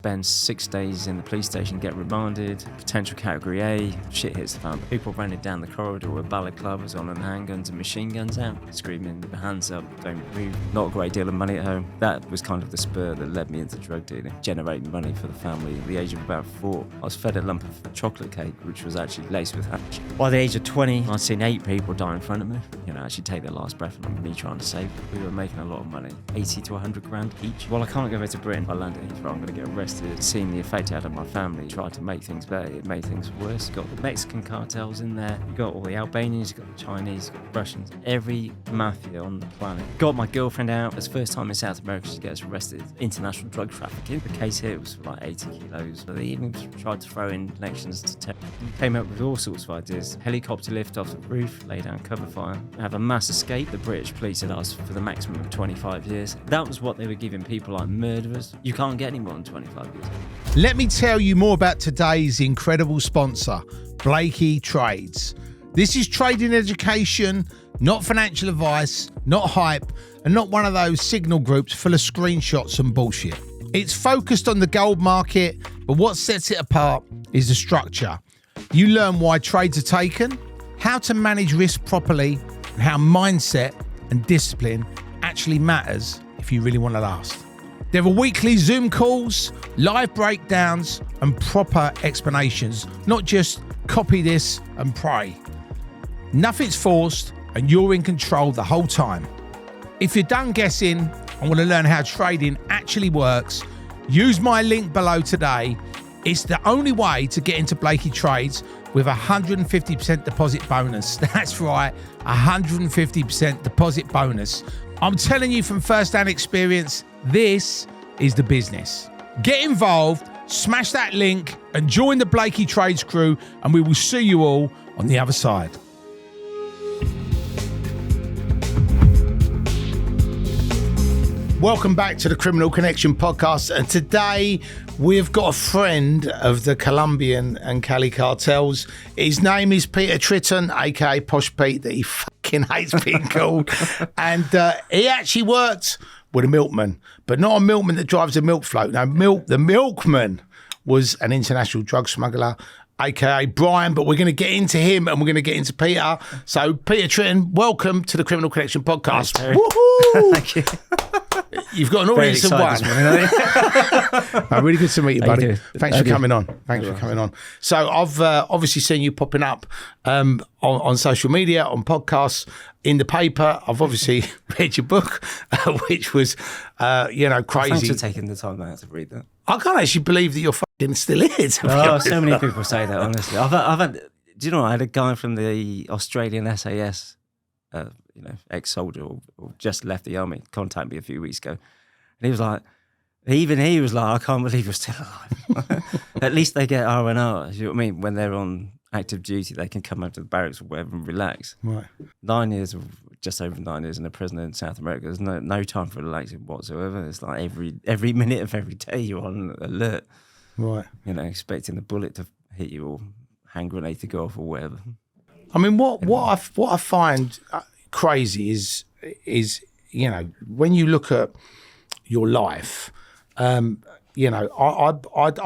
Spend 6 days in the police station, get remanded, potential category A, shit hits the fan. People running down the corridor with balaclavas on and handguns and machine guns out, screaming, hands up, don't move. Not a great deal of money at home. That was kind of the spur that led me into drug dealing, generating money for the family. At the age of about 4, I was fed a lump of chocolate cake, which was actually laced with hash. By the age of 20, I'd seen 8 people die in front of me, actually take their last breath, and me trying to save them. We were making a lot of money, 80 to 100 grand each. Well, I can't go back to Britain. If I land at Heathrow, I'm going to get arrested. Seeing the effect it had on my family, tried to make things better, it made things worse. You got the Mexican cartels in there, you got all the Albanians, you got the Chinese, you got the Russians, every mafia on the planet. Got my girlfriend out. It's the first time in South America she gets arrested. International drug trafficking. The case here was for like 80 kilos. But they even tried to throw in connections to terrorism. Came up with all sorts of ideas. Helicopter lift off the roof, lay down cover fire, have a mass escape. The British police had asked for the maximum of 25 years. That was what they were giving people like murderers. You can't get any more than 25 years. Let me tell you more about today's incredible sponsor, Blakey Trades. This is trading education, not financial advice, not hype, and not one of those signal groups full of screenshots and bullshit. It's focused on the gold market, but what sets it apart is the structure. You learn why trades are taken, how to manage risk properly, and how mindset and discipline actually matters if you really want to last. There are weekly Zoom calls, live breakdowns, and proper explanations, not just copy this and pray. Nothing's forced, and you're in control the whole time. If you're done guessing and want to learn how trading actually works, use my link below today. It's the only way to get into Blakey Trades with a 150% deposit bonus. That's right, 150% deposit bonus. I'm telling you from first-hand experience, this is the business. Get involved, smash that link, and join the Blakey Trades crew, and we will see you all on the other side. Welcome back to the Criminal Connection podcast, and today we've got a friend of the Colombian and Cali cartels. His name is Pieter Tritton, aka Posh Pete, that he fucking hates being called, and he actually worked with a milkman, but not a milkman that drives a milk float. No, the milkman was an international drug smuggler, aka Brian, but we're going to get into him and we're going to get into Peter. So, Pieter Tritton, welcome to the Criminal Connection podcast. Woohoo! Thank you. You've got an audience of one. Really good to meet you, buddy. Thanks for coming on. So I've obviously seen you popping up on social media, on podcasts, in the paper. I've obviously read your book, which was, crazy. Thanks for taking the time out to read that. I can't actually believe that you're fucking still here. So many people say that, honestly. I've had, do you know, I had a guy from the Australian SAS, ex-soldier or just left the army, contact me a few weeks ago. And he was like, I can't believe you're still alive. At least they get R&R, you know what I mean? When they're on active duty, they can come out to the barracks or whatever and relax. Right. 9 years, just over 9 years in a prison in South America, there's no time for relaxing whatsoever. It's like every minute of every day you're on alert. Right. Expecting the bullet to hit you or hand grenade to go off or whatever. I mean, what I find crazy is when you look at your life, I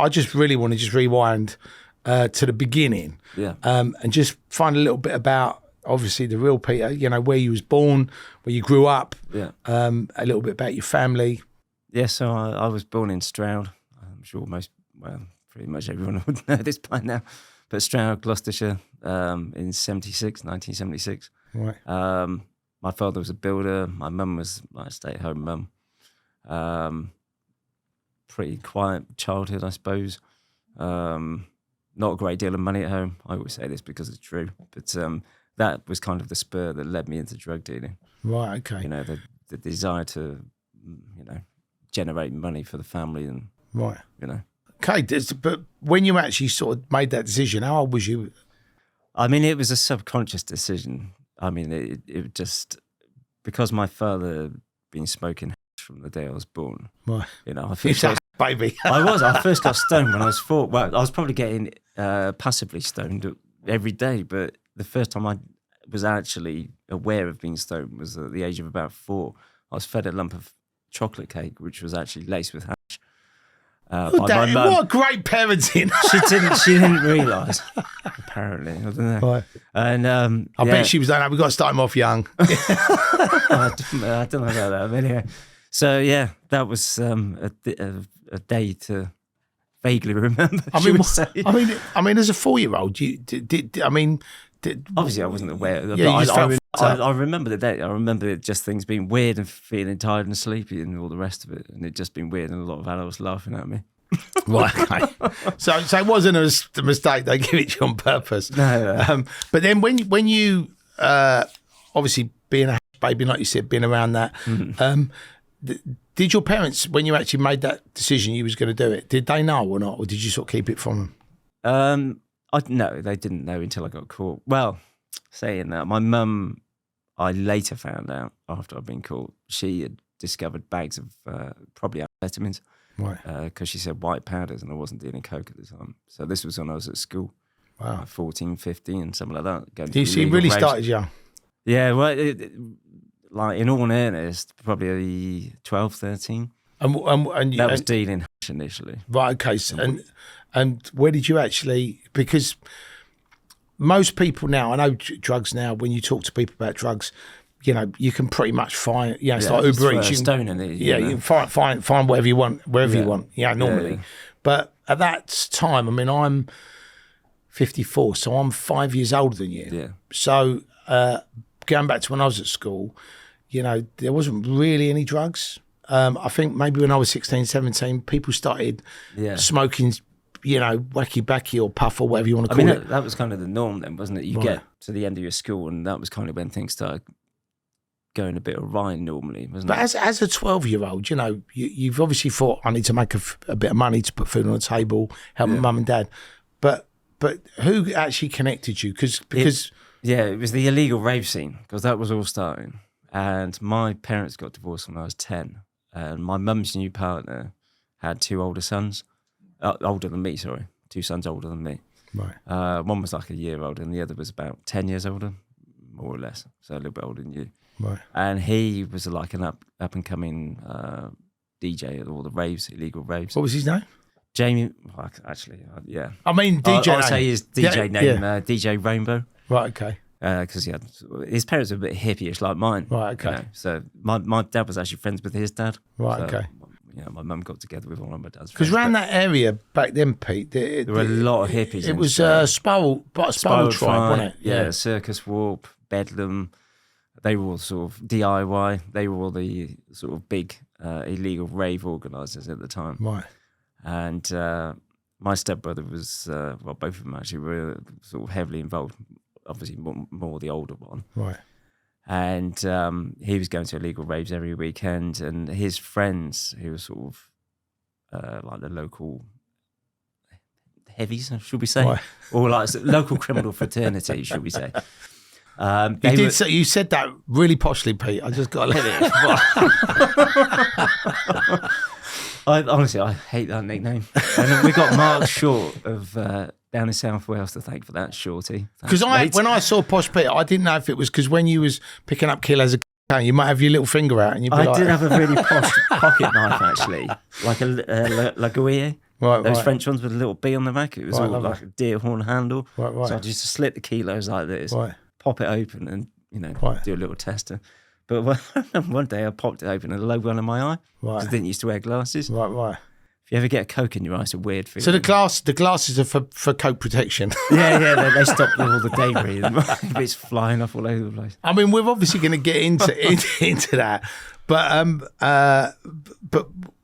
just really want to just rewind to the beginning, and just find a little bit about obviously the real Peter, where you was born, where you grew up, a little bit about your family. Yeah, so I was born in Stroud. I'm sure pretty much everyone would know this by now, but Stroud, Gloucestershire, in 1976. Right. My father was a builder. My mum was like a stay-at-home mum. Pretty quiet childhood, I suppose. Not a great deal of money at home. I always say this because it's true. But that was kind of the spur that led me into drug dealing. Right, okay. The desire to, generate money for the family and, right. Okay, but when you actually sort of made that decision, how old was you? I mean, it was a subconscious decision. I mean, it just, because my father had been smoking hash from the day I was born. Right. I think baby. I first got stoned when I was 4. Well, I was probably getting passively stoned every day, but the first time I was actually aware of being stoned was at the age of about 4. I was fed a lump of chocolate cake, which was actually laced with hash. by my mum. What a great parenting. She didn't realise, apparently. I don't know. Right. And I bet she was like, we've got to start him off young. I don't know about that. But anyway, so yeah, that was a day to vaguely remember. I mean, as a 4-year-old, obviously I wasn't aware. Yeah, I remember the day. I remember it just things being weird and feeling tired and sleepy and all the rest of it, and it just being weird and a lot of adults laughing at me. Right, okay. So it wasn't a mistake. They give it to you on purpose. No. But then when you obviously being a baby, like you said, being around that, did your parents, when you actually made that decision you was going to do it, did they know or not, or did you sort of keep it from them? No, they didn't know until I got caught. Well, saying that, my mum, I later found out after I'd been caught, she had discovered bags of probably amphetamines. Right. Because she said white powders and I wasn't dealing coke at the time. So this was when I was at school. Wow. 14, 15, something like that. Do you see, really started young? Yeah, well, like in all earnest, probably 12, 13. And that was dealing hash initially. Right, okay. So, and where did you actually, because most people now, I know drugs now, when you talk to people about drugs, you know, you can pretty much find, you know, it's like Uber Eats. You can find whatever you want, wherever you want, normally. Yeah. But at that time, I mean, I'm 54, so I'm 5 years older than you. Yeah. So going back to when I was at school, you know, there wasn't really any drugs. I think maybe when I was 16, 17, people started smoking, you know, wacky backy or puff or whatever you want to call it. That was kind of the norm then, wasn't it? You get to the end of your school and that was kind of when things started going a bit awry normally, wasn't it? But as a 12-year-old, you know, you've obviously thought, I need to make a bit of money to put food on the table, help my mum and dad. But who actually connected you? Because it was the illegal rave scene, because that was all starting. And my parents got divorced when I was 10. And my mum's new partner had 2 older sons, older than me, sorry. 2 sons older than me. Right. One was like a year older and the other was about 10 years older, more or less. So a little bit older than you. Right. And he was like an up and coming DJ at all the raves, illegal raves. What was his name? Jamie. Well, actually, yeah. I mean, DJ. I'll say his DJ name, DJ Rainbow. Right. Okay. Because his parents were a bit hippie-ish like mine. Right. Okay. You know? So my dad was actually friends with his dad. Right. So, okay. You know, my mum got together with one of my dad's friends. Because around that area back then, Pete, there were a lot of hippies. It was Spiral Tribe, wasn't it? Yeah, Circus Warp, Bedlam. They were all sort of DIY. They were all the sort of big illegal rave organisers at the time. Right. And my stepbrother was, well, both of them actually were sort of heavily involved, obviously more the older one. Right. And he was going to illegal raves every weekend, and his friends, who were sort of like the local heavies, should we say? Right. Or like local criminal fraternity, should we say? You said that really poshly, Pete. I just got to let it. Honestly, I hate that nickname. And we got Mark Short of down in South Wales to thank for that, Shorty. Because when I saw Posh Pete, I didn't know if it was because when you was picking up kilos of cocaine, you might have your little finger out and you'd be I did have a really posh pocket knife, actually, like a Laguille. Those French ones with a little B on the back. It was all like a deer horn handle. Right. So I just slit the kilos like this. Right. Pop it open and, you know, do a little tester. But one day I popped it open and a low one in my eye. Right. Because I didn't used to wear glasses. Right. If you ever get a Coke in your eye, it's a weird feeling. So the glasses are for Coke protection. Yeah, they stop all the debris and it's flying off all over the place. I mean, we're obviously going to get into that. But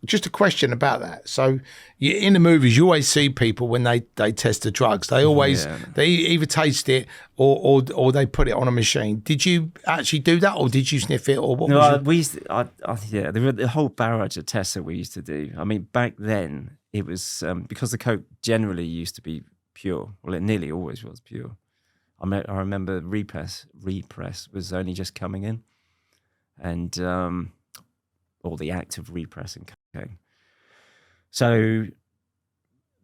just a question about that. So in the movies, you always see people when they test the drugs. They always they either taste it or they put it on a machine. Did you actually do that, or did you sniff it, or what? No, we used to, there were the whole barrage of tests that we used to do. I mean, back then it was because the Coke generally used to be pure. Well, it nearly always was pure. I remember repress was only just coming in. And or the act of repressing cocaine. So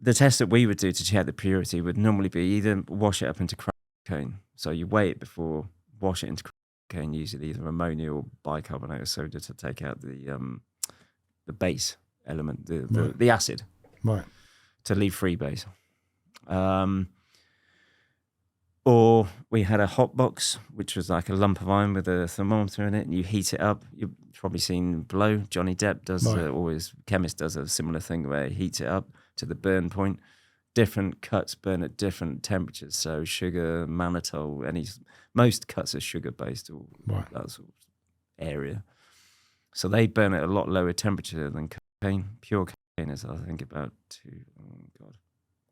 the test that we would do to check the purity would normally be either wash it up into crack cocaine. So you weigh it before, wash it into crack cocaine, usually either ammonia or bicarbonate of soda to take out the base element, the acid. Right. To leave freebase. Or we had a hot box, which was like a lump of iron with a thermometer in it, and you heat it up. You've probably seen Blow. Johnny Depp does, always, chemist does a similar thing where he heats it up to the burn point. Different cuts burn at different temperatures. So sugar, mannitol, most cuts are sugar-based or that sort of area. So they burn at a lot lower temperature than cocaine. Pure cocaine is, I think, about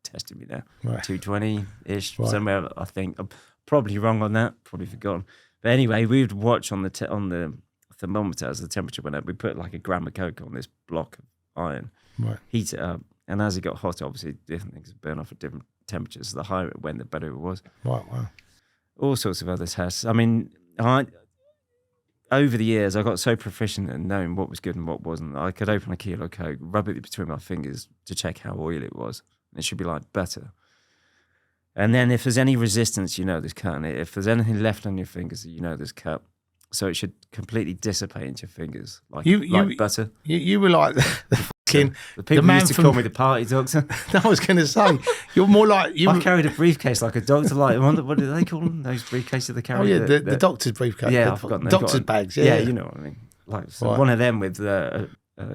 testing me there. 220-ish, somewhere, I think. I'm probably wrong on that, probably forgotten. But anyway, we would watch on the thermometer as the temperature went up. We put like a gram of coke on this block of iron, heat it up, and as it got hot, obviously different things burn off at different temperatures. So the higher it went, the better it was. Wow. All sorts of other tests. I mean, over the years, I got so proficient at knowing what was good and what wasn't. I could open a kilo of coke, rub it between my fingers to check how oily it was. It should be like butter. And then if there's any resistance, you know there's cut in it. If there's anything left on your fingers, you know there's cut. So it should completely dissipate into your fingers, like butter. You were like the people used to call me the party doctor. I was going to say, you're more like you. I carried a briefcase like a doctor. Like what do they call them? Those briefcases they carry. Oh yeah, the doctor's briefcase. Yeah, I've forgotten. Doctor's bags. Yeah, you know what I mean. Like one of them with a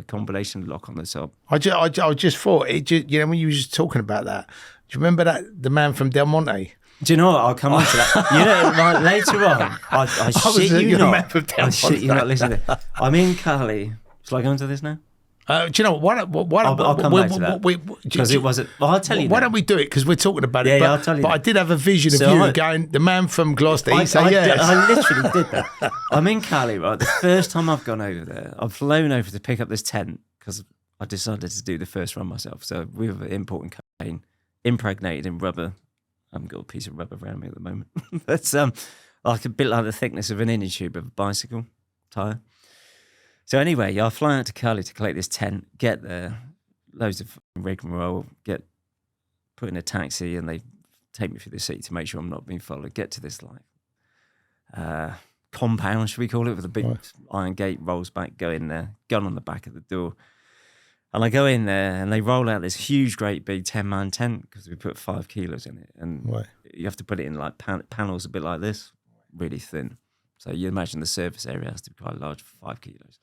combination lock on the top. I just thought when you were just talking about that. Do you remember the man from Del Monte? Do you know what? I'll come on to that. You know, like later on, I shit you not. I shit you not. Listen to this. I'm in Cali. Shall I go into this now? Do you know what? I'll come back to that. Because it wasn't. Well, I'll tell you. Why don't we do it? Because we're talking about it. Yeah, I'll tell you. But I did have a vision of you going, the man from Gloucester. He said, yes. I literally did that. I'm in Cali, right? The first time I've gone over there, I've flown over to pick up this tent because I decided to do the first run myself. So we were importing cocaine, impregnated in rubber. I haven't got a piece of rubber around me at the moment. But like a bit like the thickness of an inner tube of a bicycle tyre. So anyway, I fly out to Cali to collect this tent, get there, loads of rigmarole, put in a taxi, and they take me through the city to make sure I'm not being followed. Get to this compound, should we call it, with a big iron gate, rolls back, go in there, gun on the back of the door. And I go in there and they roll out this huge, great big 10-man tent because we put 5 kilos in it. And you have to put it in like panels a bit like this, really thin. So you imagine the surface area has to be quite large for 5 kilos.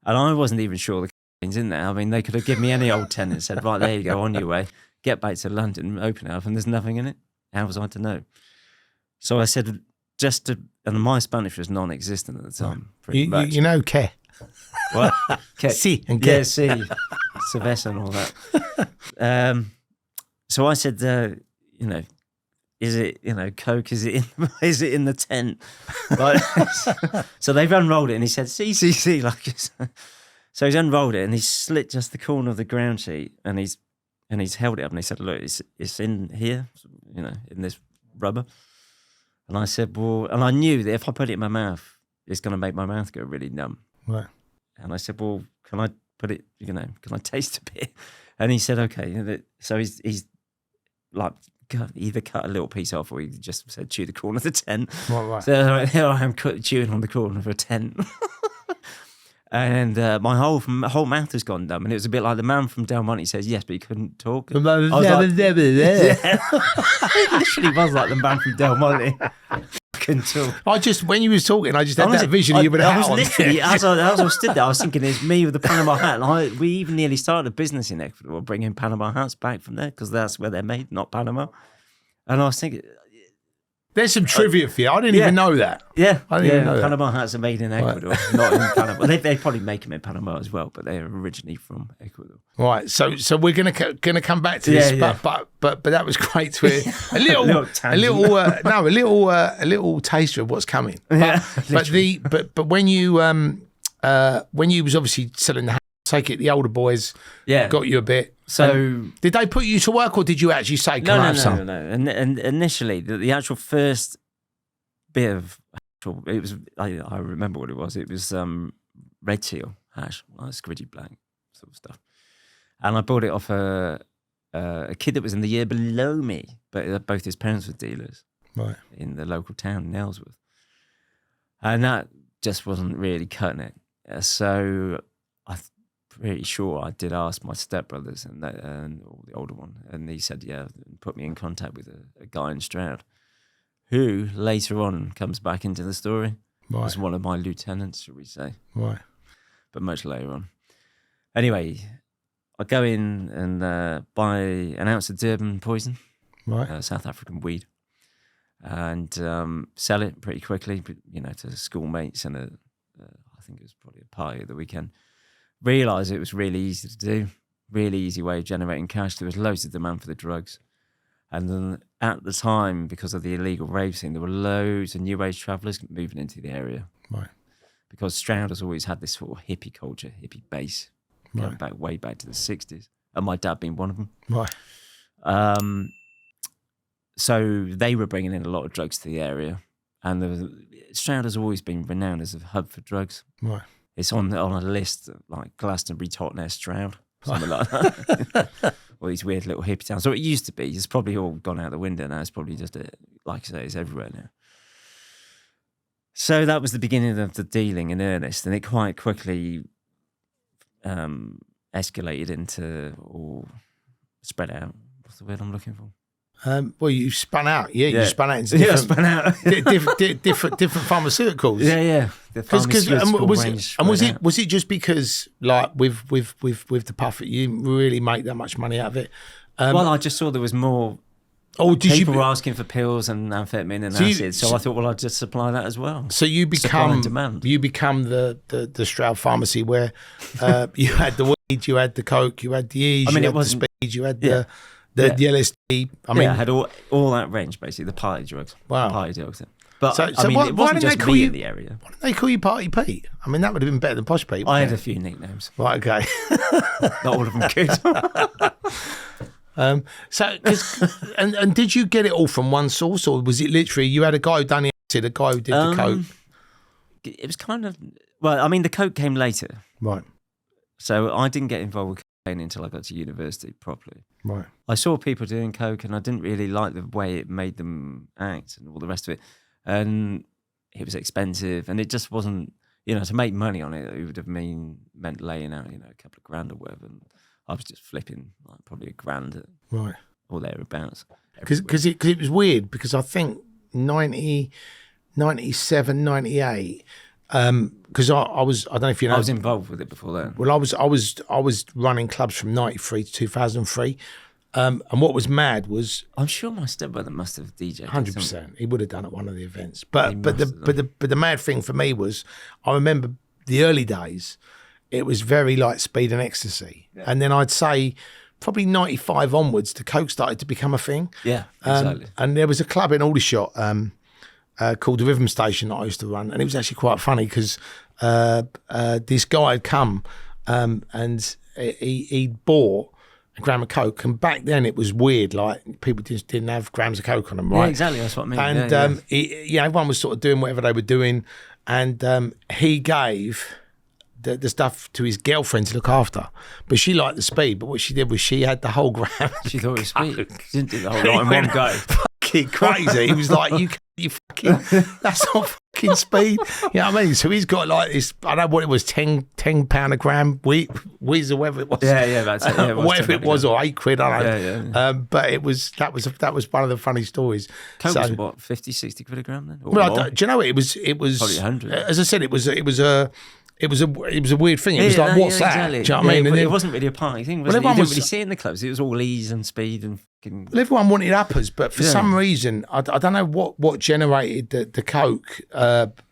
And I wasn't even sure the cocaine's in there. I mean, they could have given me any old tent and said, right, there you go, on your way. Get back to London, open it up, and there's nothing in it. How was I to know? So I said, and my Spanish was non-existent at the time. You know, que. What? Si and que. Yeah, si. Cerveza and all that. So I said, is it, Coke? Is it in the tent? Like, so they've unrolled it, and he said, see, like this. So he's unrolled it, and he's slit just the corner of the ground sheet, and he's held it up, and he said, look, it's in here, in this rubber. And I said, well, and I knew that if I put it in my mouth, it's going to make my mouth go really numb. Right. And I said, well, can I put it, can I taste a bit? And he said, okay. So he's like, either cut a little piece off, or he just said, chew the corner of the tent. Right. So here I am chewing on the corner of a tent. And my whole mouth has gone numb. And it was a bit like the man from Del Monte says, yes, but he couldn't talk. I was like, yeah. It literally was like the man from Del Monte. Couldn't talk. When you was talking, I just had that vision of you with a hat on. Literally, as I stood there, I was thinking it's me with the Panama hat. And we even nearly started a business in Ecuador, bringing Panama hats back from there, because that's where they're made, not Panama. And I was thinking, there's some trivia for you. I didn't even know that. Yeah, I didn't even know Panama hats are made in Ecuador, not in Panama. They probably make them in Panama as well, but they're originally from Ecuador. Right. So we're gonna come back to this, but that was great to hear a little taster of what's coming. But when you was obviously selling the house, take it, the older boys got you a bit. So did they put you to work, or did you actually say, "Can I have some?" No. And initially, the actual first bit of it was I remember what it was. It was red seal hash, like squidgy black sort of stuff. And I bought it off a kid that was in the year below me, but both his parents were dealers, right, in the local town, Nailsworth. And that just wasn't really cutting it. So I pretty sure I did ask my stepbrothers and or the older one, and he said, yeah, and put me in contact with a guy in Stroud, who later on comes back into the story as one of my lieutenants, shall we say. Right. But much later on. Anyway, I go in and buy an ounce of Durban poison, South African weed, and sell it pretty quickly, to schoolmates and I think it was probably a party at the weekend. Realised it was really easy to do, really easy way of generating cash. There was loads of demand for the drugs. And then at the time, because of the illegal rave scene, there were loads of new age travellers moving into the area. Right. Because Stroud has always had this sort of hippie culture, hippie base, going way back to the 60s. And my dad being one of them. Right. So they were bringing in a lot of drugs to the area. And Stroud has always been renowned as a hub for drugs. Right. It's on a list like Glastonbury, Totnes, Stroud, something like that. All these weird little hippie towns. So it used to be. It's probably all gone out the window now. It's probably just, like I say, it's everywhere now. So that was the beginning of the dealing in earnest, and it quite quickly escalated into, or spread out. What's the word I'm looking for? Well, you spun out. Yeah, you spun out into different pharmaceuticals. Yeah. The pharmaceutical range. And was it just because, like, with the Puffet, you didn't really make that much money out of it? Well, I just saw there was more. People were asking for pills and amphetamine and acid, so I thought, well, I'd just supply that as well. So you become the Stroud pharmacy where you had the weed, you had the coke, you had the E's, you had the speed, you had the LSD. I had all that range, basically, the party drugs. Wow. Party drugs. But it why wasn't just me in the area. Why didn't they call you Party Pete? I mean, that would have been better than Posh Pete. I had a few nicknames. Right, okay. Not all of them good. And did you get it all from one source, or was it literally you had a guy who done the acid, a guy who did the coke? It was kind of, the coke came later. Right. So I didn't get involved with cocaine until I got to university properly. Right. I saw people doing coke and I didn't really like the way it made them act and all the rest of it. And it was expensive and it just wasn't, to make money on it, it would have meant laying out, a couple of grand or whatever. And I was just flipping like probably $1,000 right, or thereabouts. Because it was weird because I think 90, 97, 98, because I don't know if you know. I was involved with it before then. Well, I was running clubs from 93 to 2003. And what was mad was I'm sure my stepbrother must have DJed. 100%. He would have done at one of the events. But the mad thing for me was I remember the early days. It was very like speed and ecstasy. Yeah. And then I'd say probably 95 onwards, the coke started to become a thing. Yeah, exactly. And there was a club in Aldershot called the Rhythm Station that I used to run. And it was actually quite funny because this guy had come and he'd bought a gram of coke. And back then it was weird. Like people just didn't have grams of coke on them, right? Yeah, exactly. That's what I mean. And everyone was sort of doing whatever they were doing. And he gave the stuff to his girlfriend to look after, but she liked the speed. But what she did was she had the whole gram. She thought it was sweet. She didn't do the whole lot in one go. Fucking crazy. He was like, you fucking, that's not fucking speed. You know what I mean? So he's got like this, I don't know what it was, £10 a gram, wheeze or whatever it was. Yeah, that's it. Yeah, whatever it was, or £8, I don't know. Yeah. But that was one of the funny stories. Coke was what, 50, 60 quid a gram then? Well, do you know what? It was probably 100. As I said, it was a weird thing. It was like, what's that? Exactly. Do you know what I mean? But it wasn't really a party thing, was it? You didn't really see it in the clubs. It was all ease and speed and fucking... Well, everyone wanted uppers, but for some reason, I don't know what generated the coke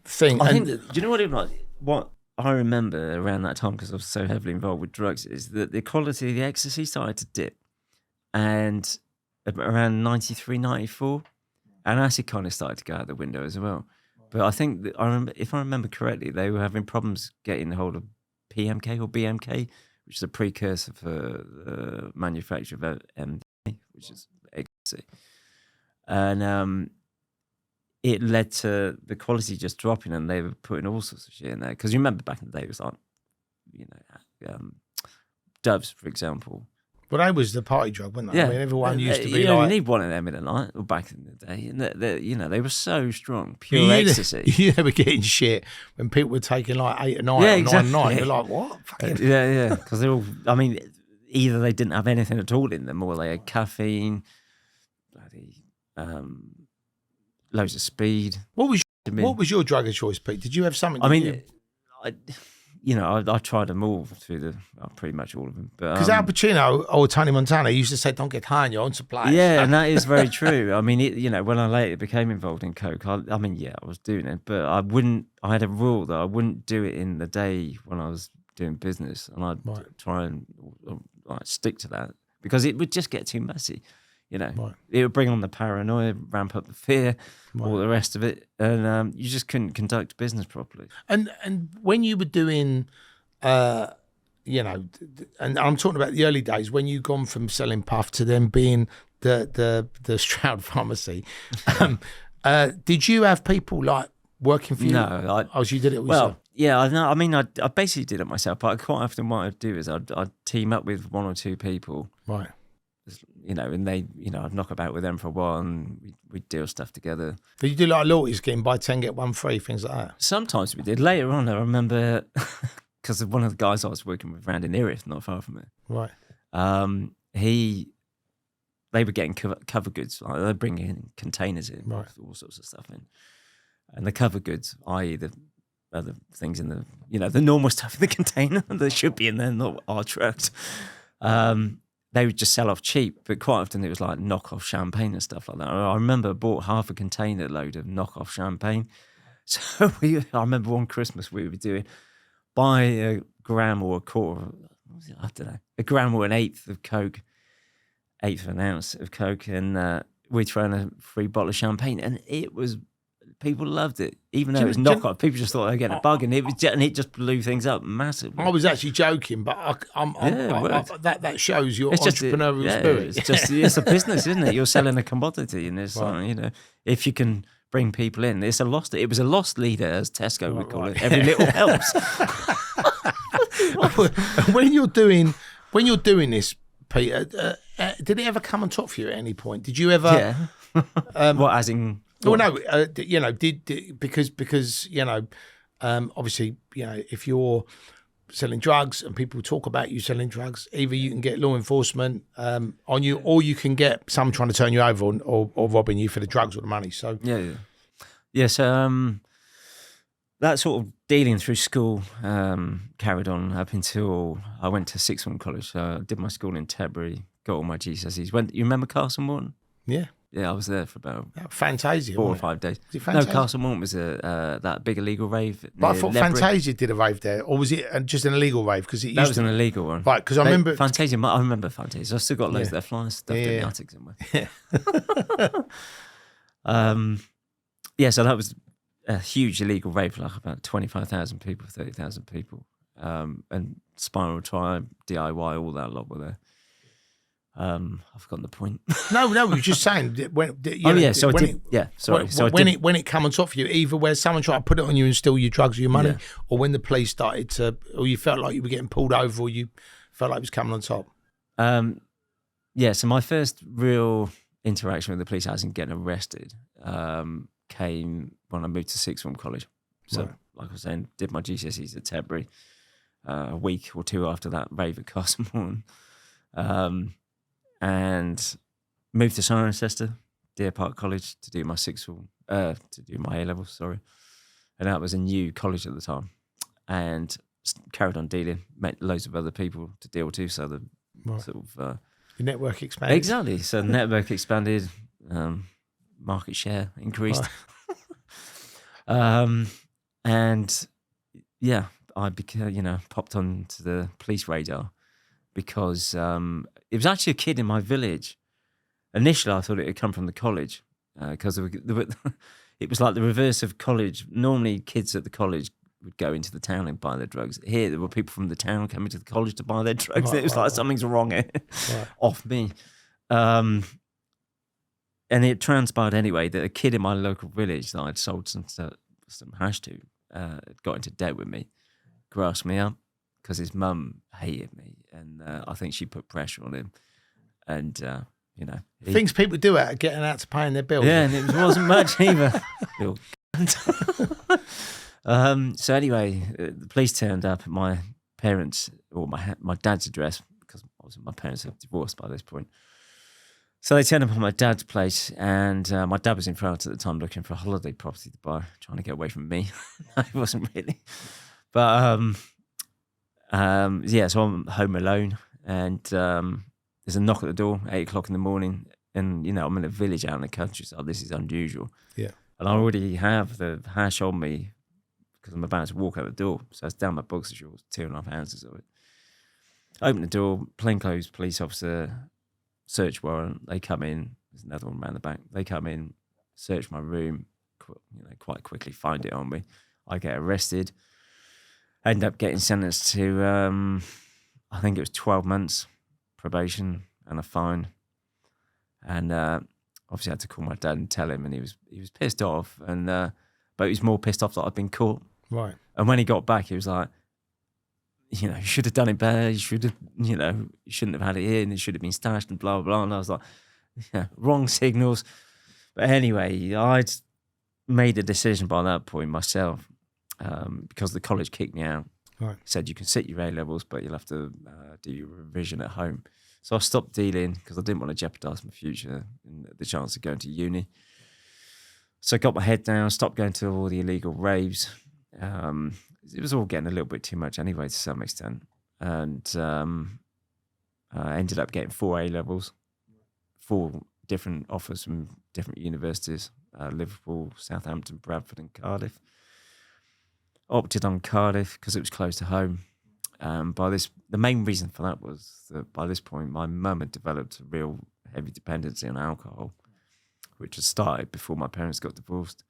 thing. I think do you know what it was? What I remember around that time, because I was so heavily involved with drugs, is that the quality of the ecstasy started to dip. And around 93, 94, and acid kind of started to go out the window as well. But I think that if I remember correctly, they were having problems getting hold of PMK or BMK, which is a precursor for the manufacture of MDMA, which is ecstasy. And it led to the quality just dropping, and they were putting all sorts of shit in there. Because you remember back in the day, it was like, Doves, for example. Well, they was the party drug, weren't they? Yeah, I mean, everyone used to be you like... only need one of them in the night, or back in the day, and they were so strong, pure ecstasy. You never getting shit when people were taking like 8 a night or 9 a night. You're like, what? Yeah, because they're all. I mean, either they didn't have anything at all in them, or they had caffeine, bloody, loads of speed. What was your drug of choice, Pete? Did you have something? I tried them all through pretty much all of them. Because Al Pacino or Tony Montana used to say, "Don't get high on your own supply." Yeah, and that is very true. I mean, when I later became involved in coke, I was doing it, but I wouldn't. I had a rule that I wouldn't do it in the day when I was doing business, and I'd try and stick to that because it would just get too messy. It would bring on the paranoia, ramp up the fear, all the rest of it, and you just couldn't conduct business properly. And when you were doing, and I'm talking about the early days when you gone from selling puff to then being the Stroud pharmacy, did you have people like working for you? No, you did it yourself? Well, yeah, I mean, I basically did it myself, but quite often what I'd do is I'd team up with one or two people, right? And they, I'd knock about with them for a while and we'd deal stuff together. Did you do like a loyalty scheme, buy 10, get 1 free, things like that? Sometimes we did. Later on, I remember, because one of the guys I was working with around in Erith, not far from it. Right. They were getting cover goods. Like they're bringing containers in, with all sorts of stuff in. And the cover goods, i.e. the other things in the normal stuff in the container that should be in there, not our trucks. They would just sell off cheap, but quite often it was like knockoff champagne and stuff like that. I remember I bought half a container load of knockoff champagne. So I remember one Christmas we were doing, buy a gram or a quarter, I don't know, a gram or an eighth of Coke, eighth of an ounce of Coke, and we'd throw in a free bottle of champagne, and people loved it, even though it was knockoff. People just thought they were getting a bug, and it just blew things up massively. I was actually joking, but that shows your entrepreneurial spirit. It's a business, isn't it? You're selling a commodity, and it's if you can bring people in, it was a lost leader, as Tesco would call it. Every little helps. When you're doing this, Peter, did it ever come on top for you at any point? Did you ever? Yeah. What, as in? Well, no, because obviously, if you're selling drugs and people talk about you selling drugs, either you can get law enforcement on you, or you can get someone trying to turn you over or robbing you for the drugs or the money. So yeah. So that sort of dealing through school carried on up until I went to sixth form college. So I did my school in Tetbury, got all my GCSEs. You remember Castle Morton? Yeah. Yeah, I was there for about Fantasia, 4 or 5 days. No, Castle Morton was that big illegal rave. But I thought Fantasia did a rave there, or was it just an illegal rave? Because that was an illegal one, right? Because I remember Fantasia. I remember Fantasia. I still got loads of their flyers stuffed in the attic somewhere. Yeah. So that was a huge illegal rave, like about 25,000 people, 30,000 people, and Spiral Tribe, DIY, all that lot were there. I've forgotten the point. No, we were just saying that when it come on top of you, either where someone tried to put it on you and steal your drugs or your money, or when the police started to, or you felt like you were getting pulled over, or you felt like it was coming on top. So my first real interaction with the police, as in getting arrested, came when I moved to sixth form college. So, like I was saying, did my GCSEs at Tetbury. A week or two after that, rave at Castle Morton. And moved to Cirencester, Deer Park College, to do my A-levels, sorry. And that was a new college at the time. And carried on dealing, met loads of other people to deal to, so the sort of... your network expanded. Exactly. So the network expanded, market share increased. And yeah, I became, popped onto the police radar because it was actually a kid in my village. Initially, I thought it had come from the college because it was like the reverse of college. Normally, kids at the college would go into the town and buy their drugs. Here, there were people from the town coming to the college to buy their drugs. It was like something's wrong here, off me. And it transpired anyway that a kid in my local village that I'd sold some hash to got into debt with me, grasped me up, because his mum hated me, and I think she put pressure on him, and you know, things people do out of getting out to paying their bills. yeah, and it wasn't much either. Little cunt. So anyway, the police turned up at my parents' or my dad's address, because obviously my parents had divorced by this point. So they turned up at my dad's place, and my dad was in France at the time looking for a holiday property to buy, trying to get away from me. No, he wasn't really. But yeah, so I'm home alone, and there's a knock at the door, 8 o'clock in the morning, and, you know, I'm in a village out in the countryside. This is unusual. Yeah. And I already have the hash on me because I'm about to walk out the door. So it's down my boxer shorts, 2.5 ounces of it. Open the door, plainclothes police officer, search warrant. They come in. There's another one around the back. They come in, search my room, you know, quite quickly find it on me. I get arrested. I end up getting sentenced to, I think it was 12 months probation and a fine. And obviously I had to call my dad and tell him, and he was pissed off. And but he was more pissed off that I'd been caught. Right. And when he got back, he was like, you know, you should have done it better. You should have, you know, you shouldn't have had it in. It should have been stashed and blah, blah, blah. And I was like, yeah, wrong signals. But anyway, I'd made a decision by that point myself, because the college kicked me out. Right. Said you can sit your A-levels, but you'll have to do your revision at home. So I stopped dealing because I didn't want to jeopardise my future and the chance of going to uni. So I got my head down, stopped going to all the illegal raves. It was all getting a little bit too much anyway, to some extent. And I ended up getting 4 A-levels, 4 different offers from different universities, Liverpool, Southampton, Bradford and Cardiff. Opted on Cardiff because it was close to home. The main reason for that was that by this point, my mum had developed a real heavy dependency on alcohol, which had started before my parents got divorced.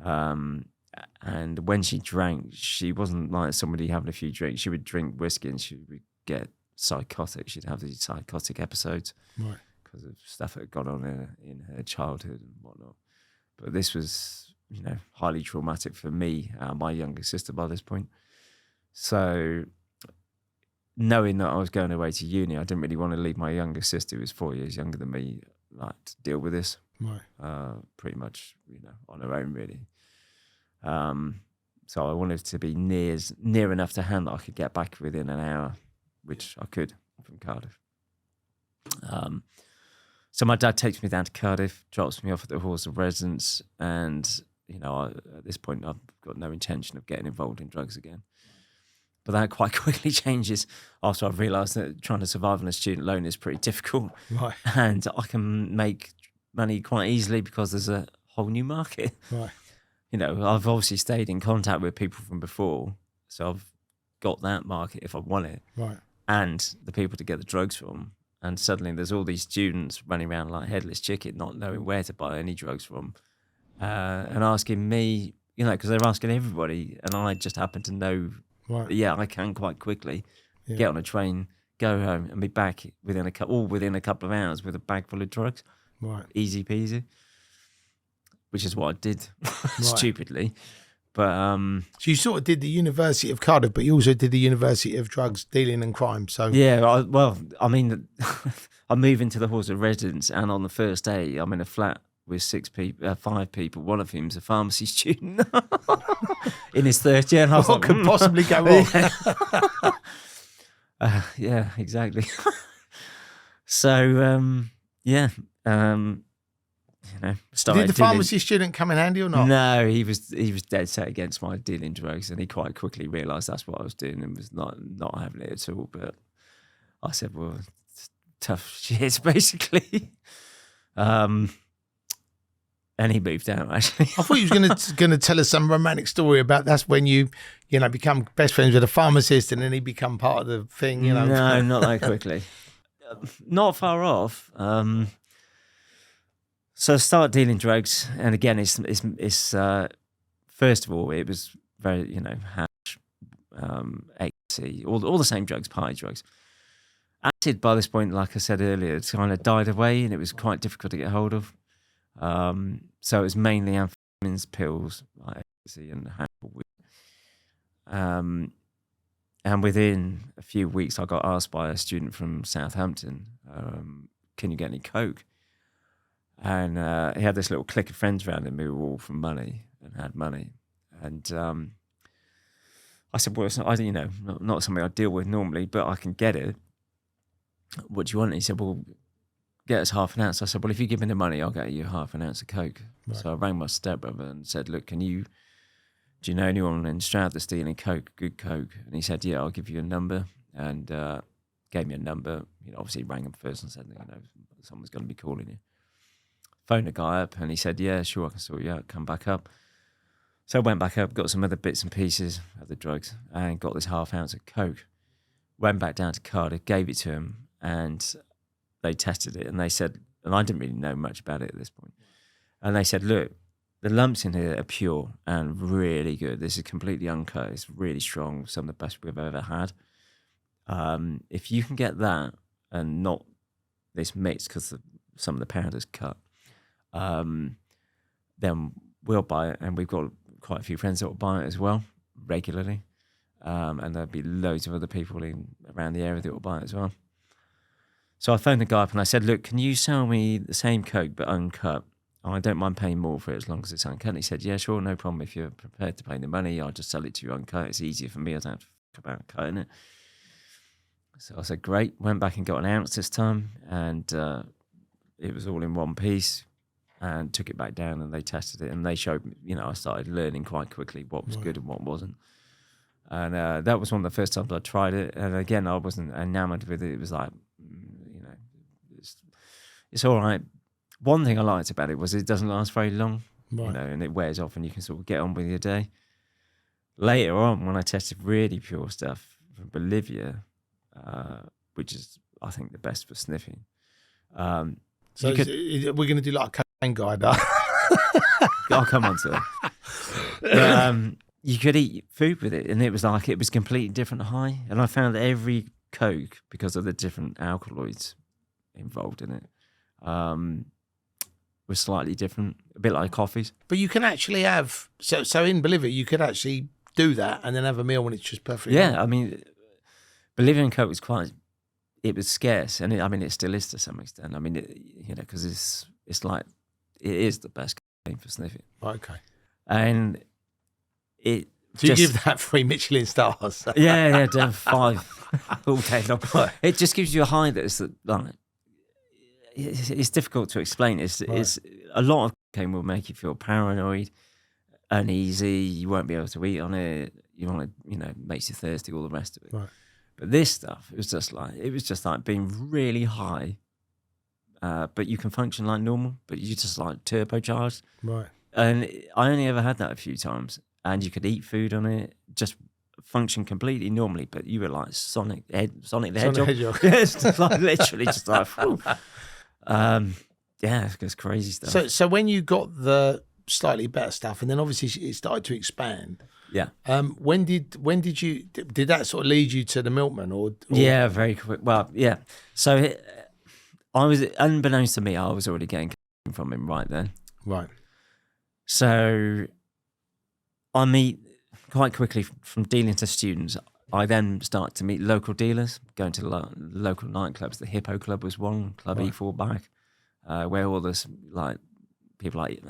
And when she drank, she wasn't like somebody having a few drinks. She would drink whiskey and she would get psychotic. She'd have these psychotic episodes, right, because of stuff that had gone on in her childhood and whatnot. But this was, you know, highly traumatic for me, my younger sister by this point. So knowing that I was going away to uni, I didn't really want to leave my younger sister, who was 4 years younger than me, like, to deal with this. Right. Pretty much, you know, on her own, really. So I wanted to be near enough to hand that I could get back within an hour, which I could from Cardiff. So my dad takes me down to Cardiff, drops me off at the Halls of Residence, and, you know, at this point I've got no intention of getting involved in drugs again. But that quite quickly changes after I've realised that trying to survive on a student loan is pretty difficult. Right. And I can make money quite easily because there's a whole new market. Right. You know, I've obviously stayed in contact with people from before, so I've got that market if I want it. Right. And the people to get the drugs from. And suddenly there's all these students running around like headless chicken, not knowing where to buy any drugs from, and asking me, you know, because they're asking everybody, and I just happen to know, right, yeah, I can quite quickly get on a train, go home, and be back within a couple of hours with a bag full of drugs. Right. Easy peasy. Which is what I did, stupidly. But so you sort of did the University of Cardiff, but you also did the University of Drugs Dealing and Crime. So yeah, I move into the Halls of Residence, and on the first day, I'm in a flat with 5 people. One of whom's a pharmacy student in his third year. And I was what could possibly go wrong? Yeah, exactly. So you know, did the pharmacy student come in handy or not? No, he was dead set against my dealing drugs, and he quite quickly realised that's what I was doing and was not having it at all. But I said, well, it's tough shit, basically. And he moved out, actually. I thought you were going to tell us some romantic story about that's when you know, become best friends with a pharmacist and then he become part of the thing, you know. No, not that quickly. Not far off. So I started dealing drugs, and again, it's first of all, it was very, you know, hash, ecstasy, all the same drugs, party drugs. Acid, by this point, like I said earlier, it's kind of died away, and it was quite difficult to get hold of. So it was mainly amphetamines, pills, like ecstasy and hash. And within a few weeks, I got asked by a student from Southampton, can you get any coke? And he had this little clique of friends around him who were all from money and had money. And I said, well, it's not, not something I deal with normally, but I can get it. What do you want? And he said, well, get us half an ounce. I said, well, if you give me the money, I'll get you half an ounce of coke. Right. So I rang my stepbrother and said, look, do you know anyone in Stroud that's dealing coke, good coke? And he said, yeah, I'll give you a number. And gave me a number. Obviously rang him first and said, someone's going to be calling you. Phoned the guy up and he said, yeah, sure, I can sort you out, come back up. So I went back up, got some other bits and pieces of the drugs and got this half ounce of coke. Went back down to Cardiff, gave it to him, and they tested it. And they said, and I didn't really know much about it at this point. And they said, look, the lumps in here are pure and really good. This is completely uncut. It's really strong, some of the best we've ever had. If you can get that and not this mix because some of the powder's cut, then we'll buy it. And we've got quite a few friends that will buy it as well, regularly. And there'll be loads of other people around the area that will buy it as well. So I phoned the guy up and I said, look, can you sell me the same coke but uncut? I don't mind paying more for it as long as it's uncut. And he said, yeah, sure, no problem. If you're prepared to pay the money, I'll just sell it to you uncut. It's easier for me. I don't have to think about cutting it. So I said, great. Went back and got an ounce this time. And it was all in one piece. And took it back down and they tested it. And they showed me, I started learning quite quickly what was good and what wasn't. And that was one of the first times I tried it. And again, I wasn't enamored with it. It was like, it's all right. One thing I liked about it was it doesn't last very long, and it wears off and you can sort of get on with your day. Later on, when I tested really pure stuff from Bolivia, which is, I think, the best for sniffing. So we're going to do like a cocaine guide. I'll come on to it. You could eat food with it, and it was completely different high. And I found that every Coke, because of the different alkaloids involved in it, was slightly different, a bit like coffees. But you can actually have, so in Bolivia, you could actually do that and then have a meal when it's just perfect. Yeah, I mean, Bolivian Coke was it was scarce, and it still is to some extent. I mean, because it's like, it is the best thing for sniffing. Okay. And you give that 3 Michelin stars? Yeah, 5 all day long. It just gives you a high that's like, it's difficult to explain. It's a lot of cocaine will make you feel paranoid, uneasy. You won't be able to eat on it. You want to, makes you thirsty. All the rest of it. Right. But this stuff, it was just like being really high, but you can function like normal. But you just like turbocharged. Right. And I only ever had that a few times. And you could eat food on it, just function completely normally. But you were like Sonic the Hedgehog. Yes, just like literally just like. It's crazy stuff. So when you got the slightly better stuff, and then obviously it started to expand. Yeah. When did that sort of lead you to the milkman or? Yeah, very quick. Well, yeah. So I was, unbeknownst to me, I was already getting from him right then. Right. So I meet quite quickly from dealing to students. I then start to meet local dealers, going to local nightclubs. The Hippo Club was one, Club E4 back, where all this people like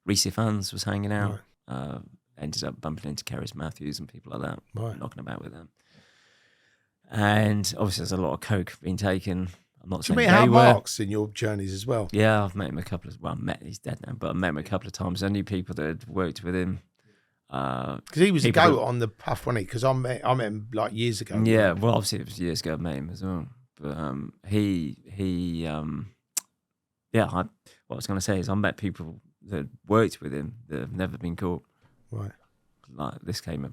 Reese fans was hanging out. Right. Ended up bumping into Keris Matthews and people like that, knocking about with them. And obviously there's a lot of coke being taken. I'm not saying you meet Hal Marks in your journeys as well? Yeah, I've met him he's dead now, but I met him a couple of times. I knew people that had worked with him. Because he was a goat on the puff, wasn't he? Because I met him like years ago. Yeah, well, obviously it was years ago I met him as well. But what I was going to say is I met people that worked with him that have never been caught. Right. Like this came a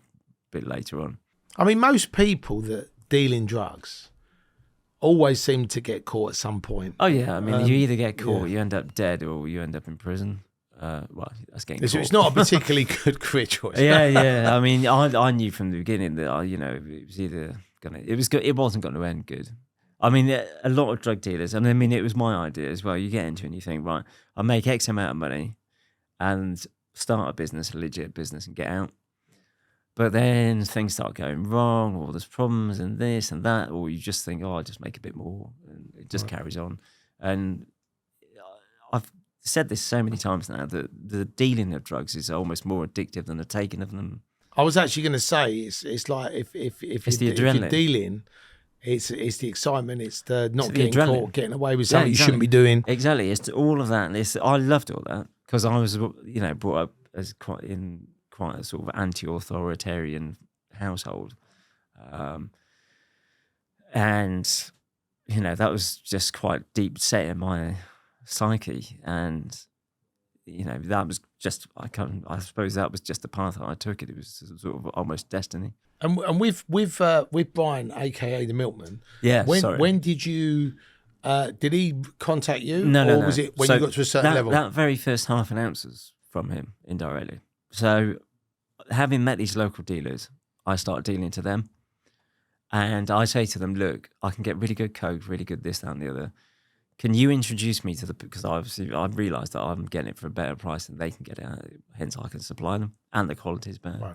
bit later on. I mean, most people that deal in drugs always seem to get caught at some point. Oh yeah, I mean, you either get caught, you end up dead, or you end up in prison. Well, that's getting caught. It's not a particularly good career choice. Yeah. I mean, I knew from the beginning that it was either it wasn't going to end good. I mean, a lot of drug dealers, and I mean, it was my idea as well. You get into it and you think, right, I make X amount of money and start a legit business, and get out. But then things start going wrong, or there's problems and this and that, or you just think, oh, I'll just make a bit more, and it just carries on. And I've said this so many times now that the dealing of drugs is almost more addictive than the taking of them. I was actually going to say it's like if you're dealing, it's the excitement, it's the not getting caught, getting away with something you shouldn't be doing. Exactly, it's all of that. And I loved all that because I was brought up as quite a sort of anti-authoritarian household, and that was just quite deep set in my psyche, and that was just I suppose that was just the path that I took. It was sort of almost destiny. And with Brian, aka the Milkman, when did you did he contact you? No. Was it when you got to a certain level? That very first half an ounce was from him indirectly. So having met these local dealers, I started dealing to them, and I say to them, look, I can get really good coke, really good this, that and the other. Can you introduce me to because obviously I realised that I'm getting it for a better price than they can get it, hence I can supply them, and the quality is better. Right.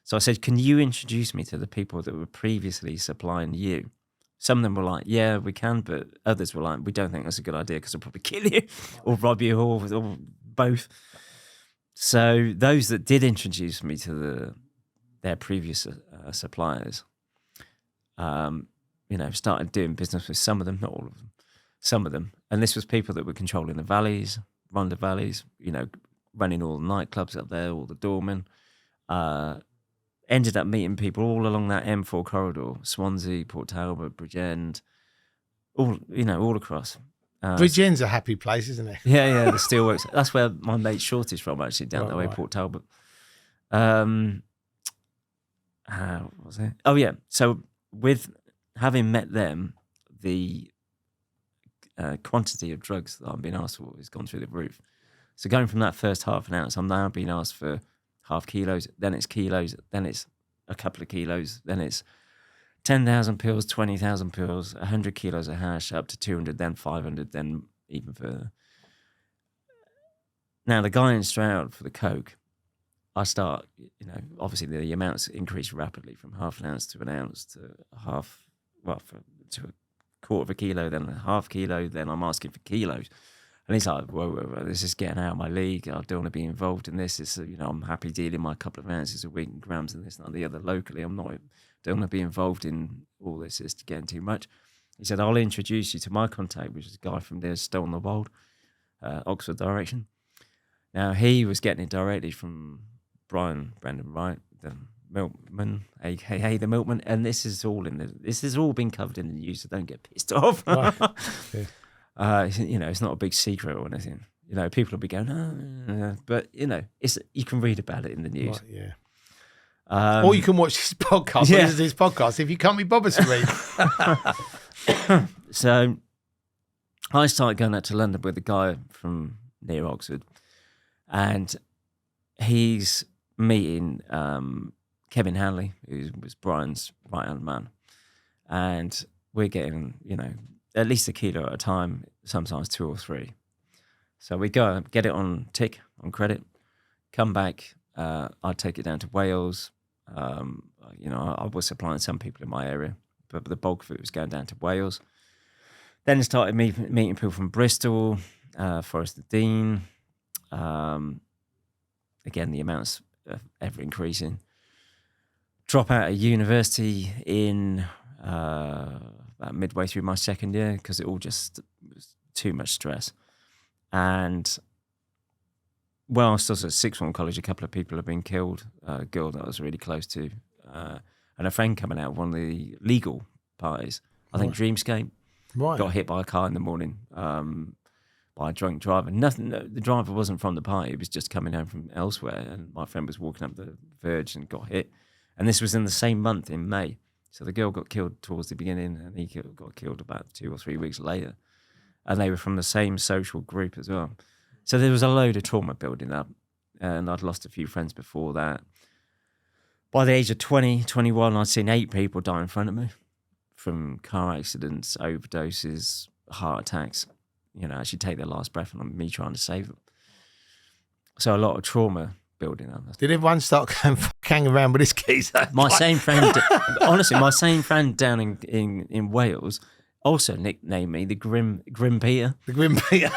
So I said, can you introduce me to the people that were previously supplying you? Some of them were like, yeah, we can, but others were like, we don't think that's a good idea because they'll probably kill you or rob you or both. So those that did introduce me to their previous suppliers, started doing business with some of them, not all of them. Some of them, and this was people that were controlling the valleys, run the valleys, running all the nightclubs up there, all the doormen. Ended up meeting people all along that M4 corridor, Swansea, Port Talbot, Bridgend, all across. Bridgend's a happy place, isn't it? Yeah, the steelworks. That's where my mate Short is from, actually, down that way, Port Talbot. What was it? Oh, yeah. So with having met them, the quantity of drugs that I'm being asked for has gone through the roof. So going from that first half an ounce, I'm now being asked for half kilos, then it's kilos, then it's a couple of kilos, then it's 10,000 pills, 20,000 pills, 100 kilos of hash, up to 200, then 500, then even further. Now, the guy in Stroud for the coke, I start, obviously the amounts increase rapidly from half an ounce to an ounce to to a quarter of a kilo, then a half kilo, then I'm asking for kilos. And he's like, whoa, this is getting out of my league. I don't want to be involved in this. It's, I'm happy dealing my couple of ounces a week in grams and this and the other locally. Don't want to be involved in all this. It's getting too much. He said, I'll introduce you to my contact, which is a guy from there, Stow on the Wold, Oxford direction. Now, he was getting it directly from Brandon Wright, the Milkman, aka the Milkman, and this has all been covered in the news, so don't get pissed off. Right. Yeah. It's not a big secret or anything. People will be going, but you can read about it in the news. Right, yeah. Or you can watch this podcast. Yeah. Listen to this podcast if you can't be bothered to read. So I started going out to London with a guy from near Oxford, and he's meeting Kevin Hanley, who was Brian's right-hand man. And we're getting, at least a kilo at a time, sometimes 2 or 3. So we go, get it on tick, on credit, come back, I'd take it down to Wales. I was supplying some people in my area, but the bulk of it was going down to Wales. Then it started meeting people from Bristol, Forest of Dean. Again, the amounts ever increasing. Drop out of university in about midway through my second year because it all just was too much stress. And whilst I was at sixth form college, a couple of people have been killed. A girl that I was really close to, and a friend coming out of one of the legal parties. I think Dreamscape got hit by a car in the morning by a drunk driver. The driver wasn't from the party; he was just coming home from elsewhere. And my friend was walking up the verge and got hit. And this was in the same month, in May. So the girl got killed towards the beginning, and he got killed about 2 or 3 weeks later. And they were from the same social group as well. So there was a load of trauma building up, and I'd lost a few friends before that. By the age of 20, 21, I'd seen 8 people die in front of me from car accidents, overdoses, heart attacks, actually take their last breath, and me trying to save them. So a lot of trauma building up. Did everyone start hanging around with this geezer? My same friend, honestly, my same friend down in Wales also nicknamed me the Grim Peter. The Grim Peter.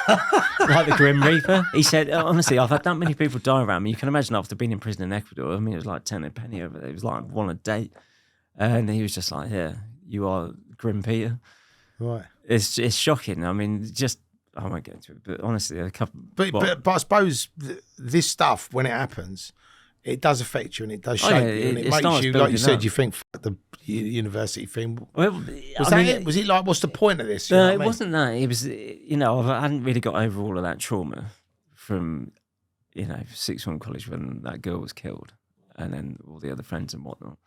Like the Grim Reaper. He said, honestly, I've had that many people die around me. You can imagine after being in prison in Ecuador, I mean, it was like 10 a penny over there. It was like one a day. And he was just like, yeah, you are Grim Peter. Right. It's shocking. I mean, just, I won't get into it, but honestly, a couple... But I suppose this stuff, when it happens, it does affect you and it does shape you. And it makes you, like you said, you think, fuck the university thing. Well, Was it like, what's the point of this? No, it wasn't that. It was, I hadn't really got over all of that trauma from, sixth form college when that girl was killed and then all the other friends and whatnot.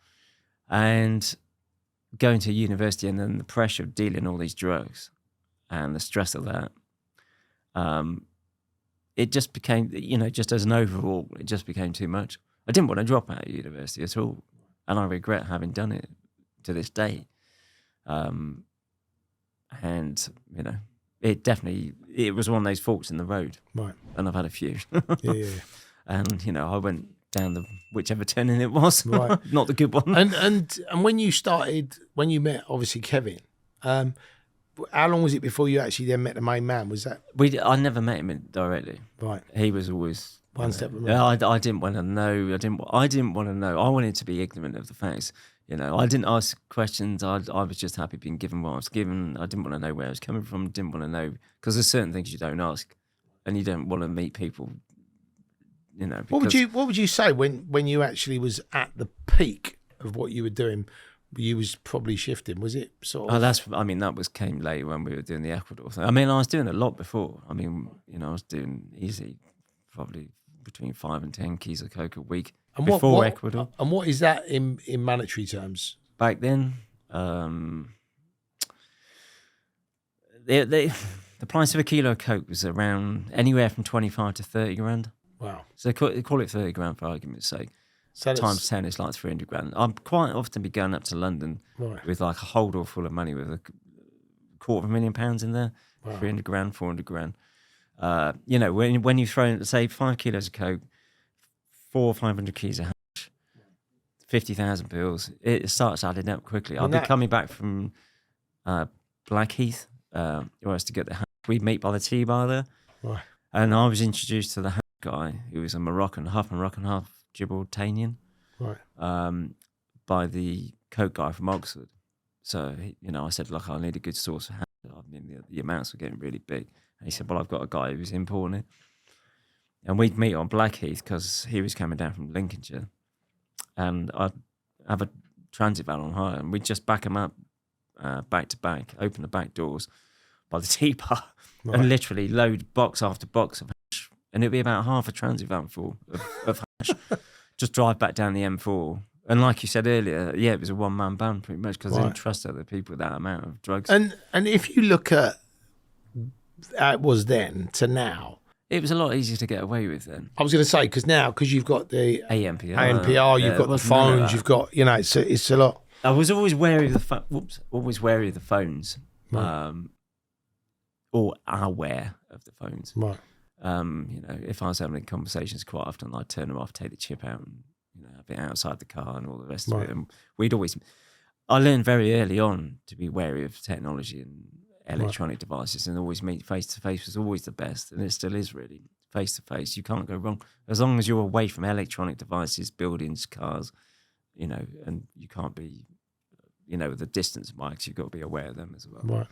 And going to university and then the pressure of dealing all these drugs and the stress of that, it just became, just as an overall, it just became too much. I didn't want to drop out of university at all. And I regret having done it to this day. And, it was one of those forks in the road. Right. And I've had a few. Yeah. And, I went down the whichever turning it was, right. Not the good one. And when you met, obviously, Kevin, how long was it before you actually then met the main man? Was that? I never met him directly. Right. He was always... One step removed. I didn't want to know. I didn't want to know. I wanted to be ignorant of the facts. I didn't ask questions. I was just happy being given what I was given. I didn't want to know where I was coming from. Didn't want to know because there's certain things you don't ask, and you don't want to meet people. What would you say when you actually was at the peak of what you were doing? You was probably shifting. Was it sort of? That came later when we were doing the Ecuador thing. I mean, I was doing a lot before. I mean, I was doing easy, probably between 5 and 10 keys of coke a week before Ecuador. And what is that in monetary terms? Back then, the price of a kilo of coke was around anywhere from 25 to 30 grand. Wow. So call it 30 grand for argument's sake. So times 10 is like 300 grand. I'm quite often be going up to London with like a holdall full of money with £250,000 in there, wow. 300 grand, 400 grand. When you throw in, say, 5 kilos of coke, 400 or 500 keys of hash, 50,000 bills, it starts adding up quickly. I'll be coming back from Blackheath, where I was to get the hash. We'd meet by the tea bar there. Right. And I was introduced to the hash guy, who was a Moroccan, half Gibraltarian, right. By the coke guy from Oxford. So, I said, look, I need a good source of hash. I mean, the amounts were getting really big. And he said, well, I've got a guy who's importing it. And we'd meet on Blackheath because he was coming down from Lincolnshire. And I'd have a transit van on hire and we'd just back him up back to back, open the back doors by the tea bar right. and literally load box after box of hash. And it'd be about half a transit van full of hash. Just drive back down the M4. And like you said earlier, yeah, it was a one-man band pretty much because I didn't trust other people with that amount of drugs. And if you look at how it was then to now, it was a lot easier to get away with then. I was going to say, because you've got the ANPR, you've got the phones, you've got, it's a lot. I was always wary of the phones, right. Or aware of the phones. Right. If I was having conversations, quite often I'd turn them off, take the chip out, and have it outside the car and all the rest of it. And I learned very early on to be wary of technology and electronic devices, and always meet face to face was always the best, and it still is really face to face. You can't go wrong as long as you're away from electronic devices, buildings, cars, and you can't be, the distance mics. You've got to be aware of them as well. Right.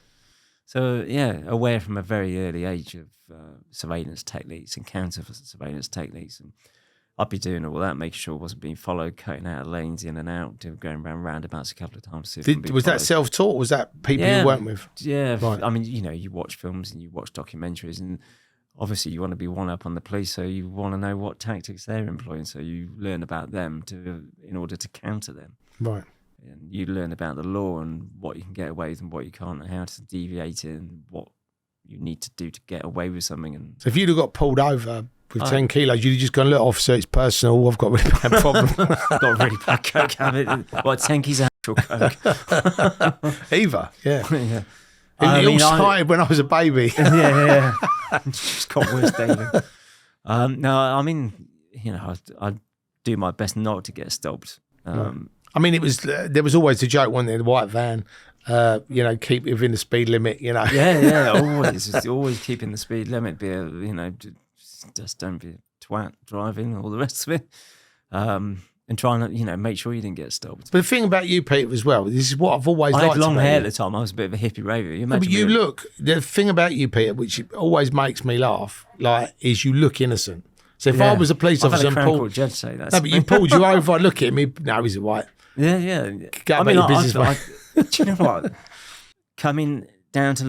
So aware from a very early age of surveillance techniques and counter surveillance techniques, and I'd be doing all that, making sure I wasn't being followed, cutting out lanes in and out, going around roundabouts a couple of times. Was that self-taught? Was that people you went with? Yeah. Right. I mean, you watch films and you watch documentaries, and obviously you want to be one up on the police, so you want to know what tactics they're employing, so you learn about them in order to counter them. Right. And you learn about the law and what you can get away with and what you can't, and how to deviate it, and what you need to do to get away with something. And so if you'd have got pulled over with 10 kilos, you'd have just gone, look, officer, it's personal. I've got a really bad problem. I've got a really bad coke habit. 10 kilos of actual coke. Either, yeah. It all started when I was a baby. Yeah. It's got worse daily. No, I mean, I'd do my best not to get stopped. I mean, there was always the joke, wasn't there? The white van, keep within the speed limit, Yeah, always keeping the speed limit. Just don't be a twat driving, all the rest of it. And trying to, make sure you didn't get stopped. But the thing about you, Peter, as well, this is what I've always liked. I had long about hair you. at the time. I was a bit of a hippie raver. The thing about you, Peter, which always makes me laugh, is you look innocent. So if I was a police officer and pulled, judge say that. No, but you pulled you over, I look at him, no, he's a white. Yeah. Go about your business, mate. Do you know what? Coming down to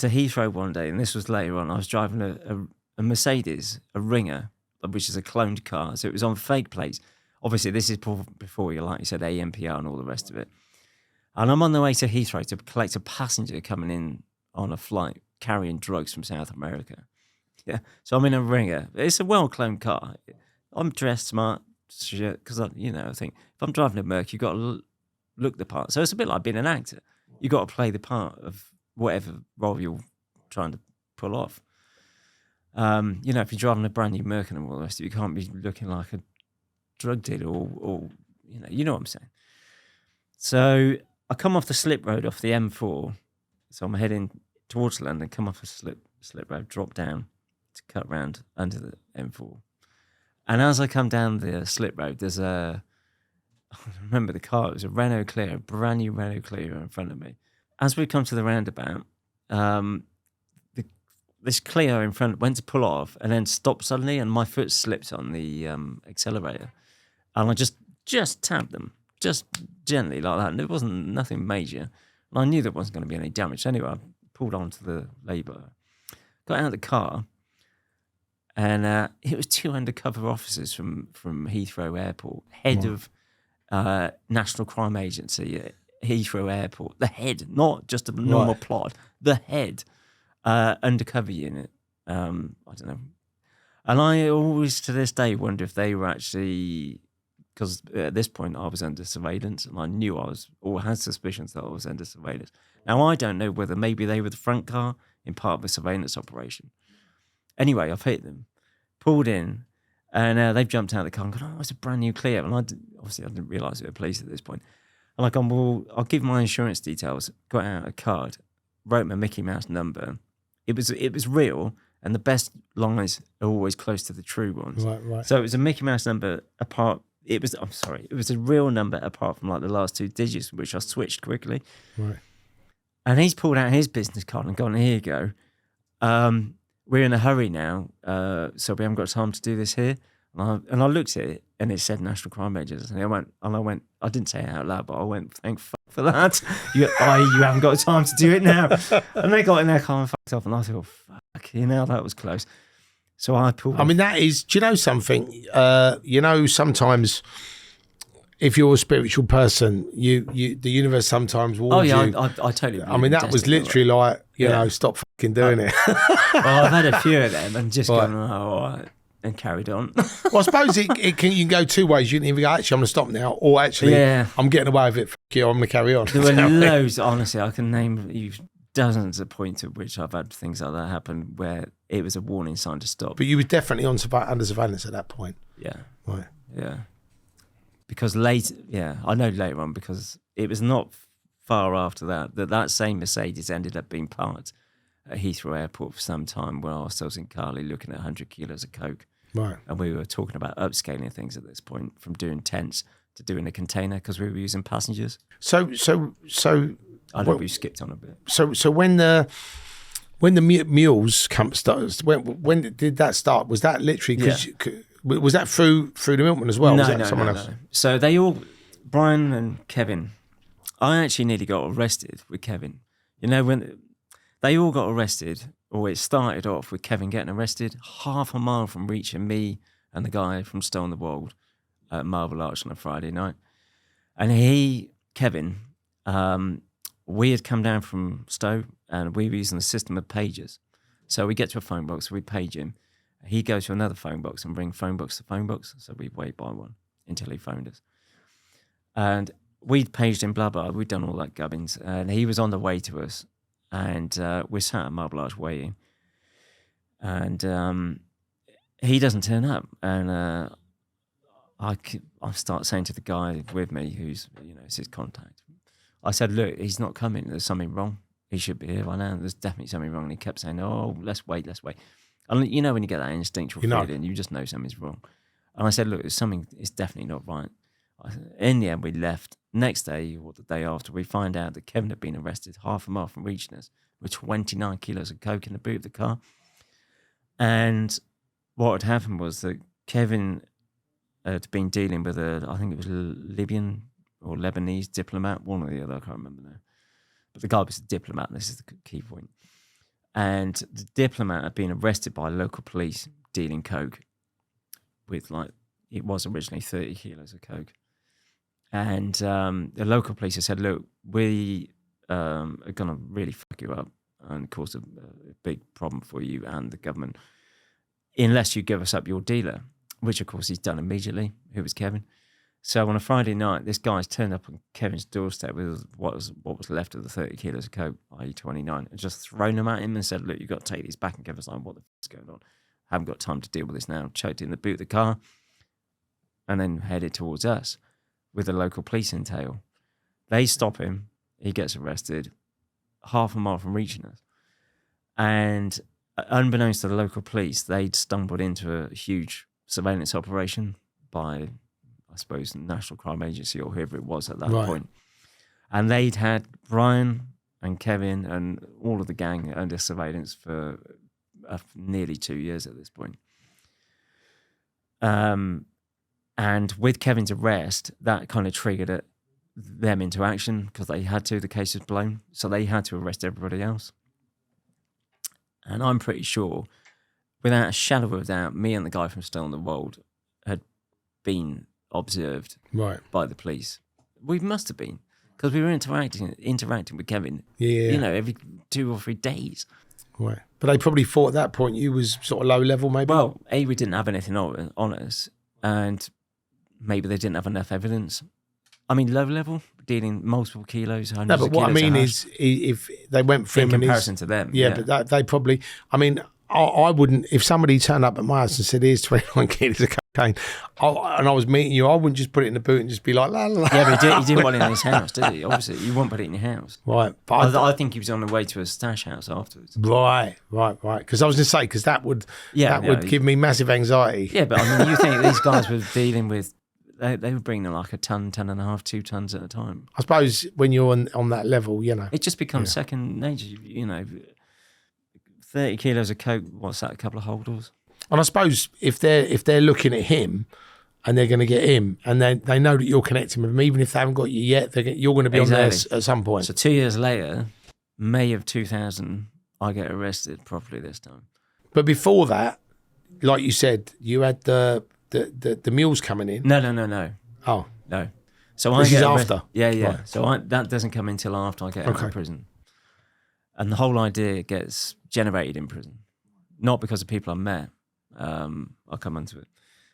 Heathrow one day, and this was later on, I was driving a Mercedes, a Ringer, which is a cloned car. So it was on fake plates. Obviously, this is before you, like you said, AMPR and all the rest of it. And I'm on the way to Heathrow to collect a passenger coming in on a flight carrying drugs from South America. Yeah, so I'm in a Ringer. It's a well-cloned car. I'm dressed smart, because I think if I'm driving a Merc, you've got to look the part. So it's a bit like being an actor. You've got to play the part of whatever role you're trying to pull off. If you're driving a brand new Merc and all the rest of it, you can't be looking like a drug dealer or you know what I'm saying. So I come off the slip road off the M4. So I'm heading towards London, come off a slip road, drop down to cut round under the M4. And as I come down the slip road, there's I remember the car, it was a Renault Clio, a brand new Renault Clio in front of me. As we come to the roundabout, this Clio in front went to pull off and then stopped suddenly, and my foot slipped on the accelerator. And I just tapped them, just gently like that. And it wasn't nothing major. And I knew there wasn't going to be any damage. Anyway, I pulled onto the labour, got out of the car, and it was 2 undercover officers from Heathrow Airport, head of National Crime Agency at Heathrow Airport, the head, not just a normal plot, the head undercover unit. I don't know. And I always, to this day, wonder if they were actually, because at this point I was under surveillance, and I knew I was, or had suspicions that I was under surveillance. Now, I don't know whether maybe they were the front car in part of a surveillance operation. Anyway, I've hit them, pulled in, and they've jumped out of the car and gone, oh, it's a brand new Clio. And I didn't realise they were police at this point. And I've gone, well, I'll give my insurance details, got out a card, wrote my Mickey Mouse number. It was real, and the best lines are always close to the true ones. Right. So it was a Mickey Mouse number apart. It was a real number apart from like the last 2 digits, which I switched quickly. Right. And he's pulled out his business card and gone, here you go. We're in a hurry now, so we haven't got time to do this here. And I looked at it, and it said National Crime Agency. And I went, I didn't say it out loud, but I went, thank fuck for that. You haven't got time to do it now. And they got in their car and fucked off, and I thought, fuck, that was close. So I pulled off. I mean, that is, do you know something? Sometimes if you're a spiritual person, the universe sometimes warns you. Oh, yeah, I totally I mean, that was literally like, stop fucking doing it. Well, I've had a few of them and just gone, all right, and carried on. Well, I suppose you can go 2 ways. You can either go, actually, I'm going to stop now, or actually, I'm getting away with it. Fuck you, I'm going to carry on. There were loads, honestly. I can name you dozens of points at which I've had things like that happen where it was a warning sign to stop. But you were definitely under surveillance at that point. Yeah. Right. Yeah. Because I know later on, because it was not far after that same Mercedes ended up being parked at Heathrow Airport for some time, where I was in Carly looking at 100 kilos of coke. Right. And we were talking about upscaling things at this point, from doing tents to doing a container, because we were using passengers. So I know we skipped on a bit. So when the mules camp started, when did that start? Was that literally was that through the milkman as well? No, was that someone else? No. So they all, Brian and Kevin, I actually nearly got arrested with Kevin. When they all got arrested, or it started off with Kevin getting arrested half a mile from reaching me and the guy from Stone the Wold at Marble Arch on a Friday night. And Kevin, we had come down from Stowe, and we were using the system of pages. So we get to a phone box, we page him. He goes to another phone box and bring phone box to phone box. So we wait by one until he phoned us. And we'd paged him, blah, blah. We'd done all that gubbins. And he was on the way to us. And we sat at Marble Arch waiting. And he doesn't turn up. And I start saying to the guy with me, who's, it's his contact. I said, look, he's not coming. There's something wrong. He should be here by now. There's definitely something wrong. And he kept saying, oh, let's wait. And when you get that instinctual feeling, you just know something's wrong. And I said, look, it's definitely not right. In the end, we left. Next day or the day after, we find out that Kevin had been arrested half a mile from reaching us with 29 kilos of coke in the boot of the car. And what had happened was that Kevin had been dealing with I think it was a Libyan or Lebanese diplomat, one or the other, I can't remember now. But the guy was a diplomat, and this is the key point. And the diplomat had been arrested by local police dealing coke with, it was originally 30 kilos of coke. And the local police had said, look, we are going to really fuck you up and cause a big problem for you and the government unless you give us up your dealer, which, of course, he's done immediately, who was Kevin. So on a Friday night, this guy's turned up on Kevin's doorstep with what was left of the 30 kilos of coke, i.e. 29, and just thrown them at him and said, look, you've got to take these back. And Kevin's like, what the fuck's going on? I haven't got time to deal with this now. Choked in the boot of the car and then headed towards us with the local police in tail. They stop him. He gets arrested half a mile from reaching us. And unbeknownst to the local police, they'd stumbled into a huge surveillance operation by, I suppose, the National Crime Agency or whoever it was at that point. And they'd had Brian and Kevin and all of the gang under surveillance for nearly 2 years at this point. And with Kevin's arrest, that kind of triggered them into action because they had to. The case was blown. So they had to arrest everybody else. And I'm pretty sure, without a shadow of a doubt, me and the guy from Still in the World had been observed by the police. We must have been, because we were interacting with Kevin, every 2 or 3 days. Right. But they probably thought at that point you was sort of low level, maybe? Well, we didn't have anything on us, and maybe they didn't have enough evidence. I mean, low level, dealing multiple kilos, hundreds No, but what I mean is, if they went for him in comparison to them. Yeah, but they probably, I mean, I wouldn't, if somebody turned up at my house and said, here's 29 kilos of cocaine, and I was meeting you, I wouldn't just put it in the boot and just be like, la, la, la. Yeah, but he didn't want it in his house, did he? Obviously, you wouldn't put it in your house. Right. But I think he was on the way to a stash house afterwards. Right. Because I was going to say, because that would give me massive anxiety. Yeah, but I mean, you think these guys were dealing with, they were bringing like a ton and a half, 2 tons at a time. I suppose when you're on that level, it just becomes second nature, 30 kilos of coke, what's that, a couple of holdalls? And I suppose if they're looking at him and they're going to get him, and they know that you're connecting with him, even if they haven't got you yet, you're going to be on there at some point. So 2 years later, May of 2000, I get arrested properly this time. But before that, like you said, you had the mules coming in. No. Oh. No. So this is after? Yeah. Right. So that doesn't come until after I get out of prison. And the whole idea gets generated in prison. Not because of people I met. I'll come onto it.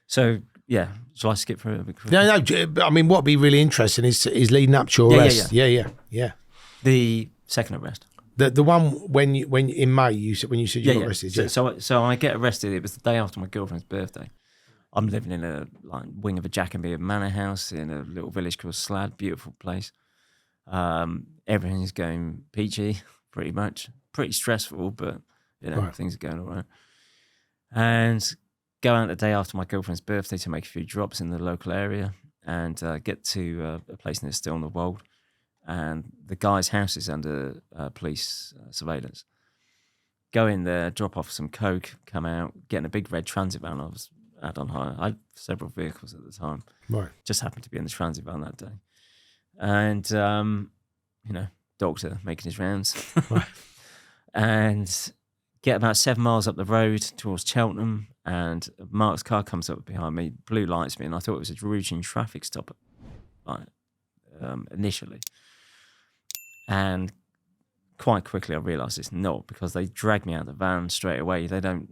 So, yeah. Shall I skip through it? No. I mean, what'd be really interesting is leading up to your arrest. Yeah. The second arrest. The one when in May, you said you got arrested. Yeah. So I get arrested. It was the day after my girlfriend's birthday. I'm living in a wing of a Jacobean manor house in a little village called Slad, beautiful place. Everything's going peachy, pretty much. Pretty stressful, but things are going all right. And go out the day after my girlfriend's birthday to make a few drops in the local area and get to a place that's Still in the World. And the guy's house is under police surveillance. Go in there, drop off some coke, come out, get in a big red transit van I had on hire. I had several vehicles at the time. Right. Just happened to be in the transit van that day. And, doctor making his rounds. Right. And get about 7 miles up the road towards Cheltenham, and Mark's car comes up behind me, blue lights me, and I thought it was a routine traffic stop initially. And quite quickly I realised it's not, because they drag me out of the van straight away. They don't,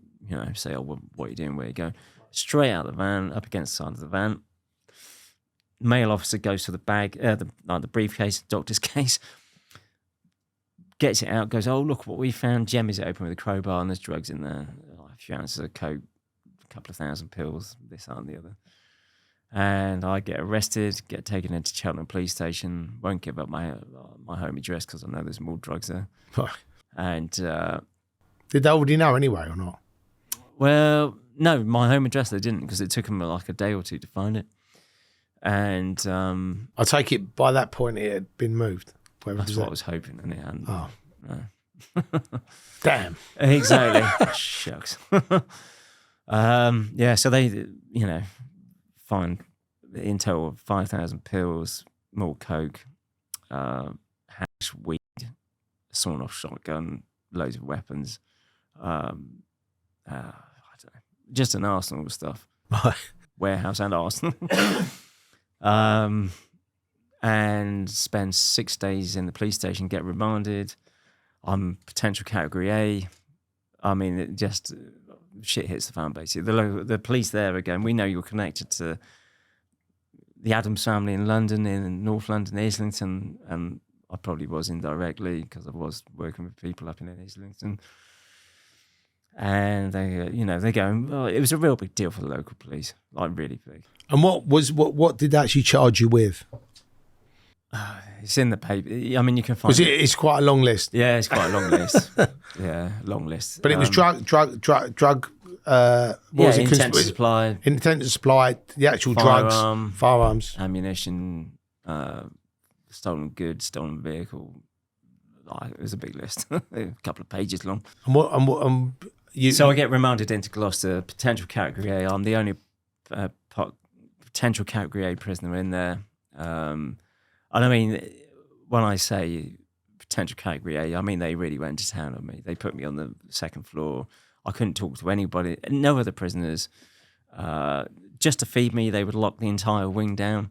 say, oh, what are you doing, where are you going? Straight out of the van, up against the side of the van. Male officer goes to the bag, the briefcase, doctor's case, gets it out, goes, oh, look what we found. Jemmies it open with a crowbar and there's drugs in there. A few ounces of coke, a couple of 1,000 pills, this, that and the other. and I get arrested, get taken into Cheltenham police station. Won't give up my home address because I know there's more drugs there. And did they already know anyway or not? well, no, my home address they didn't, because it took them like a day or two to find it. And I take it by that point it had been moved. that's what I was hoping, and it hadn't. Oh, No. damn! Exactly. Shucks. Yeah, so they, find in total 5,000 pills, more coke, hash, weed, sawn-off shotgun, loads of weapons. I don't know, just an arsenal of stuff. Warehouse and arsenal. And spend 6 days in the police station, get remanded. I'm potential category A. I mean, it just shit hits the fan, basically. The police there again, we know you're connected to the Adams family in London, in North London, Islington, and I probably was indirectly because I was working with people up in Islington. And they go, well, it was a real big deal for the local police, like really big. And what did they actually charge you with? It's in the paper. I mean, you can find It's quite a long list. Yeah, it's quite a long list. Yeah, long list. But it was drug. What was it? Intent to supply. Intent to supply the actual firearms, ammunition, stolen goods, stolen vehicle. It was a big list, a couple of pages long. So I get remanded into Gloucester, potential category A. I'm the only potential category A prisoner in there. And I mean, when I say potential category A, I mean they really went to town on me. They put me on the second floor. I couldn't talk to anybody, no other prisoners. Just to feed me, they would lock the entire wing down,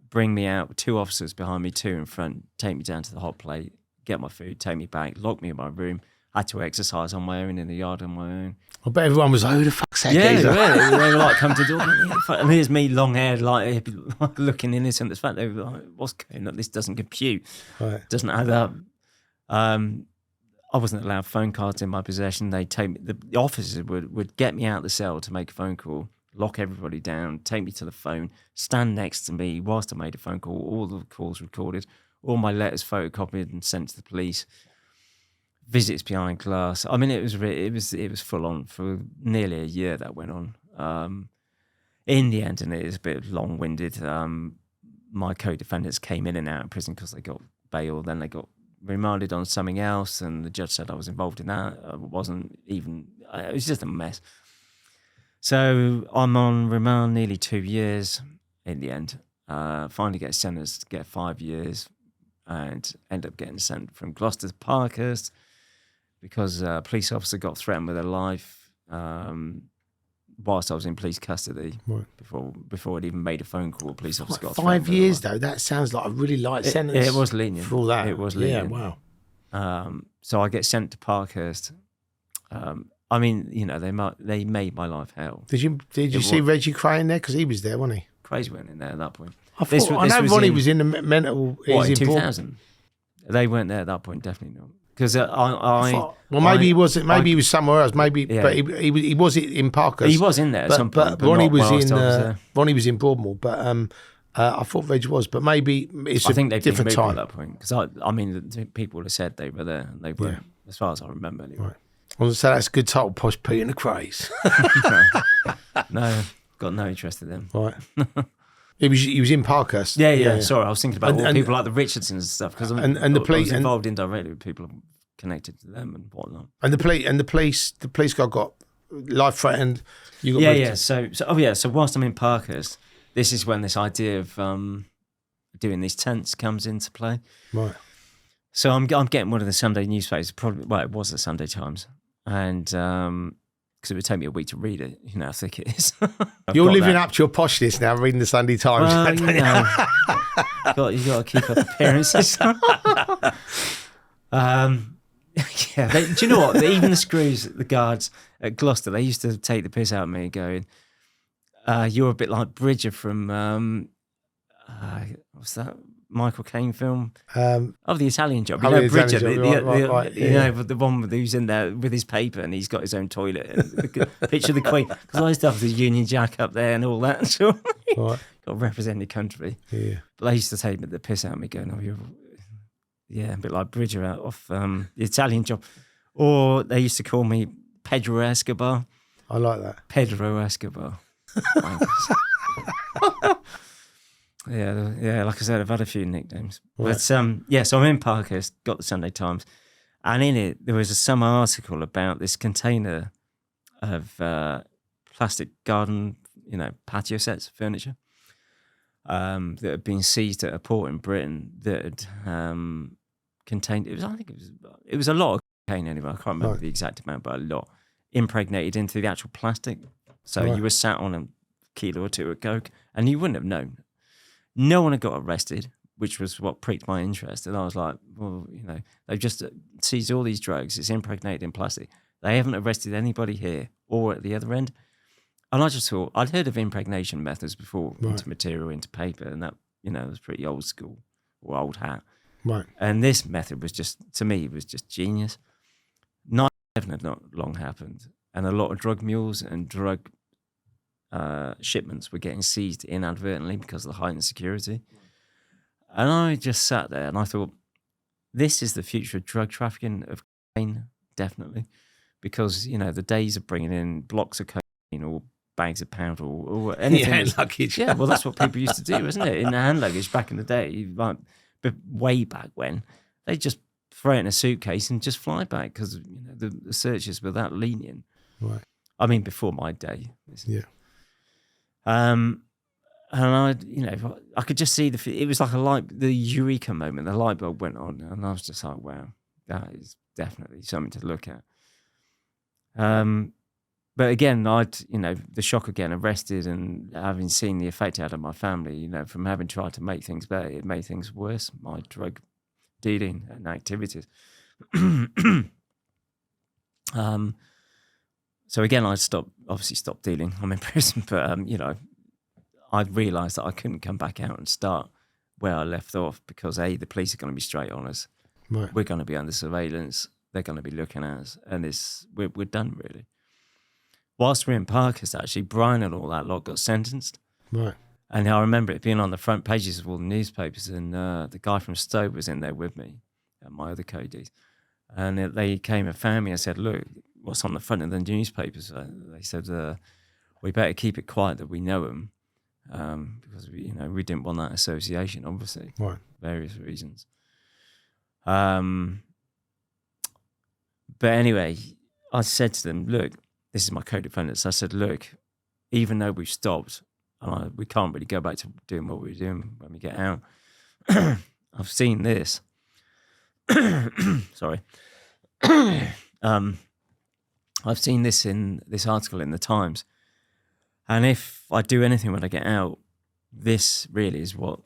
bring me out, 2 officers behind me, 2 in front, take me down to the hot plate, get my food, take me back, lock me in my room. I had to exercise on my own in the yard on my own. I bet everyone was like, who the fuck's that? Yeah, they were like, come to the door. And here's me, long hair, like looking innocent. The fact they were like, what's going on? This doesn't compute. Right. Doesn't add up. I wasn't allowed phone cards in my possession. They take me, the officers would get me out of the cell to make a phone call, lock everybody down, take me to the phone, stand next to me whilst I made a phone call, all the calls recorded, all my letters photocopied and sent to the police. Visits behind glass. I mean, it was full on for nearly a year that went on. In the end, and it is a bit long-winded. My co-defendants came in and out of prison because they got bail. Then they got remanded on something else, and the judge said I was involved in that. I wasn't even. It was just a mess. So I'm on remand nearly 2 years. In the end, finally get sentenced to get 5 years, and end up getting sent from Gloucester to Parkhurst. Because a police officer got threatened with their life whilst I was in police custody. Right. Before I'd even made a phone call, a police officer got 5 years though. That sounds like a really light sentence. It was lenient for all that. It was lenient. Yeah, wow. So I get sent to Parkhurst. I mean, they made my life hell. Did you see Reggie Cray in there? Because he was there, wasn't he? Cray's weren't in there at that point. I know Ronnie was in the mental. In 2000? They weren't there at that point. Definitely not. Because maybe he wasn't. Maybe he was somewhere else. Maybe, yeah. But he was in Parkhurst. He was in there at some point. But Ronnie was in Broadmoor. But I thought Reg was. But maybe it's a different time at that point. Because I mean, the people have said they were there, and they weren't, as far as I remember. Anyway. Right. I was say that's a good title, Posh Pete and the Craze. No, got no interest in them. Right. He was in Parkhurst. Yeah. Sorry, I was thinking about all people like the Richardsons and stuff because the police was involved indirectly with people connected to them and whatnot. And the police guy got life threatened. You got So whilst I'm in Parkhurst, this is when this idea of doing these tents comes into play. Right. So I'm getting one of the Sunday newspapers. It was the Sunday Times, and. Because it would take me a week to read it. You know how thick it is. You're living up to your poshness now, reading the Sunday Times. Well, you got to keep up appearances. Do you know what? Even the screws, the guards at Gloucester, they used to take the piss out of me, going, "You're a bit like Bridger from what's that? Michael Caine film of the Italian Job. Oh, You know, the Italian Bridget, Job, right, you know, the one who's in there with his paper and he's got his own toilet. And picture the Queen, because I used to have the Union Jack up there and all that. So right. got to represent the country. Yeah. But they used to take the piss out of me, going, "Oh, you're a bit like Bridger out of the Italian Job," or they used to call me Pedro Escobar. I like that. Pedro Escobar. Yeah, like I said, I've had a few nicknames. Right. But so I'm in Parkhurst, got the Sunday Times, and in it there was some article about this container of plastic garden, patio sets, furniture, that had been seized at a port in Britain that had contained. It was a lot of cocaine anyway. I can't remember the exact amount, but a lot impregnated into the actual plastic. So you were sat on a kilo or two of coke, and you wouldn't have known. No one had got arrested, which was what piqued my interest. And I was like, well, they've just seized all these drugs. It's impregnated in plastic. They haven't arrested anybody here or at the other end. And I just thought, I'd heard of impregnation methods before into material, into paper, and that, was pretty old school or old hat. Right. And this method was just, to me, was just genius. 9/11 had not long happened, and a lot of drug mules and drug shipments were getting seized inadvertently because of the heightened security. And I just sat there and I thought, this is the future of drug trafficking, of cocaine, definitely. Because, the days of bringing in blocks of cocaine or bags of powder or anything. Hand luggage. Yeah, well, that's what people used to do, isn't it? In the hand luggage back in the day, like way back when, they just throw it in a suitcase and just fly back because the searches were that lenient. Right. I mean, before my day. Yeah. And I could just see it was like the eureka moment. The light bulb went on, and I was just like, wow, that is definitely something to look at. But again, the shock of getting arrested and having seen the effect it had on my family, from having tried to make things better, it made things worse, my drug dealing and activities. So again, I obviously stopped dealing. I'm in prison, but I realised that I couldn't come back out and start where I left off because the police are going to be straight on us. Right. We're going to be under surveillance. They're going to be looking at us, and we're done really. Whilst we're in Parkhurst, actually, Brian and all that lot got sentenced. Right. And I remember it being on the front pages of all the newspapers, and the guy from Stoke was in there with me, and my other codees. And they came and found me and said, look, what's on the front of the newspapers? They said, we better keep it quiet that we know him, because we didn't want that association, obviously, right, various reasons. But anyway, I said to them, look, this is my co-defendants. I said, look, even though we've stopped, and we can't really go back to doing what we were doing when we get out. I've seen this. Sorry. I've seen this in this article in the Times. And if I do anything when I get out, this really is what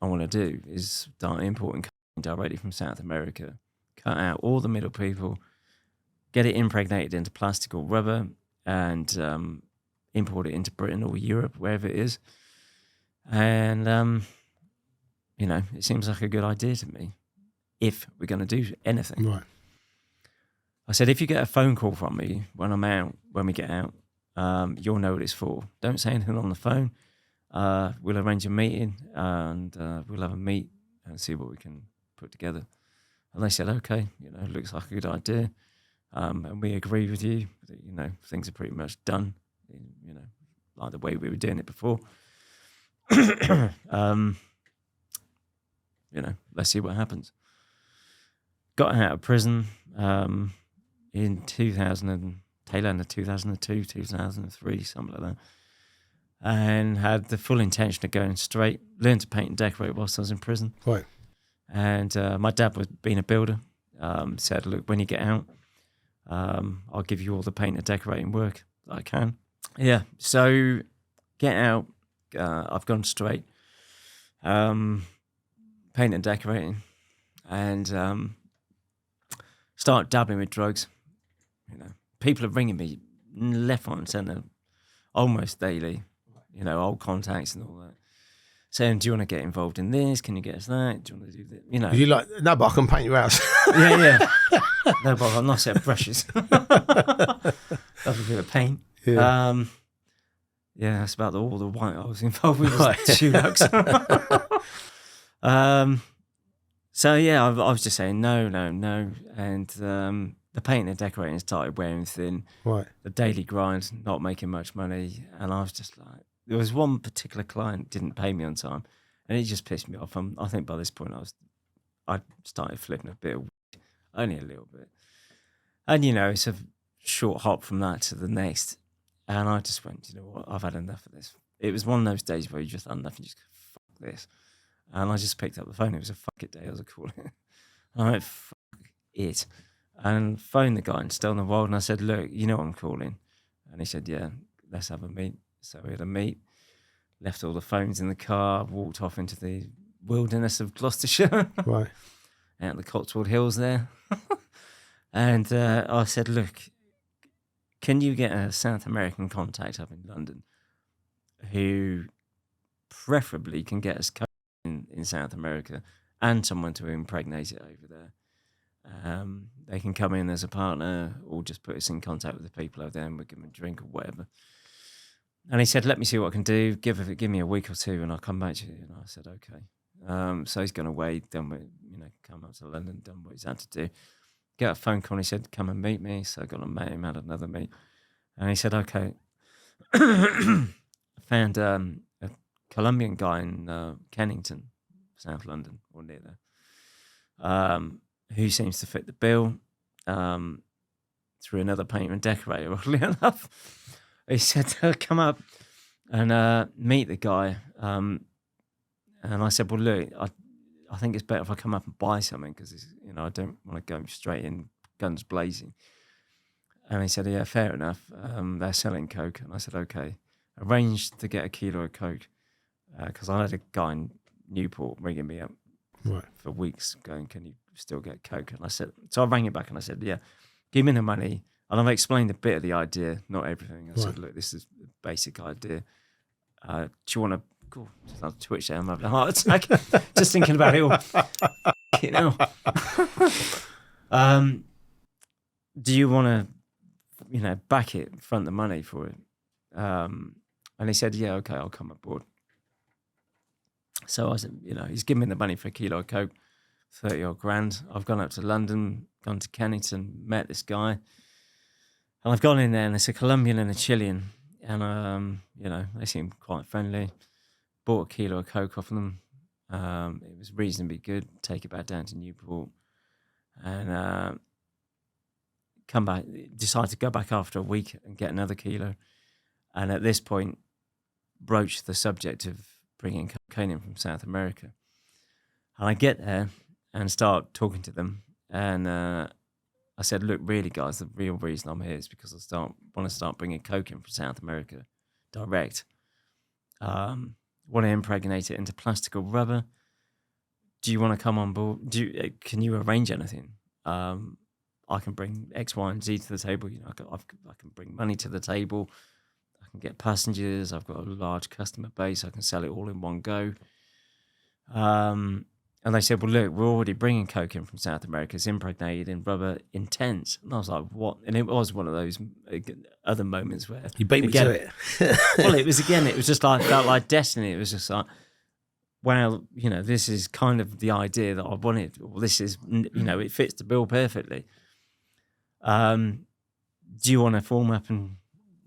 I want to do, is start importing directly from South America, cut out all the middle people, get it impregnated into plastic or rubber, and import it into Britain or Europe, wherever it is. And, it seems like a good idea to me, if we're going to do anything. right. I said, if you get a phone call from me when I'm out, when we get out, you'll know what it's for. Don't say anything on the phone. We'll arrange a meeting and we'll have a meet and see what we can put together. And they said, okay, it looks like a good idea. And we agree with you that, things are pretty much done, like the way we were doing it before. Let's see what happens. Got out of prison in tail end of 2002, 2003, something like that. And had the full intention of going straight, learn to paint and decorate whilst I was in prison. Right. And my dad was being a builder, said, look, when you get out, I'll give you all the paint and decorating work that I can. Yeah, so get out, I've gone straight, paint and decorating, and start dabbling with drugs. People are ringing me left, right and centre almost daily, old contacts and all that. saying, "Do you want to get involved in this? Can you get us that? Do you want to do that?" You know. You like, no, but I can paint your house. Yeah. No, but I've got a nice set of brushes. That's a bit of paint. Yeah. Yeah, that's about all the white I was involved with. Was Dulux. So yeah, I was just saying no, and the painting and decorating started wearing thin. Right. The daily grind, not making much money, and I was just like, there was one particular client didn't pay me on time, and it just pissed me off. I think by this point I started flipping a bit, only a little bit, and it's a short hop from that to the next, and I just went, you know what, I've had enough of this. It was one of those days where you just had enough and you just go, fuck this. And I just picked up the phone. It was a fuck it day, as I call it. And I went, fuck it. And phoned the guy in Still in the Wild, and I said, look, you know what I'm calling? And he said, yeah, let's have a meet. So we had a meet, left all the phones in the car, walked off into the wilderness of Gloucestershire. Right. Out the Cotswold Hills there. And I said, look, can you get a South American contact up in London who preferably can get us in South America and someone to impregnate it over there? They can come in as a partner or just put us in contact with the people over there and we'll give them a drink or whatever. And he said, let me see what I can do. Give me a week or two and I'll come back to you. And I said, okay. So he's gone away, come up to London, done what he's had to do. Get a phone call and he said, come and meet me. So I got to meet him, had another meet. And he said, okay. Found a Colombian guy in Kennington, South London, or near there, who seems to fit the bill through another painter and decorator, oddly enough. He said, come up and meet the guy. And I said, well, look, I think it's better if I come up and buy something because, I don't want to go straight in, guns blazing. And he said, yeah, fair enough. They're selling coke. And I said, okay. Arranged to get a kilo of coke because I had a guy in Newport ringing me up for weeks going, can you still get coke? And I said, so I rang him back and I said, yeah, give me the money. And I've explained a bit of the idea, not everything. I said, look, this is a basic idea. Do you want to, just on Twitch there, I'm having a heart attack. Just thinking about it all. Do you want to, back it, front the money for it? And he said, yeah, okay, I'll come aboard. So I said, he's given me the money for a kilo of coke, 30 odd grand. I've gone up to London, gone to Kennington, met this guy. And I've gone in there and it's a Colombian and a Chilean. And, they seem quite friendly. Bought a kilo of coke off of them. It was reasonably good. Take it back down to Newport. And come back, decided to go back after a week and get another kilo. And at this point, broached the subject of bringing cocaine in from South America. And I get there and start talking to them. And I said, look, really, guys, the real reason I'm here is because I want to start bringing coke in from South America direct. Want to impregnate it into plastic or rubber. Do you want to come on board? Can you arrange anything? I can bring X, Y, and Z to the table. I can bring money to the table. I can get passengers. I've got a large customer base. I can sell it all in one go. And they said, well, look, we're already bringing coke in from South America. It's impregnated in rubber, intense. And I was like, what? And it was one of those other moments where... You beat me to it. Well, it was just like, felt like destiny. It was just like, well, this is kind of the idea that I wanted. Well, this is, it fits the bill perfectly. Do you want to form up and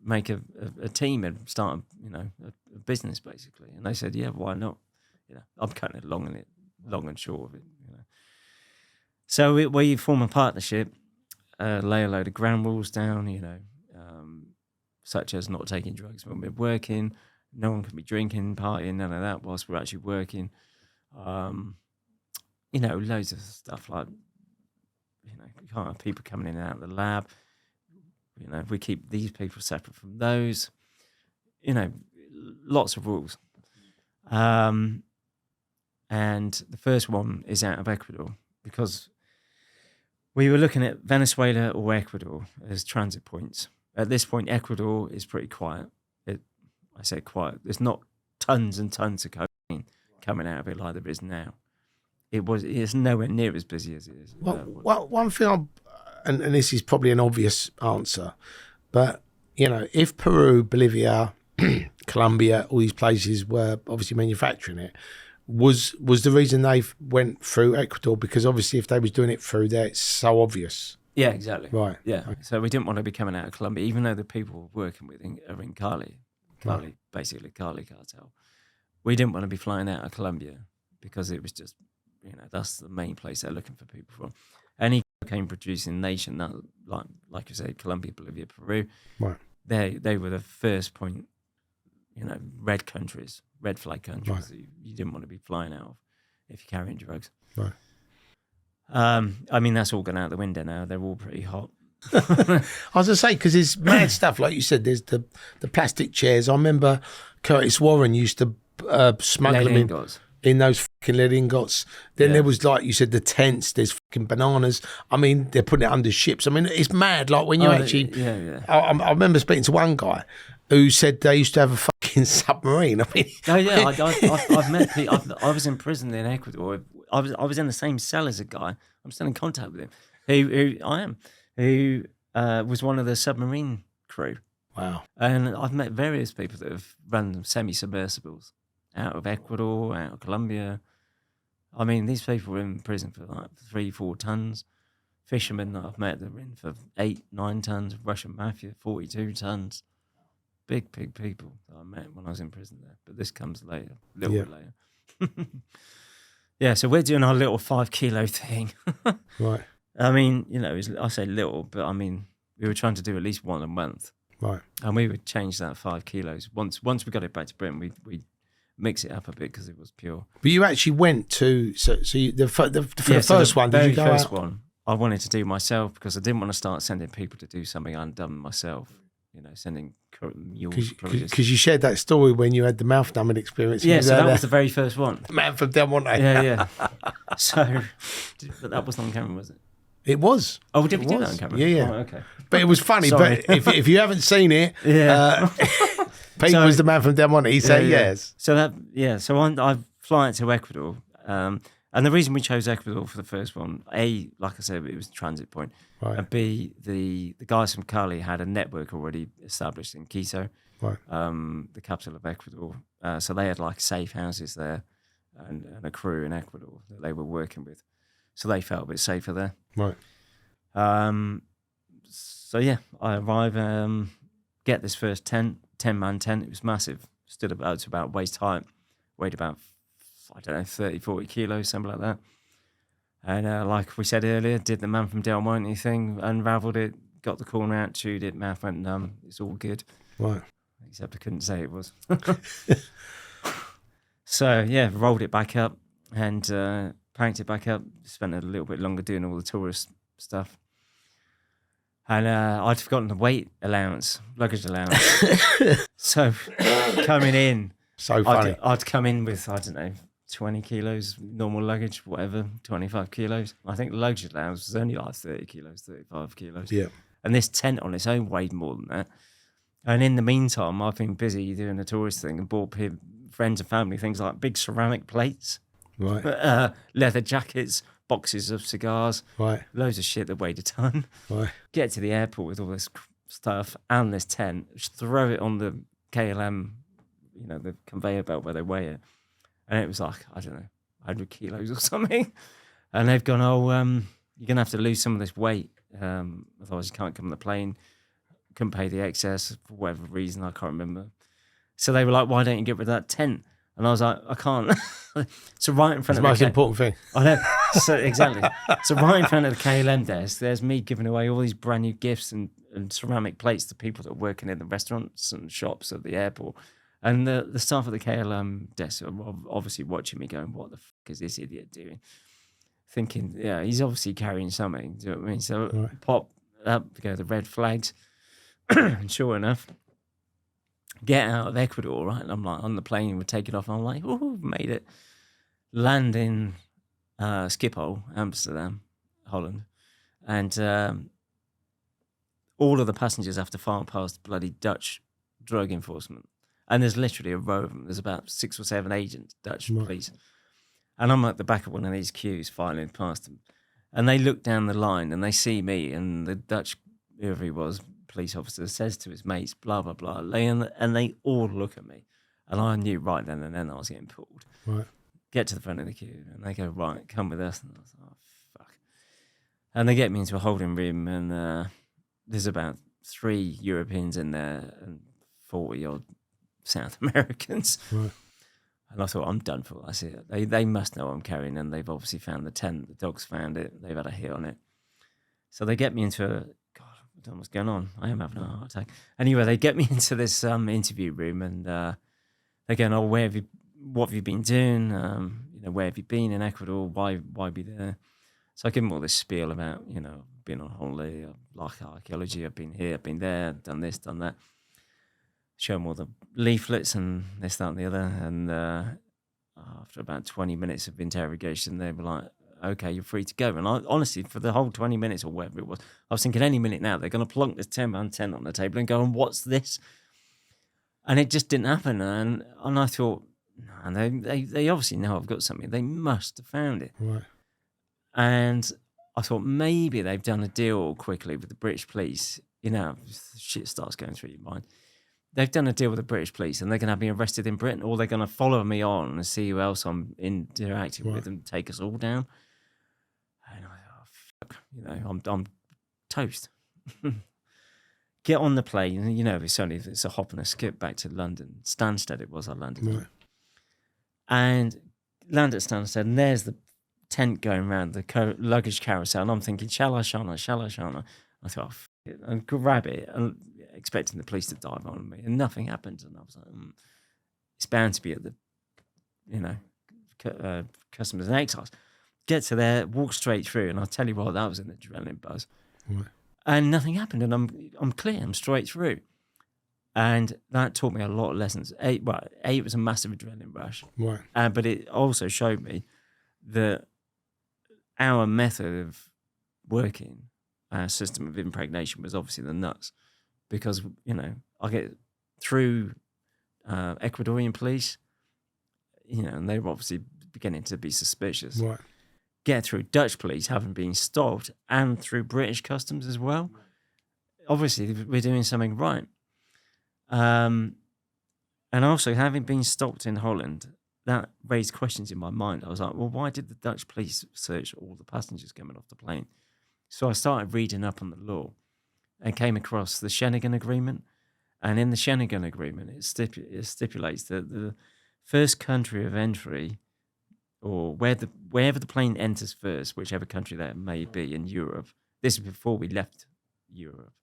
make a team and start, a business, basically? And they said, yeah, why not? I'm kind of long and short of it. So we form a partnership, lay a load of ground rules down, such as not taking drugs when we're working, no one can be drinking, partying, none of that whilst we're actually working. Loads of stuff like, you can't have people coming in and out of the lab. We keep these people separate from those. Lots of rules. And the first one is out of Ecuador because we were looking at Venezuela or Ecuador as transit points. At this point, Ecuador is pretty quiet. I say quiet. There's not tons and tons of cocaine, coming out of it like there is now. It's nowhere near as busy as it is. Well, one thing, and this is probably an obvious answer, but if Peru, Bolivia, Colombia, all these places were obviously manufacturing it, was the reason they went through Ecuador, because obviously if they was doing it through there, it's so obvious. Yeah, exactly. Right. Yeah. Okay. So we didn't want to be coming out of Colombia, even though the people we're working with are in Cali, basically Cali cartel. We didn't want to be flying out of Colombia because it was just, that's the main place they're looking for people from. Any cocaine producing nation, that like you say, Colombia, Bolivia, Peru, right? They were the first point, red countries, red flag countries right. that you didn't want to be flying out of if you're carrying drugs. Right. I mean, that's all gone out the window now. They're all pretty hot. I was going to say, because it's mad stuff. Like you said, there's the plastic chairs. I remember Curtis Warren used to smuggle them in those fucking lead ingots. Then there was, like you said, the tents. There's fucking bananas. I mean, they're putting it under ships. I mean, it's mad. Like when you actually... Yeah. I remember speaking to one guy who said they used to have a fucking submarine. I mean... Oh, yeah. I've met people. I was in prison in Ecuador. I was in the same cell as a guy. I'm still in contact with him. Who was one of the submarine crew. Wow. And I've met various people that have run semi-submersibles out of Ecuador, out of Colombia. I mean, these people were in prison for like 3-4 tons. Fishermen that I've met that were in for 8-9 tons. Russian mafia, 42 tons. Big people that I met when I was in prison there. But this comes later, a little bit later. Yeah, so we're doing our little 5 kilo thing. Right. I mean, I say little, but I mean, we were trying to do at least one a month. Right. And we would change that 5 kilos. Once we got it back to Britain, we mix it up a bit because it was pure. But you actually went to, the first one, did you go first out? one, I wanted to do myself because I didn't want to start sending people to do something I'd done myself. Sending mules. Because you shared that story when you had the mouth numbing experience. Yeah, so that was the very first one. Man from Del Monte. Yeah. So, but that wasn't on camera, was it? It was. Oh, did we do that on camera? Yeah. Oh, okay. But it was funny. Sorry. But if you haven't seen it, Pete was the man from Del Monte. He said yes. So I fly out to Ecuador. And the reason we chose Ecuador for the first one, A, like I said, it was a transit point. Right. And B, the guys from Cali had a network already established in Quito, right. The capital of Ecuador. So they had like safe houses there and a crew in Ecuador that they were working with. So they felt a bit safer there. Right. So yeah, I arrive, get this first 10-man tent. It was massive. Stood about waist height, weighed about, 30, 40 kilos, something like that. And like we said earlier, did the man from Del Monte thing, unravelled it, got the corner out, chewed it, mouth went numb. It's all good. Right. Except I couldn't say it was. So yeah, rolled it back up and packed it back up. Spent a little bit longer doing all the tourist stuff. And I'd forgotten the weight allowance, luggage allowance. So coming in, so funny. I'd come in with, 20 kilos, normal luggage, whatever, 25 kilos. I think the luggage allowance was only like 30 kilos, 35 kilos. Yeah. And this tent on its own weighed more than that. And in the meantime, I've been busy doing the tourist thing and bought friends and family things like big ceramic plates, right, leather jackets, boxes of cigars, right, loads of shit that weighed a ton. Right. Get to the airport with all this stuff and this tent, just throw it on the KLM, the conveyor belt where they weigh it. And it was like, 100 kilos or something. And they've gone, you're going to have to lose some of this weight. Otherwise you can't come on the plane. Couldn't pay the excess for whatever reason, I can't remember. So they were like, why don't you get rid of that tent? And I was like, I can't. So right in front of the most important thing. I know. So exactly. So right in front of the KLM desk, there's me giving away all these brand new gifts and ceramic plates to people that are working in the restaurants and shops at the airport. And the staff at the KLM desk are obviously watching me going, what the fuck is this idiot doing? Thinking, yeah, he's obviously carrying something. Do you know what I mean? So pop up, go the red flags. And sure enough, get out of Ecuador, right? And I'm like on the plane, we're taking off. And I'm like, oh, made it. Land in Schiphol, Amsterdam, Holland. And all of the passengers have to file past bloody Dutch drug enforcement. And there's literally a row of them. There's about 6 or 7 agents, Dutch police. And I'm at the back of one of these queues filing past them. And they look down the line and they see me, and the Dutch, whoever he was, police officer, says to his mates, blah, blah, blah. And they all look at me. And I knew right then and then I was getting pulled. Right. Get to the front of the queue. And they go, right, come with us. And I was like, oh, fuck. And they get me into a holding room, and there's about 3 Europeans in there and 40-odd South Americans. Right. And I thought, I'm done for. I see it. They must know I'm carrying, and they've obviously found the tent. The dogs found it. They've had a hit on it. So they get me into I don't know what's going on. I am having a heart attack. Anyway, they get me into this interview room, and they're going, oh, what have you been doing? Where have you been in Ecuador? Why be there? So I give them all this spiel about, being on holiday, I like archaeology, I've been here, I've been there, done this, done that. Show them all the leaflets and this, that, and the other. And after about 20 minutes of interrogation, they were like, okay, you're free to go. And I honestly, for the whole 20 minutes or whatever it was, I was thinking any minute now, they're going to plonk this 10-pound tent on the table and go, and what's this? And it just didn't happen. And I thought, no, they obviously know I've got something. They must have found it. Right. And I thought maybe they've done a deal quickly with the British police. Shit starts going through your mind. They've done a deal with the British police, and they're going to have me arrested in Britain, or they're going to follow me on and see who else I'm interacting with and take us all down. And I thought, fuck, I'm toast. Get on the plane, and it's a hop and a skip back to London. Stansted it was, I landed. Right. And land at Stansted, and there's the tent going around the luggage carousel, and I'm thinking, shall I? I thought, oh, fuck it, and grab it, and expecting the police to dive on me, and nothing happened. And I was like, it's bound to be at the, customs and excise. Get to there, walk straight through, and I'll tell you what, that was an adrenaline buzz. Right. And nothing happened, and I'm clear, I'm straight through. And that taught me a lot of lessons. It was a massive adrenaline rush. Right. But it also showed me that our method of working, our system of impregnation, was obviously the nuts. Because, I get through Ecuadorian police, and they were obviously beginning to be suspicious. Right. Get through Dutch police, having been stopped, and through British customs as well. Obviously, we're doing something right. And also, having been stopped in Holland, that raised questions in my mind. I was like, well, why did the Dutch police search all the passengers coming off the plane? So I started reading up on the law and came across the Schengen Agreement. And in the Schengen Agreement, it stipulates that the first country of entry, or wherever the plane enters first, whichever country that may be in Europe, this is before we left Europe,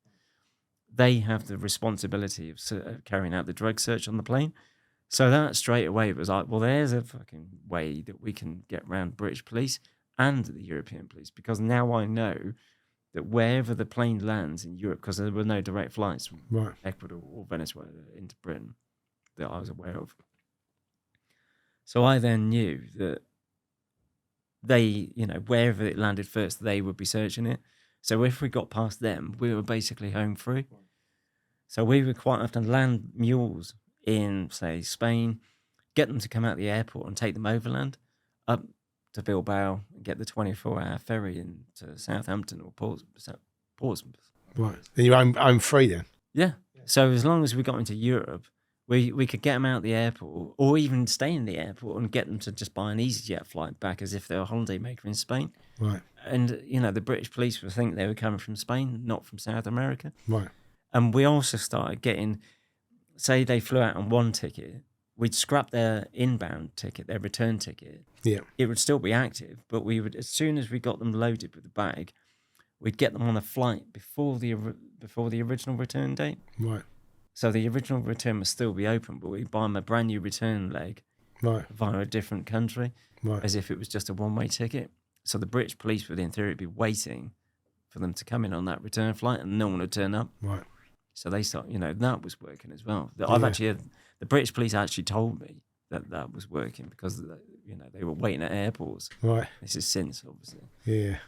they have the responsibility of carrying out the drug search on the plane. So that straight away was like, well, there's a fucking way that we can get around British police and the European police, because now I know that wherever the plane lands in Europe, because there were no direct flights from Ecuador or Venezuela into Britain that I was aware of. So I then knew that they, wherever it landed first, they would be searching it. So if we got past them, we were basically home free. So we would quite often land mules in, say, Spain, get them to come out the airport and take them overland up to Bilbao and get the 24-hour ferry into Southampton or Portsmouth. Right. Then I'm free then? Yeah. So as long as we got into Europe, we could get them out the airport, or even stay in the airport and get them to just buy an EasyJet flight back as if they were a holiday maker in Spain. Right. And, the British police would think they were coming from Spain, not from South America. Right. And we also started getting, say they flew out on one ticket, we'd scrap their inbound ticket, their return ticket. Yeah. It would still be active, but we would, as soon as we got them loaded with the bag, we'd get them on a flight before the original return date. Right. So the original return must still be open, but we'd buy them a brand new return leg via a different country, as if it was just a one-way ticket. So the British police would, in theory, be waiting for them to come in on that return flight, and no one would turn up. Right. So they start, that was working as well. The British police actually told me that was working because, they were waiting at airports. Right. This is since, obviously. Yeah.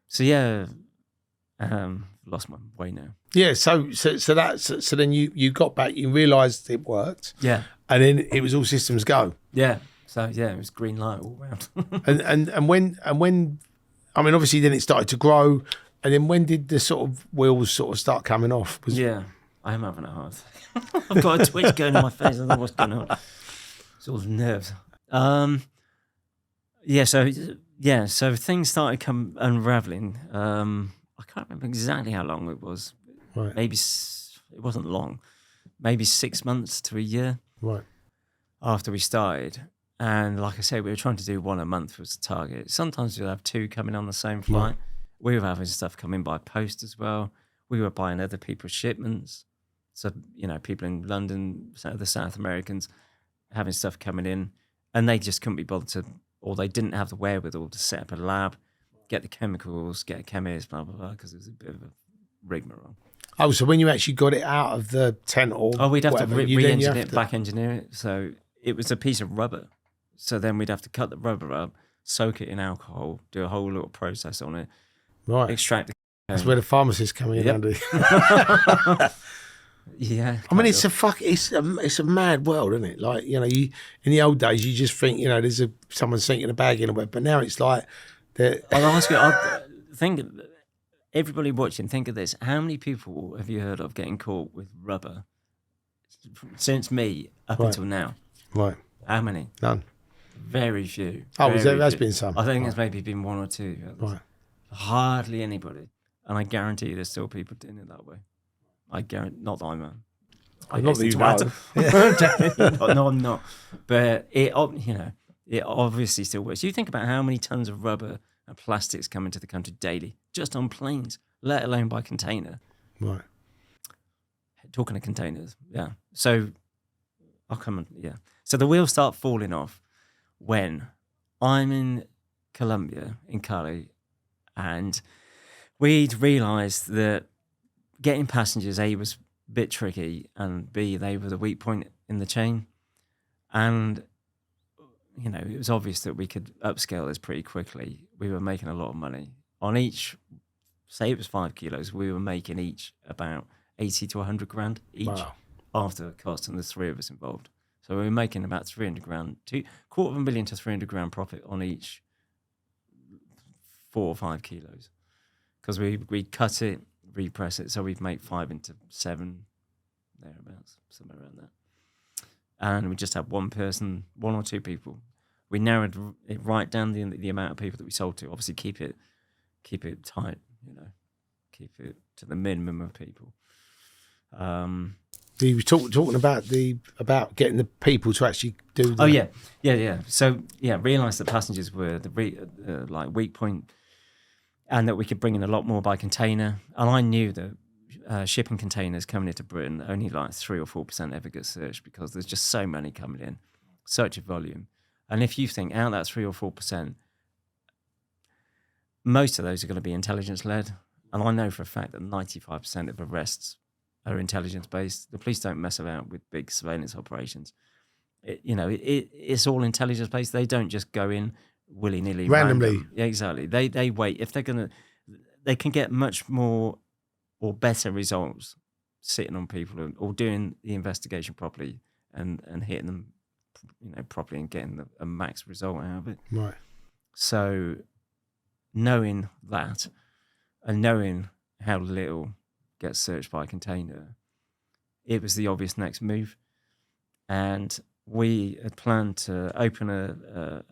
So yeah, Lost my way now. Yeah, so then you got back, you realised it worked, Yeah. and then it was all systems go. Yeah. So yeah, it was green light all round. and when I mean, obviously then it started to grow, and then when did the sort of wheels sort of start coming off? Yeah, I am having a hard. I've got a twitch going in my face. I don't know what's going on. It's all the nerves. So things started unraveling. I can't remember exactly how long it was. Right. Maybe it wasn't long. Maybe 6 months to a year. Right. After we started. And like I said, we were trying to do one a month was the target. Sometimes we'd have two coming on the same flight. Right. We were having stuff coming by post as well. We were buying other people's shipments. So, people in London, the South Americans, having stuff coming in. And they just couldn't be bothered to, or they didn't have the wherewithal to set up a lab, get the chemicals, get a chemist, blah, blah, blah, because it was a bit of a rigmarole. Oh, so when you actually got it out of the tent or we'd have whatever, to re-engineer it, back engineer it. So it was a piece of rubber. So then we'd have to cut the rubber up, soak it in alcohol, do a whole little process on it, right? Extract the. That's where the pharmacists come in, Andy. Yeah, I mean, it's a mad world, isn't it? Like, you in the old days, you just think, there's someone sinking a bag in a web, but now it's like. I'll ask you. Think everybody watching. Think of this: how many people have you heard of getting caught with rubber since me up until now? Right. How many? None. Very few. Oh, there's been some. I think there's maybe been one or two. Right. Hardly anybody, and I guarantee you, there's still people doing it that way. I guarantee. Not that I'm a. Not that you know. No, I'm not. But it obviously still works. You think about how many tons of rubber and plastics come into the country daily, just on planes, let alone by container. Right. Talking of containers, yeah. So I'll come on, yeah. So the wheels start falling off when I'm in Colombia, in Cali, and we'd realised that getting passengers, A, was a bit tricky, and B, they were the weak point in the chain. And it was obvious that we could upscale this pretty quickly. We were making a lot of money. On each, say it was 5 kilos, we were making each about 80 to 100 grand each. Wow. After cost, and there's 3 of us involved. So we were making about 300 grand, $250,000 to 300 grand profit on each 4 or 5 kilos. Because we'd cut it, repress it, so we'd make 5 into 7, thereabouts, somewhere around that. And we just had one or two people. We narrowed it right down the amount of people that we sold to. Obviously, keep it tight, keep it to the minimum of people. You were talking about getting the people to actually do. Oh yeah. So realised that passengers were the weak point, and that we could bring in a lot more by container. And I knew that. Shipping containers coming into Britain, only like 3 or 4% ever get searched because there's just so many coming in, such a volume. And if you think out that 3 or 4%, most of those are going to be intelligence led. And I know for a fact that 95% of arrests are intelligence based. The police don't mess about with big surveillance operations. It's all intelligence based. They don't just go in willy nilly randomly. Yeah, exactly. They wait. If they can get much more or better results sitting on people or doing the investigation properly and hitting them, properly and getting a max result out of it. Right. So knowing that and knowing how little gets searched by a container, it was the obvious next move. And we had planned to open a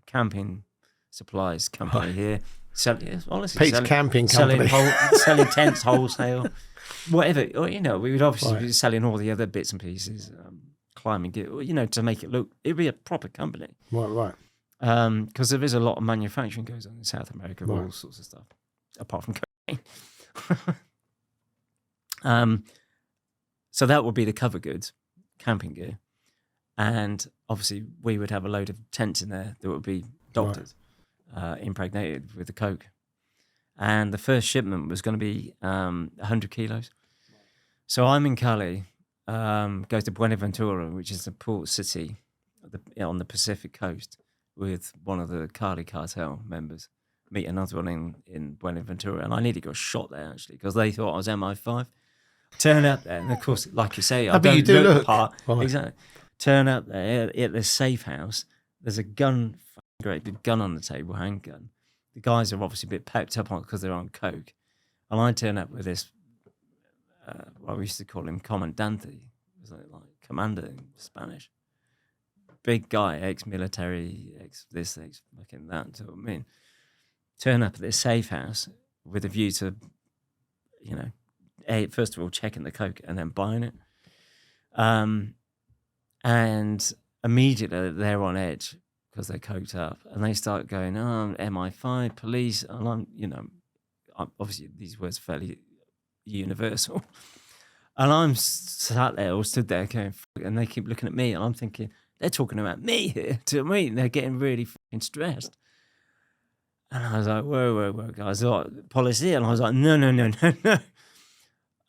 camping supplies company here. Pete's camping company. Selling tents wholesale, whatever. Or, we would obviously be selling all the other bits and pieces, climbing gear, to make it look, it'd be a proper company. Right. Because there is a lot of manufacturing goes on in South America, all sorts of stuff, apart from cocaine. So that would be the cover goods, camping gear. And obviously we would have a load of tents in there that would be doctored. Impregnated with the coke, and the first shipment was going to be 100 kilos. So I'm in Cali, go to Buenaventura, which is the port city on the Pacific coast, with one of the Cali cartel members, meet another one in Buenaventura, and I nearly got shot there actually because they thought I was MI5. Turn up there, and of course, like you say, I but you don't do look look. part. Right. Exactly. Turn up there at this safe house. There's a gun, great big gun on the table, handgun. The guys are obviously a bit pepped up on because they're on coke, and I turn up with this. What we used to call him Comandante. It was like commander in Spanish. Big guy, ex-military, ex-this, ex-fucking that. So I mean, turn up at this safe house with a view to, first of all, checking the coke and then buying it. And immediately they're on edge because they're coked up and they start going, oh, MI5, police. And obviously these words are fairly universal. And I'm sat there or stood there going, fuck, and they keep looking at me and I'm thinking, they're talking about me here. Do you know what I mean? They're getting really fucking stressed. And I was like, whoa, guys, like, policy. And I was like, no.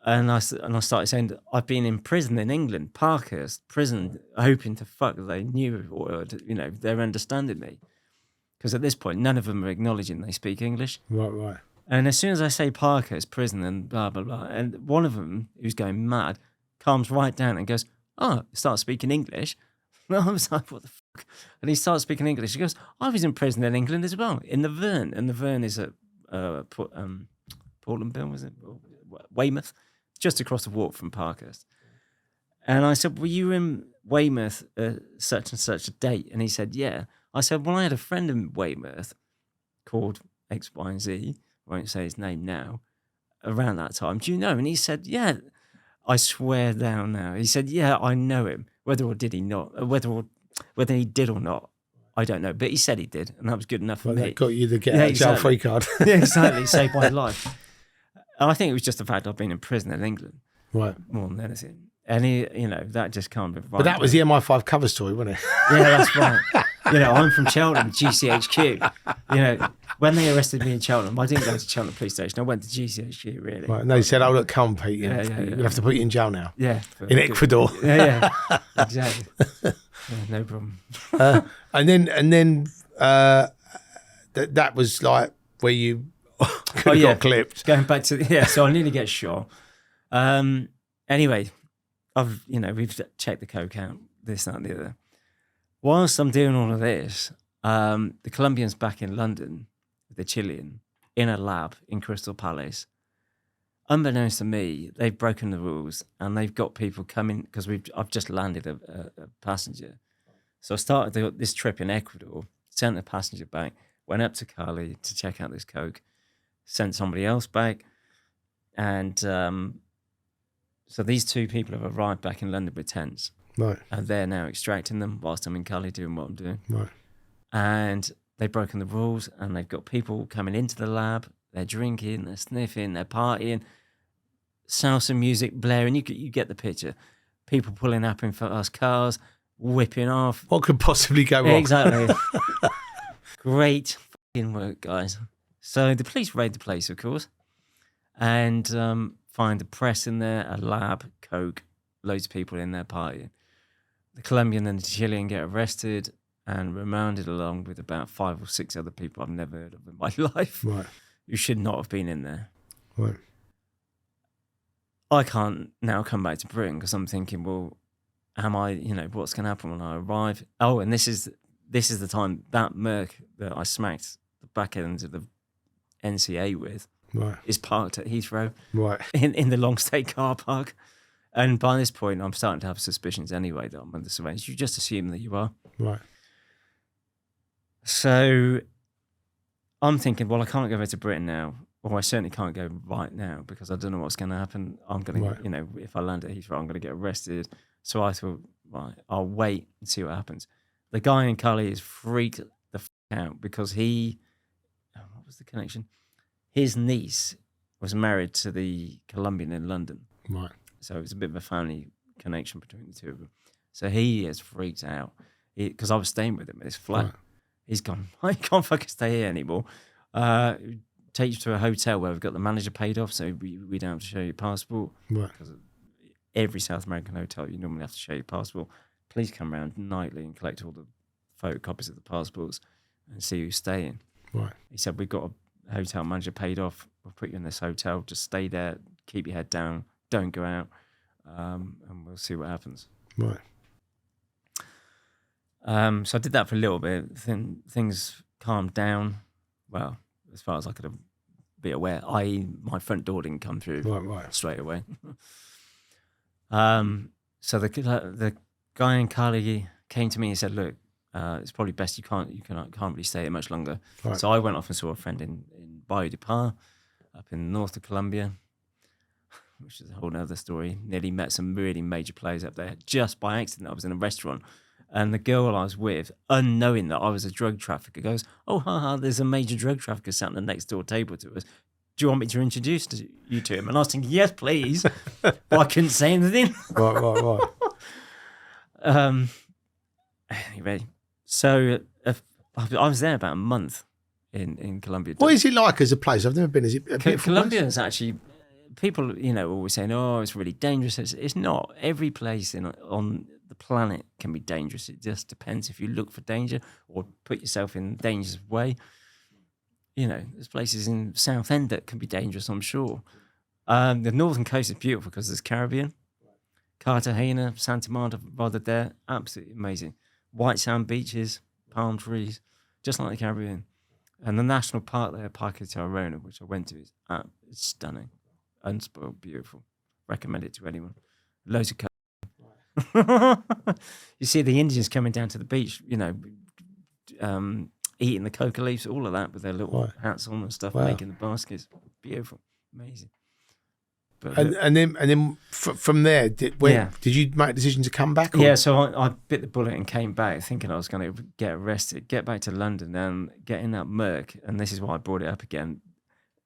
And I started saying, I've been in prison in England, Parkhurst prison, hoping to fuck they knew or, they're understanding me. Because at this point, none of them are acknowledging they speak English. Right. And as soon as I say Parkhurst prison and blah, blah, blah, and one of them, who's going mad, calms right down and goes, oh, start speaking English. And I was like, what the fuck? And he starts speaking English. He goes, I was in prison in England as well, in the Verne. And the Verne is at Portland Bill, was it? Weymouth, just across the walk from Parkhurst. And I said, were you in Weymouth such and such a date? And he said, yeah. I said, well, I had a friend in Weymouth called X, Y, and Z. I won't say his name now. Around that time, do you know? And he said, yeah. I swear down now. He said, yeah, I know him. Whether he did or not, I don't know. But he said he did, and that was good enough for me. That got you the get out of jail free card. Yeah, exactly. Saved my life. And I think it was just the fact I've been in prison in England. Right. More than anything. And that just can't be right. But that was the MI5 cover story, wasn't it? Yeah, that's right. I'm from Cheltenham, GCHQ. When they arrested me in Cheltenham, I didn't go to Cheltenham police station. I went to GCHQ, really. Right, and they said, oh, look, come, Pete. Yeah. We'll have to put you in jail now. Yeah. In Ecuador. Yeah, exactly. Yeah, no problem. And then that was like where you could have got clipped. Going back to, so I nearly get shot. Anyway, we've checked the coke out, this, that, and the other. Whilst I'm doing all of this, the Colombian's back in London, the Chilean, in a lab in Crystal Palace. Unbeknownst to me, they've broken the rules and they've got people coming because I've just landed a passenger. So I started this trip in Ecuador, sent the passenger back, went up to Cali to check out this coke, sent somebody else back, and so these two people have arrived back in London with tents. Right. And they're now extracting them whilst I'm in Cali doing what I'm doing. Right. And they've broken the rules and they've got people coming into the lab. They're drinking, they're sniffing, they're partying, salsa music blaring. You get the picture. People pulling up in fast cars, whipping off. What could possibly go wrong? Exactly. Great fucking work, guys. So the police raid the place, of course, and find a press in there, a lab, coke, loads of people in there partying. The Colombian and the Chilean get arrested and remanded along with about 5 or 6 other people I've never heard of in my life. Right. Who should not have been in there. Right. I can't now come back to Britain because I'm thinking, well, what's going to happen when I arrive? Oh, and this is the time that Merc that I smacked the back end of the NCA with is parked at Heathrow. Right. In the long stay car park. And by this point, I'm starting to have suspicions anyway that I'm under surveillance. You just assume that you are. Right. So I'm thinking, well, I can't go back to Britain now, or I certainly can't go right now because I don't know what's going to happen. I'm going to, if I land at Heathrow, I'm going to get arrested. So I thought, right, I'll wait and see what happens. The guy in Cali is freaked the out because what was the connection? His niece was married to the Colombian in London. Right. So it was a bit of a family connection between the two of them. So he is freaked out because I was staying with him at his flat. Right. He's gone, I can't fucking stay here anymore. Take you to a hotel where we've got the manager paid off, so we don't have to show your passport. Right. Because every South American hotel, you normally have to show your passport. Police come around nightly and collect all the photocopies of the passports and see who's staying. Right. He said, we've got a hotel manager paid off. We'll put you in this hotel. Just stay there. Keep your head down. Don't go out. And we'll see what happens. Right. So I did that for a little bit. Then things calmed down. Well, as far as I could be aware, i.e. my front door didn't come through straight away. So the guy in Cali came to me and said, look, it's probably best you can't really stay here much longer. Right. So I went off and saw a friend in Bayou de Par up in the north of Colombia, which is a whole other story. Nearly met some really major players up there just by accident. I was in a restaurant and the girl I was with, unknowing that I was a drug trafficker, goes, oh, haha, there's a major drug trafficker sat at the next door table to us. Do you want me to introduce you to him? And I was thinking, yes, please. But I couldn't say anything. Right. Anyway, so I was there about a month in Colombia. What is it like as a place? I've never been. Is it a beautiful Colombia place? is actually, people, always saying, oh, it's really dangerous. It's not. Every place on the planet can be dangerous. It just depends if you look for danger or put yourself in a dangerous way. There's places in Southend that can be dangerous, I'm sure. The northern coast is beautiful because there's Caribbean. Cartagena, Santa Marta, rather there, absolutely amazing. White sand beaches, palm trees, just like the Caribbean. And the national park there, Parque Tayrona, which I went to, is stunning, unspoiled, beautiful. Recommend it to anyone. Loads of you see the Indians coming down to the beach, eating the coca leaves, all of that with their little hats on and stuff, making the baskets. Beautiful, amazing. But and then from there, did you make a decision to come back? Or? Yeah, so I bit the bullet and came back, thinking I was going to get arrested, get back to London, and get in that murk. And this is why I brought it up again.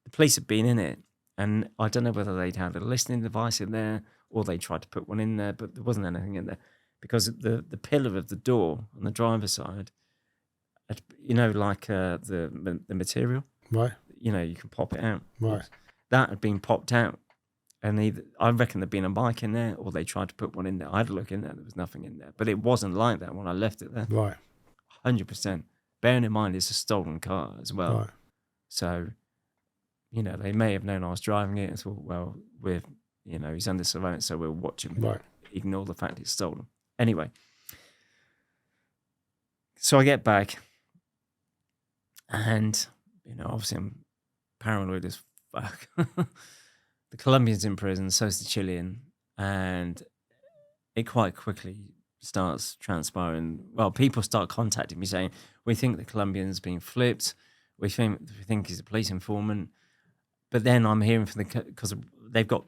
The police had been in it, and I don't know whether they'd had a listening device in there or they tried to put one in there, but there wasn't anything in there because the pillar of the door on the driver's side, like the material, right? You can pop it out, right? That had been popped out. And I reckon there'd been a bike in there, or they tried to put one in there. I had a look in there, there was nothing in there. But it wasn't like that when I left it there. Right. 100%. Bearing in mind it's a stolen car as well. Right. So, they may have known I was driving it and thought, well, he's under surveillance, so we'll watch him. Right. Ignore the fact it's stolen. Anyway. So I get back, and, obviously I'm paranoid as fuck. The Colombian's in prison, so's the Chilean, and it quite quickly starts transpiring. Well, people start contacting me saying, we think the Colombian's been flipped, we think he's a police informant, but then I'm hearing from because they've got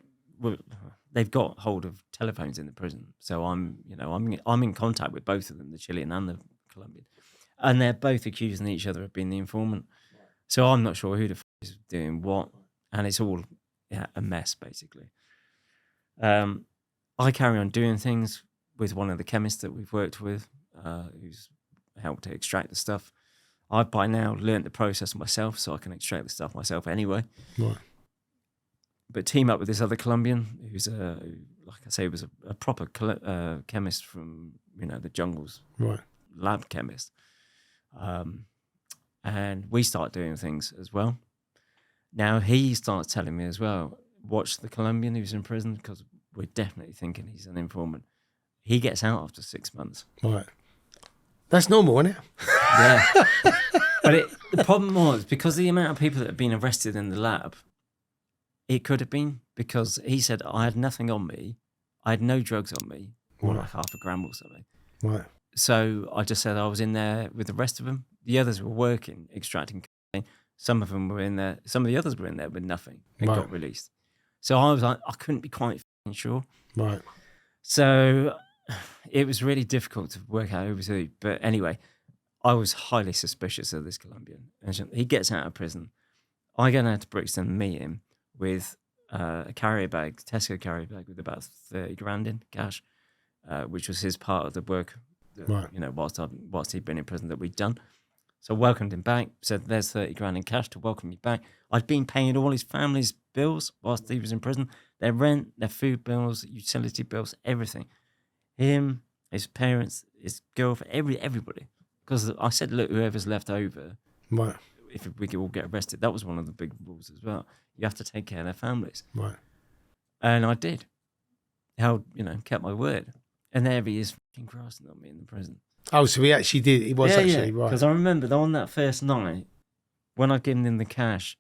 hold of telephones in the prison, so I'm in contact with both of them, the Chilean and the Colombian, and they're both accusing each other of being the informant. So I'm not sure who the f*** is doing what, and it's all a mess, basically. I carry on doing things with one of the chemists that we've worked with, who's helped to extract the stuff. I've by now learnt the process myself, so I can extract the stuff myself anyway. Right. But team up with this other Colombian, who's like I say, was a proper chemist from the jungles, right? Lab chemist, and we start doing things as well. Now he starts telling me as well, watch the Colombian who's in prison because we're definitely thinking he's an informant. He gets out after 6 months. Right. That's normal, isn't it? Yeah. But the problem was, because of the amount of people that have been arrested in the lab, it could have been because he said, I had nothing on me. I had no drugs on me, or like half a gram or something. Right. So I just said I was in there with the rest of them. The others were working, extracting cocaine. Some of them were in there. Some of the others were in there with nothing and got released. So I was like, I couldn't be quite sure. Right. So it was really difficult to work out who was who. But anyway, I was highly suspicious of this Colombian. And he gets out of prison. I go down to Brixton and meet him with a carrier bag, Tesco carrier bag with about 30 grand in cash, which was his part of the work, whilst he'd been in prison that we'd done. So I welcomed him back, said, there's 30 grand in cash to welcome you back. I'd been paying all his family's bills whilst he was in prison, their rent, their food bills, utility bills, everything. Him, his parents, his girlfriend, everybody. Because I said, look, whoever's left over, right, if we could all get arrested, that was one of the big rules as well. You have to take care of their families. Right. And I did. Kept my word. And there he is fucking crossing on me in the prison. Oh, so he actually did. He was actually right. Because I remember on that first night, when I'd given him the cash,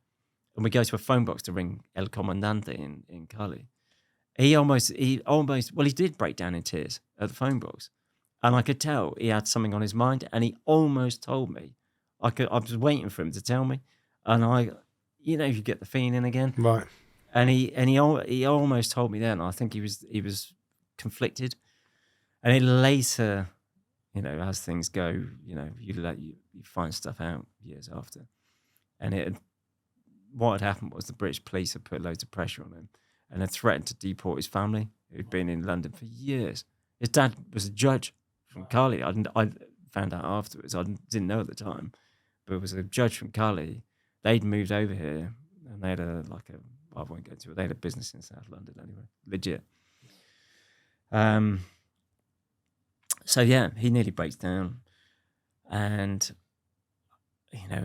and we go to a phone box to ring El Comandante in Cali, he did break down in tears at the phone box. And I could tell he had something on his mind, and he almost told me. I was waiting for him to tell me. And you get the feeling again. Right. And he almost told me then. I think he was conflicted. And it later, as things go, you find stuff out years after. And what had happened was the British police had put loads of pressure on him and had threatened to deport his family, who'd been in London for years. His dad was a judge from Cali. I found out afterwards. I didn't know at the time, but it was a judge from Cali. They'd moved over here, and they had I won't go into it. They had a business in South London anyway, legit. So yeah, he nearly breaks down, and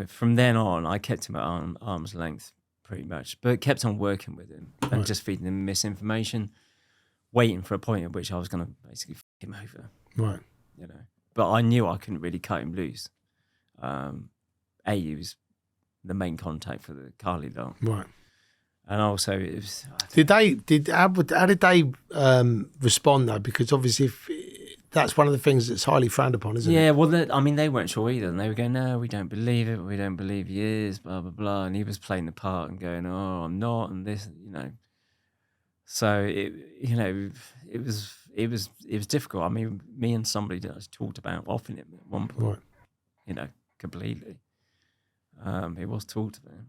from then on, I kept him at arm's length pretty much, but kept on working with him and just feeding him misinformation, waiting for a point at which I was going to basically fuck him over. Right. But I knew I couldn't really cut him loose. He was the main contact for the Cali lot. Right. And also, it was. How did they respond though? Because obviously, that's one of the things that's highly frowned upon, isn't it? Yeah, well, they weren't sure either. And they were going, no, we don't believe it. We don't believe he is, blah, blah, blah. And he was playing the part and going, oh, I'm not, and this, So, it was difficult. I mean, me and somebody that I talked about offing him at one point, completely. It was talked about.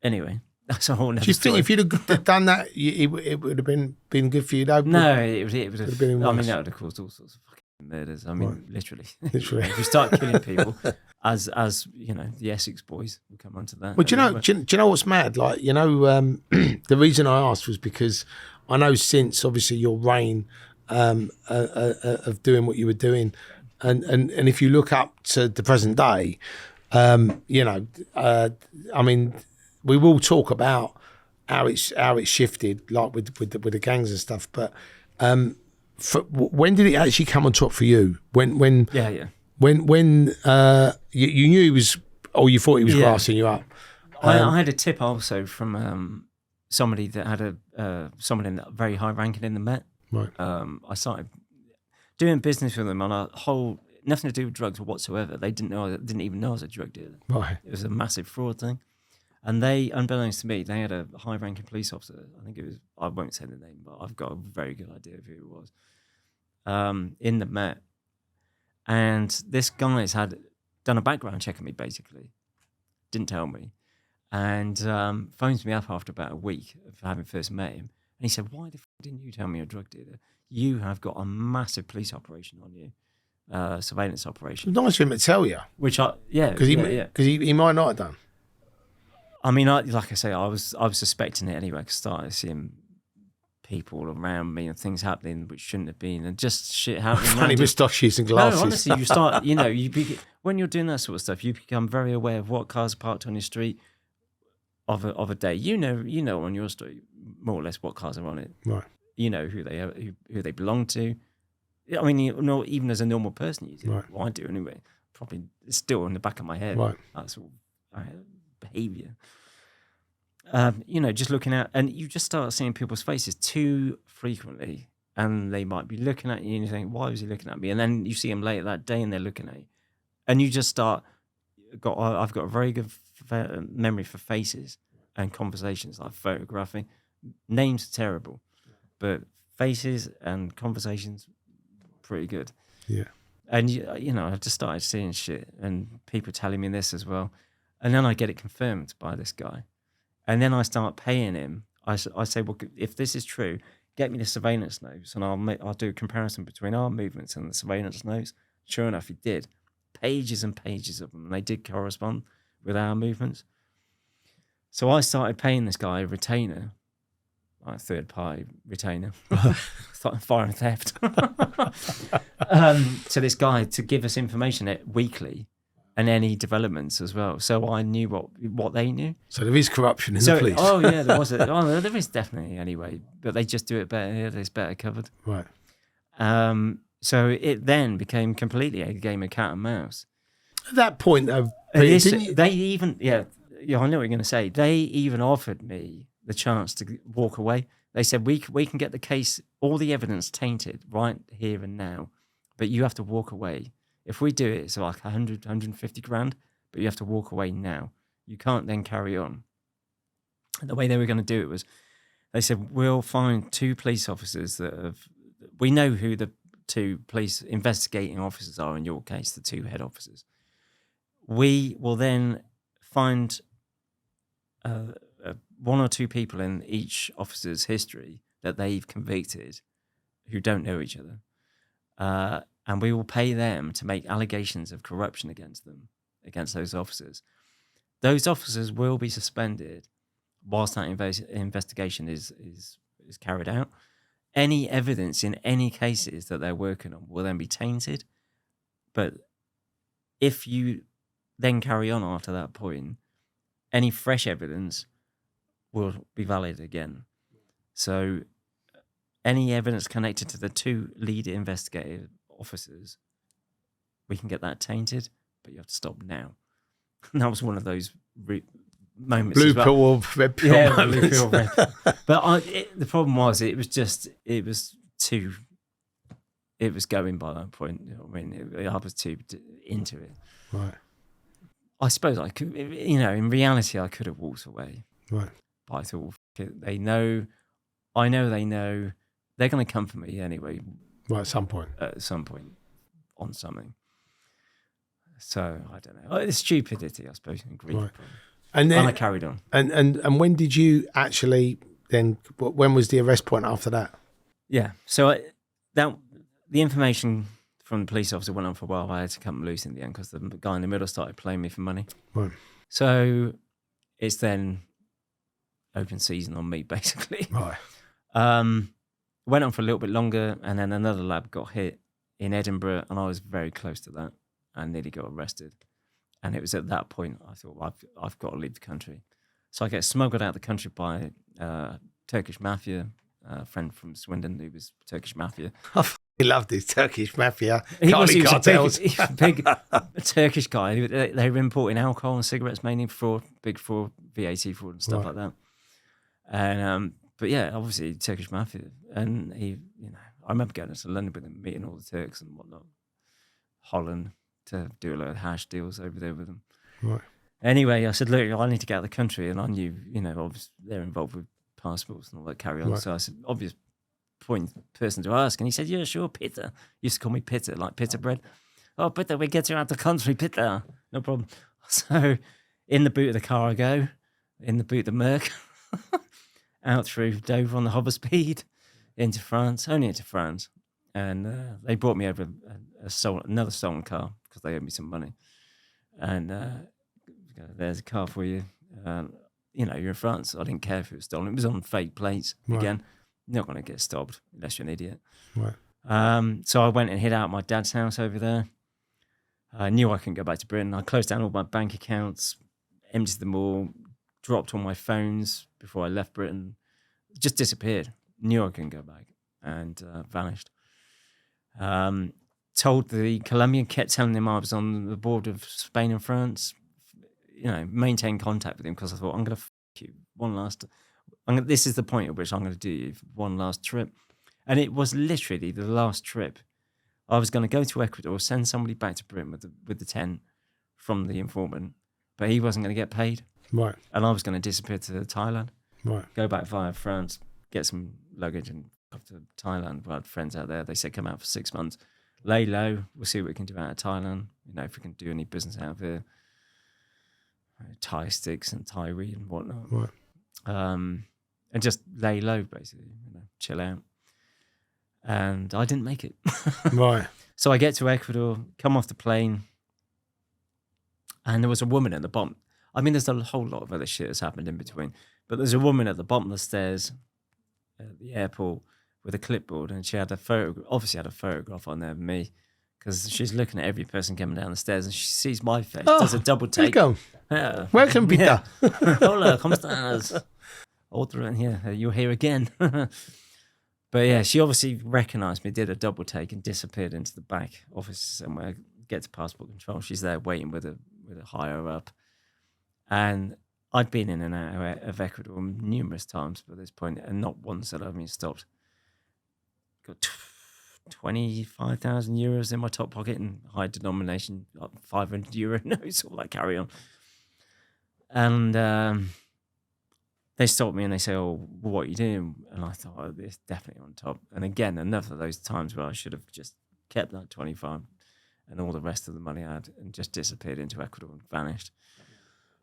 Anyway, that's a whole nother Do you story. think if you'd have done that, it would have been good for you? Though? No, it would have been worse. I mean, that would have caused all sorts of fucking murders. I mean, literally. Literally. If you start killing people, as the Essex boys will come onto that. Well, do you know what's mad? Like, the reason I asked was because I know since obviously your reign of doing what you were doing, and if you look up to the present day, I mean, we will talk about how it's shifted, like with the gangs and stuff. But when did it actually come on top for you? When you knew he was, or you thought he was grassing you up? I had a tip also from somebody that had someone in very high ranking in the Met. Right. I started doing business with them on a whole, nothing to do with drugs whatsoever. They didn't even know I was a drug dealer. Right. It was a massive fraud thing. And they, unbeknownst to me, they had a high-ranking police officer. I think it was, I won't say the name, but I've got a very good idea of who it was, in the Met. And this guy's had done a background check on me, basically. Didn't tell me. And phones me up after about a week of having first met him. And he said, why the f*** didn't you tell me you're a drug dealer? You have got a massive police operation on you, surveillance operation. It's nice of him to tell you. Which Because he might not have done. I mean, like I say, I was suspecting it anyway. Because I started seeing people around me and things happening which shouldn't have been, and just shit happening. Funny moustaches and glasses. No, honestly, you start. When you're doing that sort of stuff, you become very aware of what cars are parked on your street of a day. You know on your street more or less what cars are on it. Right. You know who they are, who they belong to. I mean, even as a normal person, you do. Right. Well, I do anyway. Probably it's still in the back of my head. Right. That sort of behaviour. Just looking at, and you just start seeing people's faces too frequently, and they might be looking at you, and you think, "Why was he looking at me?" And then you see them later that day, and they're looking at you, and you just start. I've got a very good memory for faces and conversations, like photographing. Names are terrible, but faces and conversations, pretty good. Yeah. And I just started seeing shit, and people telling me this as well. And then I get it confirmed by this guy. And then I start paying him. I say, well, if this is true, get me the surveillance notes, and I'll do a comparison between our movements and the surveillance notes. Sure enough, he did. Pages and pages of them. And they did correspond with our movements. So I started paying this guy a retainer, like a third-party retainer, fire and theft, to this guy to give us information weekly and any developments as well. So I knew what they knew. So there is corruption in the police. Oh yeah, there was. There is definitely anyway, but they just do it better here. It's better covered. Right. So it then became completely a game of cat and mouse. At that point, though, They even I know what you're going to say. They even offered me the chance to walk away. They said we can get the case, all the evidence tainted right here and now, but you have to walk away. If we do it, it's like 100, 150 grand, but you have to walk away now. You can't then carry on. And the way they were going to do it was, they said, we'll find 2 police officers we know who the 2 police investigating officers are in your case, the 2 head officers. We will then find 1 or 2 people in each officer's history that they've convicted who don't know each other. And we will pay them to make allegations of corruption against those officers. Those officers will be suspended whilst that investigation is carried out. Any evidence in any cases that they're working on will then be tainted. But if you then carry on after that point, any fresh evidence will be valid again. So any evidence connected to the 2 lead investigative officers, we can get that tainted, but you have to stop now. And that was one of those moments. Blue pill or red pill moments. Blue pill, red pill. But the problem was it was going by that point. You know what I mean, I was too into it. Right. I suppose I could, in reality, I could have walked away. Right. But I thought, they know, I know they know, they're going to come for me anyway. Right, at some point. On something. So, I don't know. It's stupidity, I suppose, and greed. Right. And then I carried on. And when did you actually then, when was the arrest point after that? Yeah. So, the information from the police officer went on for a while. I had to cut them loose in the end because the guy in the middle started playing me for money. Right. So, it's then open season on me, basically. Right. Went on for a little bit longer, and then another lab got hit in Edinburgh, and I was very close to that and nearly got arrested. And it was at that point I thought, I've got to leave the country. So I get smuggled out of the country by Turkish mafia, a friend from Swindon who was Turkish mafia. I fucking love this Turkish mafia. He was cartels. a big Turkish guy. They were importing alcohol and cigarettes mainly for big fraud, VAT fraud and stuff like that. And but yeah, obviously Turkish mafia. And he, I remember going to London with him, meeting all the Turks and whatnot, Holland, to do a lot of hash deals over there with them. Right. Anyway, I said, look, I need to get out of the country. And I knew, obviously they're involved with passports and all that carry on. Right. So I said, obvious person to ask. And he said, yeah, sure, Pieter. He used to call me Pieter, like Pieter bread. Oh, Pieter, we get you out of the country, Pieter. No problem. So in the boot of the car I go, in the boot of the Merc, out through Dover on the hover speed, into France. And they brought me over another stolen car because they owed me some money. And there's a car for you. You're in France. I didn't care if it was stolen. It was on fake plates. Right. Again, you're not going to get stopped unless you're an idiot. Right. So I went and hid out at my dad's house over there. I knew I couldn't go back to Britain. I closed down all my bank accounts, emptied them all, dropped all my phones before I left Britain. Just disappeared. Knew I couldn't go back and vanished. Told the Colombian, kept telling him I was on the border of Spain and France. Maintained contact with him because I thought, I'm going to f*** you one last. This is the point at which I'm going to do you one last trip. And it was literally the last trip. I was going to go to Ecuador, send somebody back to Britain with the 10 from the informant, but he wasn't going to get paid. Right. And I was going to disappear to Thailand. Right. Go back via France, get some luggage and off to Thailand. I had friends out there. They said, come out for 6 months. Lay low. We'll see what we can do out of Thailand. If we can do any business out of here. Thai sticks and Thai weed and whatnot. Right. And just lay low, basically. Chill out. And I didn't make it. Right. So I get to Ecuador, come off the plane, and there was a woman at the bottom. I mean, there's a whole lot of other shit that's happened in between. But there's a woman at the bottom of the stairs at the airport with a clipboard, and she had obviously had a photograph on there of me, because she's looking at every person coming down the stairs and she sees my face. Oh, Does a double take. Welcome. Yeah. Welcome, Peter. Hola, ¿cómo estás? You're here again. But yeah, she obviously recognised me, did a double take, and disappeared into the back office somewhere. Get to passport control. She's there waiting with a higher up, and I'd been in and out of Ecuador numerous times by this point, and not once had I been stopped. Got 25,000 euros in my top pocket in high denomination, like 500 euro notes, all that carry on. And they stopped me and they say, "Oh, what are you doing?" And I thought, "Oh, it's definitely on top." And again, enough of those times where I should have just kept that 25 and all the rest of the money I had and just disappeared into Ecuador and vanished.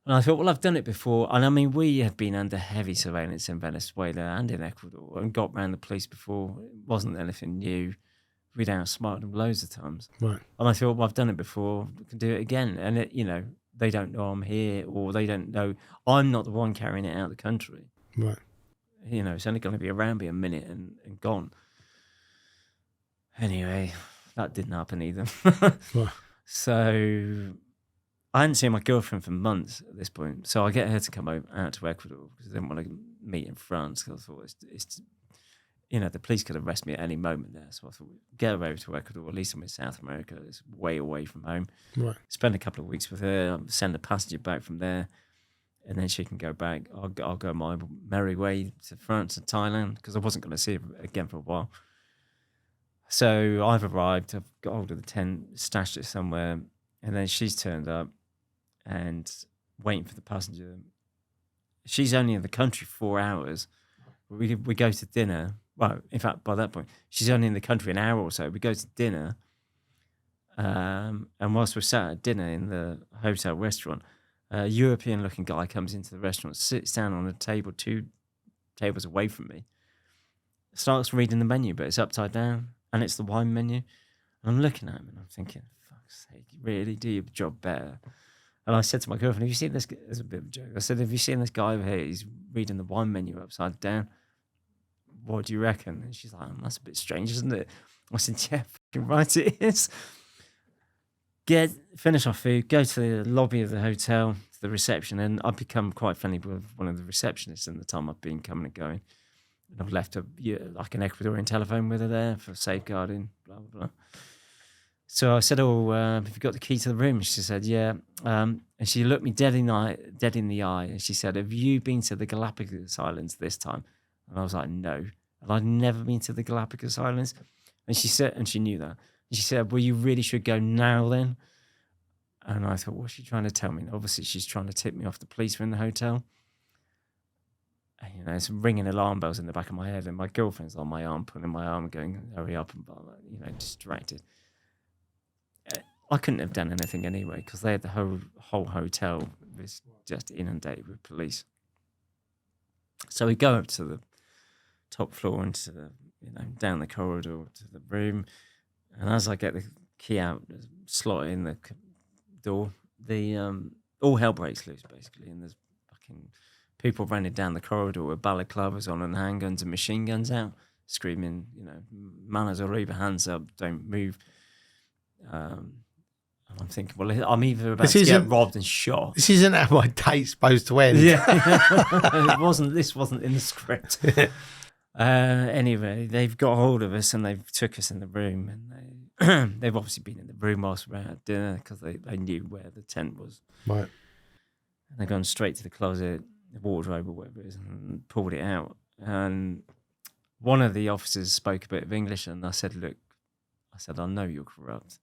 And I thought, well, I've done it before. And I mean, we had been under heavy surveillance in Venezuela and in Ecuador and got around the police before. It wasn't anything new. We'd outsmarted them loads of times. Right. And I thought, well, I've done it before. I can do it again. And, it, you know, they don't know I'm here, or they don't know I'm not the one carrying it out of the country. Right. You know, it's only going to be around me a minute and gone. Anyway, that didn't happen either. Right. So I hadn't seen my girlfriend for months at this point. So I get her to come out to Ecuador because I didn't want to meet in France, because I thought it's you know, the police could arrest me at any moment there. So I thought, get her over to Ecuador, at least I'm in South America. It's way away from home. Right. Spend a couple of weeks with her, send a passenger back from there, and then she can go back. I'll go my merry way to France and Thailand, because I wasn't going to see her again for a while. So I've arrived, I've got hold of the tent, stashed it somewhere, and then she's turned up and waiting for the passenger. She's only in the country 4 hours. We go to dinner. Well, in fact, by that point, she's only in the country an hour or so. We go to dinner, and whilst we're sat at dinner in the hotel restaurant, a European-looking guy comes into the restaurant, sits down on a table 2 tables away from me, starts reading the menu, but it's upside down, and it's the wine menu. And I'm looking at him, and I'm thinking, fuck's sake, really do your job better. And I said to my girlfriend, "Have you seen this?" It's a bit of a joke. I said, "Have you seen this guy over here? He's reading the wine menu upside down. What do you reckon?" And she's like, "That's a bit strange, isn't it?" I said, "Yeah, fucking right it is." Finish our food, go to the lobby of the hotel, to the reception, and I've become quite friendly with one of the receptionists in the time I've been coming and going. And I've left like an Ecuadorian telephone with her there for safeguarding, blah, blah, blah. So I said, "Oh, have you got the key to the room?" She said, "Yeah." And she looked me dead in the eye, and she said, "Have you been to the Galapagos Islands this time?" And I was like, "No." And I'd never been to the Galapagos Islands. And she said, and she knew that. And she said, "Well, you really should go now then." And I thought, what's she trying to tell me? And obviously, she's trying to tip me off the police were in the hotel. And, you know, it's ringing alarm bells in the back of my head, and my girlfriend's on my arm, pulling my arm, going, "Hurry up," and blah, blah, you know, distracted. I couldn't have done anything anyway, because they had the whole hotel was just inundated with police. So we go up to the top floor and to the, you know, down the corridor to the room, and as I get the key out, slot it in the door, the all hell breaks loose basically, and there's fucking people running down the corridor with balaclavas on and handguns and machine guns out, screaming, you know, "Manos arriba, hands up, don't move." I'm thinking, well, I'm either about to get robbed and shot. This isn't how my date's supposed to end. Yeah, This wasn't in the script. Anyway, they've got hold of us and they've took us in the room, and they've obviously been in the room whilst we were at dinner, because they knew where the tent was. Right. And they've gone straight to the closet, the wardrobe or whatever it is, and pulled it out. And one of the officers spoke a bit of English, and I said, "Look," I said, "I know you're corrupt.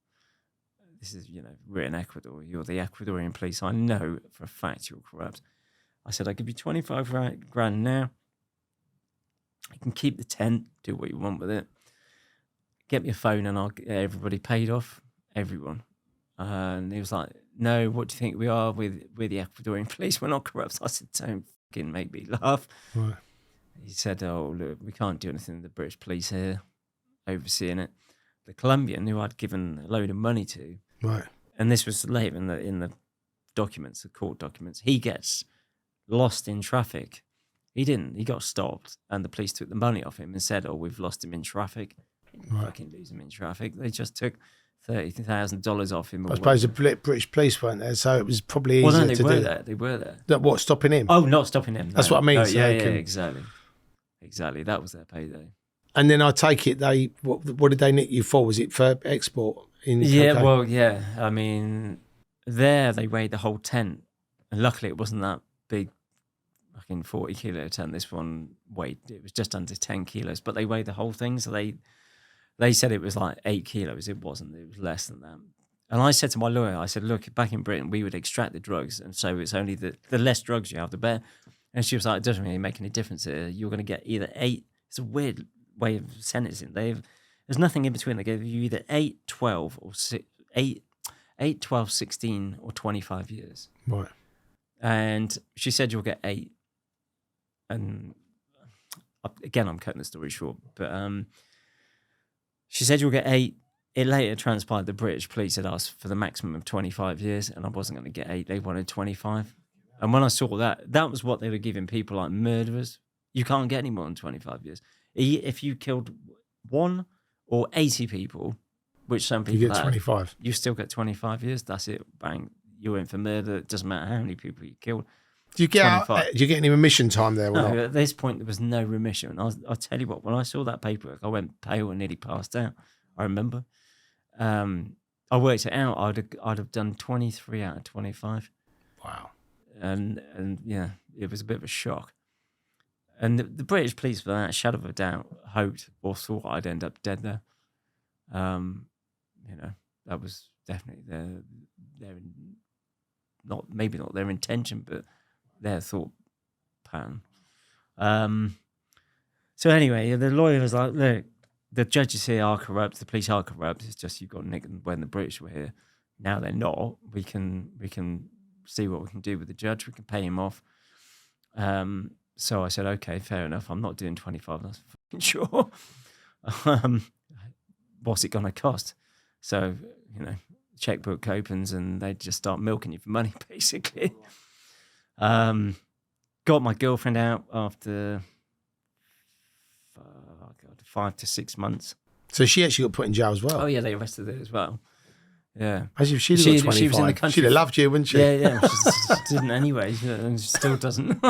This is, you know, we're in Ecuador. You're the Ecuadorian police. I know for a fact you're corrupt." I said, "I'll give you 25 grand now. You can keep the tent, do what you want with it. Get me a phone and I'll get everybody paid off, everyone." And he was like, "No, what do you think we are? We're the Ecuadorian police. We're not corrupt." I said, "Don't fucking make me laugh." Right. He said, "Oh, look, we can't do anything. The British police here overseeing it." The Colombian, who I'd given a load of money to, Right. and this was later in the documents, the court documents, he gets lost in traffic. He didn't. He got stopped, and the police took the money off him and said, "Oh, we've lost him in traffic." They didn't fucking lose him in traffic. They just took $30,000 off him. I suppose the British police weren't there, so it was probably easier Well, no, they to were do. there. They were there. What, stopping him? Oh, not stopping him. That's no. what I mean. No, So yeah, they yeah, can- exactly. That was their payday. And then I take it what did they nick you for? Was it for export? Yeah, cocaine? well, yeah. I mean, there they weighed the whole tent, and luckily it wasn't that big, fucking 40-kilo tent. This one it was just under 10 kilos, but they weighed the whole thing. So they said it was like 8 kilos. It wasn't. It was less than that. And I said to my lawyer, I said, look, back in Britain, we would extract the drugs, and so it's only the less drugs you have, the better. And she was like, it doesn't really make any difference here. You're going to get either 8. It's a weird way of sentencing. There's nothing in between. They gave you either 8, 12, or 8, 12, 16, or 25 years. Right. And she said you'll get 8. And again, I'm cutting the story short, but she said you'll get 8. It later transpired the British police had asked for the maximum of 25 years, and I wasn't going to get 8. They wanted 25. And when I saw that was what they were giving people like murderers. You can't get any more than 25 years. If you killed 1 or 80 people, which some people You get have, 25. you still get 25 years. That's it. Bang. You're in for murder. It doesn't matter how many people you killed. Do you get 25. do you get any remission time there or No, not? at this point, there was no remission. I'll tell you what, when I saw that paperwork, I went pale and nearly passed out. I remember. I worked it out. I'd have done 23 out of 25. Wow. And yeah, it was a bit of a shock. And the British police, for that shadow of a doubt, hoped or thought I'd end up dead there. That was definitely their maybe not their intention, but their thought pattern. So anyway, the lawyer was like, look, the judges here are corrupt, the police are corrupt. It's just you got nicked when the British were here. Now they're not. We can see what we can do with the judge. We can pay him off. So I said, okay, fair enough. I'm not doing 25. That's fucking sure. What's it going to cost? So, checkbook opens and they just start milking you for money, basically. Got my girlfriend out after 5 to 6 months. So she actually got put in jail as well. Oh, yeah, they arrested her as well. Yeah. As if she'd have got 25. She was in the country. She'd have loved you, wouldn't she? Yeah. She didn't anyway, and she still doesn't.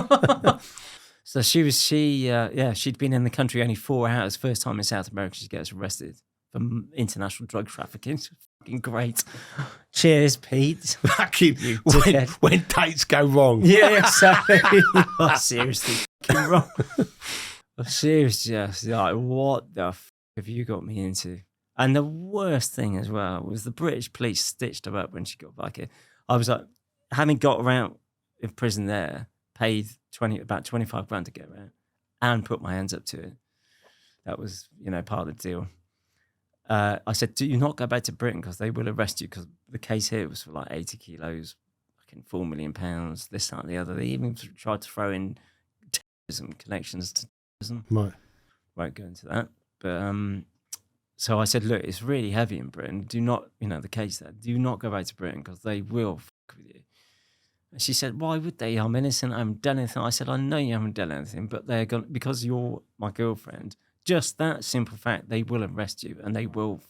So she'd been in the country only 4 hours. First time in South America she gets arrested for international drug trafficking. It's fucking great. Cheers, Pete. Fucking dickhead. when dates go wrong. Yeah, exactly. Oh, seriously, fucking wrong. Seriously, just like, what the fuck have you got me into? And the worst thing as well was the British police stitched her up when she got back here. I was like, having got her out of prison there, paid about 25 grand to get her out and put my hands up to it. That was, part of the deal. I said, do you not go back to Britain because they will arrest you, because the case here was for like 80 kilos, fucking £4 million, this, that, and the other. They even tried to throw in terrorism, connections to terrorism. Right. Won't go into that. But so I said, look, it's really heavy in Britain. Do not, the case there, do not go back to Britain because they will fuck with you. And she said, why would they? I'm innocent. I haven't done anything. I said, I know you haven't done anything, but they're going, because you're my girlfriend, just that simple fact, they will arrest you and they will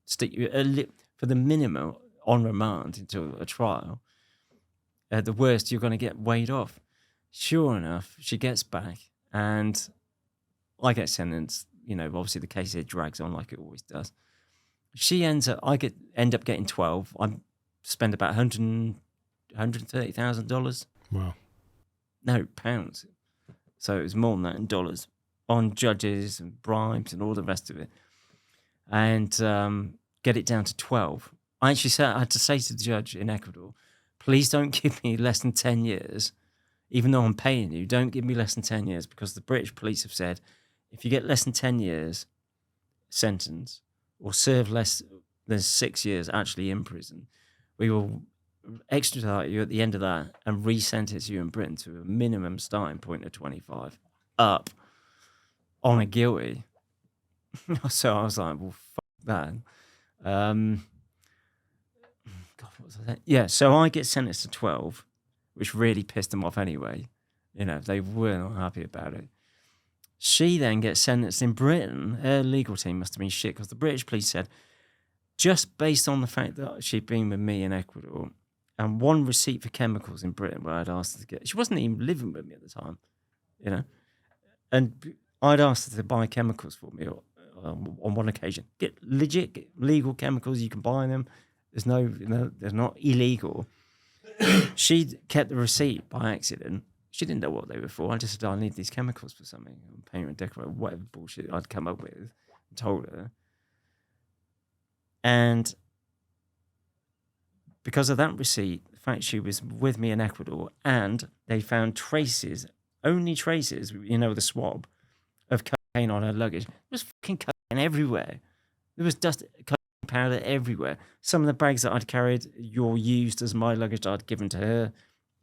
stick you for the minimum on remand until a trial. At the worst, you're going to get weighed off. Sure enough, she gets back and I get sentenced. Obviously the case here drags on like it always does. She end up getting 12. I spend about $130,000. Wow. No, pounds. So it was more than that in dollars on judges and bribes and all the rest of it. And get it down to 12. I had to say to the judge in Ecuador, please don't give me less than 10 years. Even though I'm paying you, don't give me less than 10 years, because the British police have said, if you get less than 10 years sentence or serve less than 6 years actually in prison, we will extradite you at the end of that and re-sentence you in Britain to a minimum starting point of 25 up on a guilty. So I was like, well, fuck that. God, what was I saying? Yeah, so I get sentenced to 12, which really pissed them off anyway. They were not happy about it. She then gets sentenced in Britain. Her legal team must have been shit, because the British police said just based on the fact that she'd been with me in Ecuador and one receipt for chemicals in Britain where I'd asked her to get, she wasn't even living with me at the time, you know, and I'd asked her to buy chemicals for me on one occasion. Get legit legal chemicals, you can buy them. They're not illegal. She kept the receipt by accident. She didn't know what they were for. I just said, I need these chemicals for something. Paint and decorate, whatever bullshit I'd come up with, and told her. And because of that receipt, the fact she was with me in Ecuador, and they found traces, only traces, the swab, of cocaine on her luggage. There was fucking cocaine everywhere. There was dust, cocaine powder everywhere. Some of the bags that I'd carried, used as my luggage I'd given to her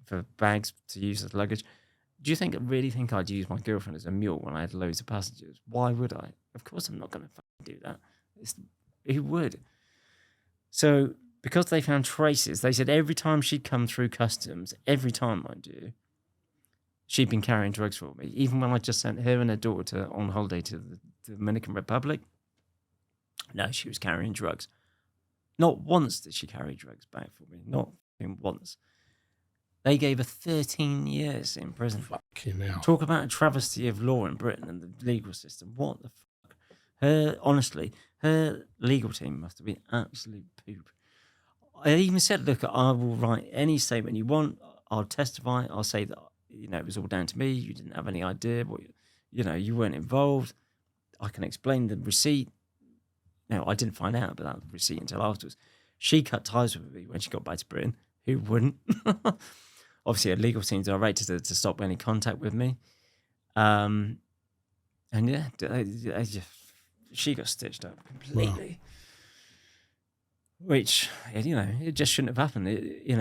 for bags to use as luggage. Do you really think I'd use my girlfriend as a mule when I had loads of passengers? Why would I? Of course I'm not going to fucking do that. Who would? So, because they found traces, they said every time she'd come through customs, every time, mind you, she'd been carrying drugs for me. Even when I just sent her and her daughter on holiday to the Dominican Republic, no, she was carrying drugs. Not once did she carry drugs back for me. Not once. They gave her 13 years in prison. Fucking hell. Talk about a travesty of law in Britain and the legal system. What the fuck? Her legal team must have been absolute poop. I even said, look, I will write any statement you want. I'll testify. I'll say that, it was all down to me. You didn't have any idea. You weren't involved. I can explain the receipt. No, I didn't find out about that receipt until afterwards. She cut ties with me when she got back to Britain. Who wouldn't? Obviously, her legal team directed her to stop any contact with me. And yeah, she got stitched up completely. Wow. Which, it just shouldn't have happened. In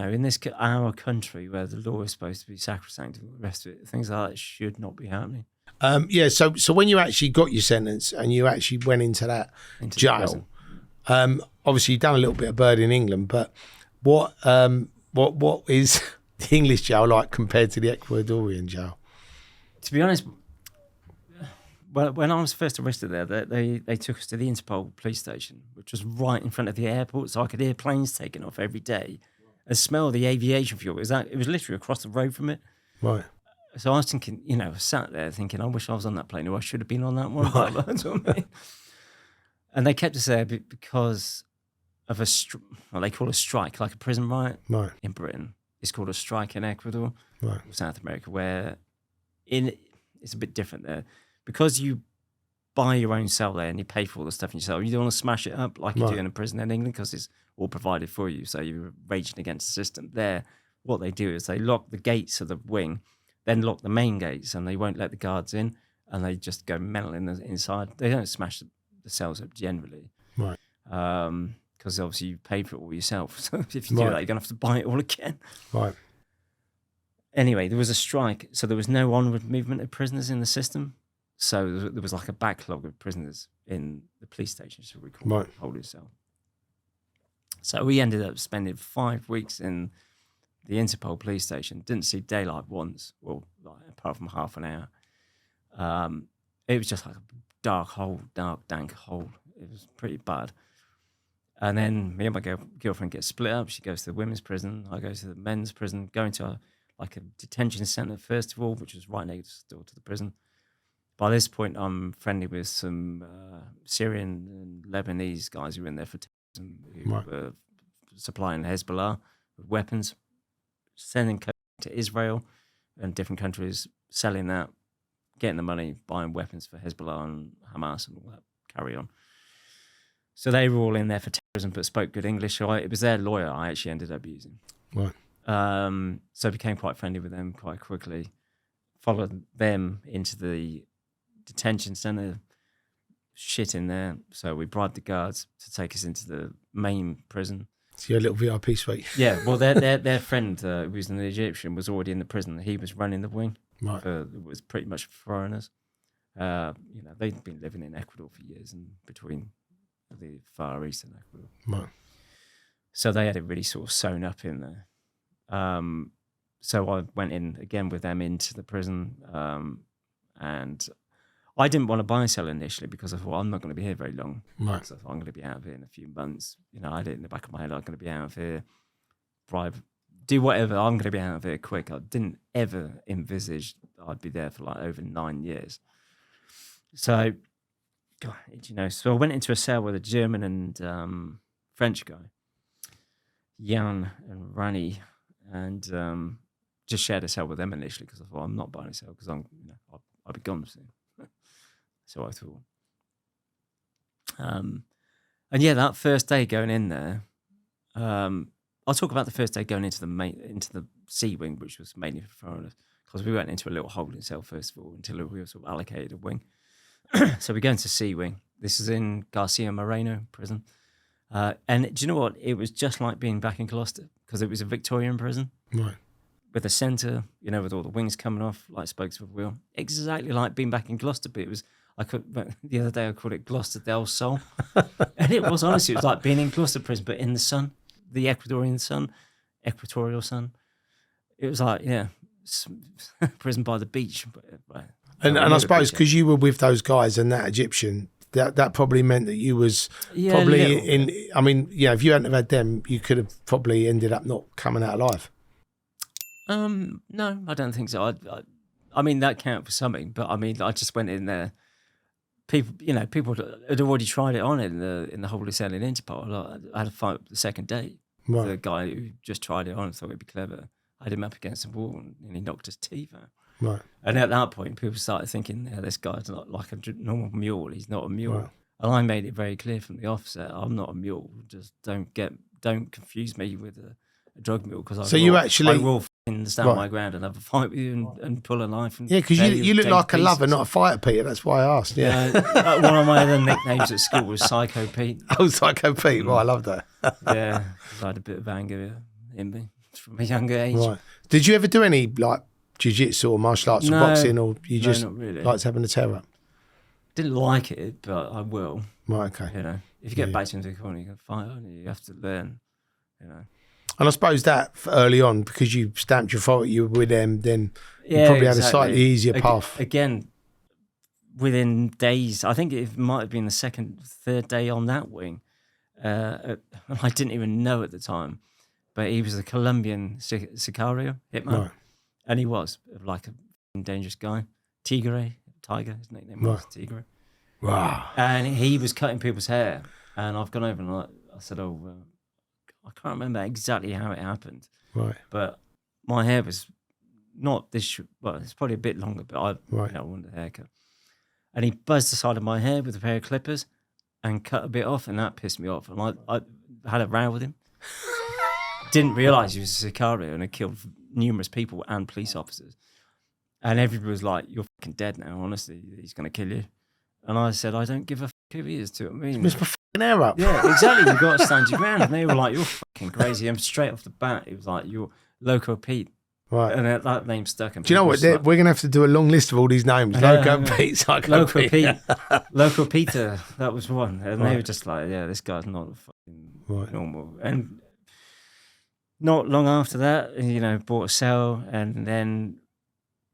our country where the law is supposed to be sacrosanct and the rest of it, things like that should not be happening. So when you actually got your sentence and you actually went into that jail, obviously you've done a little bit of bird in England, but what is the English jail like compared to the Ecuadorian jail? To be honest, when I was first arrested there, they took us to the Interpol police station, which was right in front of the airport, so I could hear planes taking off every day and smell the aviation fuel. It was literally across the road from it. Right. So I was thinking, I sat there thinking, I wish I was on that plane, or I should have been on that one. Right. That's what I mean. And they kept us there because of they call a strike, like a prison riot in Britain. It's called a strike in Ecuador, or South America, where it's a bit different there. Because you buy your own cell there and you pay for all the stuff yourself, you don't want to smash it up like you do in a prison in England because it's all provided for you. So you're raging against the system. There, what they do is they lock the gates of the wing, then lock the main gates, and they won't let the guards in, and they just go mental inside. They don't smash the cells up generally. Right. Because obviously you paid for it all yourself. So if you do that, you're going to have to buy it all again. Right. Anyway, there was a strike, so there was no onward movement of prisoners in the system. So there was like a backlog of prisoners in the police station, so we call it holding cell. So we ended up spending 5 weeks in the Interpol police station. Didn't see daylight once, apart from half an hour. It was just like a dark, dank hole. It was pretty bad. And then me and my girlfriend get split up. She goes to the women's prison. I go to the men's prison, going to a detention centre first of all, which was right next door to the prison. By this point, I'm friendly with some Syrian and Lebanese guys who were in there for terrorism, who were supplying Hezbollah with weapons, sending to Israel and different countries, selling that, getting the money, buying weapons for Hezbollah and Hamas and all that carry on. So they were all in there for terrorism, but spoke good English. So it was their lawyer I actually ended up using. Right. So I became quite friendly with them quite quickly. Followed them into the detention centre, shit in there. So we bribed the guards to take us into the main prison. So you're a little VIP suite. Yeah, well, their friend, who was an Egyptian, was already in the prison. He was running the wing. Right. It was pretty much foreigners. They'd been living in Ecuador for years and between the Far East and Ecuador. Right. So they had it really sort of sewn up in there. So I went in again with them into the prison, and I didn't want to buy and sell initially because I thought I'm not going to be here very long. Right. So I thought I'm going to be out of here in a few months. I had it in the back of my head, I'm going to be out of here, bribe, do whatever, I'm going to be out of here quick. I didn't ever envisage I'd be there for like over 9 years. So, God, so I went into a cell with a German and French guy, Jan and Rani, and just shared a cell with them initially because I thought I'm not buying a cell because I'll be gone soon. So I thought. And yeah, that first day going in there, I'll talk about the first day going into the C wing, which was mainly for foreigners, because we went into a little holding cell first of all until we were sort of allocated a wing. So we go into C wing. This is in Garcia Moreno prison. And do you know what? It was just like being back in Gloucester because it was a Victorian prison. Right. With a centre, with all the wings coming off like spokes of a wheel. Exactly like being back in Gloucester, but the other day I called it Gloucester del Sol. And it was honestly, it was like being in Gloucester prison, but in the sun, the Ecuadorian sun, equatorial sun. It was like, prison by the beach. And I suppose because you were with those guys and that Egyptian, that probably meant that you was probably in. I mean, if you hadn't have had them, you could have probably ended up not coming out alive. No, I don't think so. I mean, that counted for something, but I mean, I just went in there. People had already tried it on in the holding cell in Interpol. I had a fight the second day. Right. The guy who just tried it on and thought it'd be clever. I had him up against the wall and he knocked his teeth out. Right. And at that point, people started thinking, this guy's not like a normal mule. He's not a mule. Right. And I made it very clear from the offset, I'm not a mule. Just don't confuse me with a drug mule because I will stand my ground and have a fight with you and pull a knife. And because you look like a lover, not a fighter, Peter. That's why I asked. Yeah. One of my other nicknames at school was Psycho Pete. Oh, Psycho Pete. Right, I love that. Yeah, I had a bit of anger in me from a younger age. Right. Did you ever do any like jiu-jitsu or martial arts or boxing, or you just not really. liked having a tear up? Didn't like it, but I will. Right. Okay. If you get backed into the corner, you can fight on it. You have to learn. And I suppose that early on, because you stamped your authority, you were with them, then you probably had a slightly easier path. Again, within days, I think it might have been the second, third day on that wing. I didn't even know at the time, but he was a Colombian sicario, hitman. Right. And he was like a dangerous guy. Tiger, his nickname was Tigre. Wow. And he was cutting people's hair. And I've gone over and I said, I can't remember exactly how it happened. Right. But my hair was not this, it's probably a bit longer, but I wanted a haircut. And he buzzed the side of my hair with a pair of clippers and cut a bit off, and that pissed me off. And I had a row with him. Didn't realise he was a sicario and had killed numerous people and police officers. And everybody was like, you're fucking dead now, honestly, he's going to kill you. And I said, I don't give a fuck who he is, to what I mean. Missed my fucking hair up. Yeah, exactly, you've got to stand your ground. And they were like, you're fucking crazy. And straight off the bat, it was like, you're Loco Pete. Right. And that name stuck. And do you know what? We're going to have to do a long list of all these names. Loco Pete, Psycho Loco Pete. Loco Peter, that was one. And they were just like, this guy's not fucking normal. And not long after that, bought a cell and then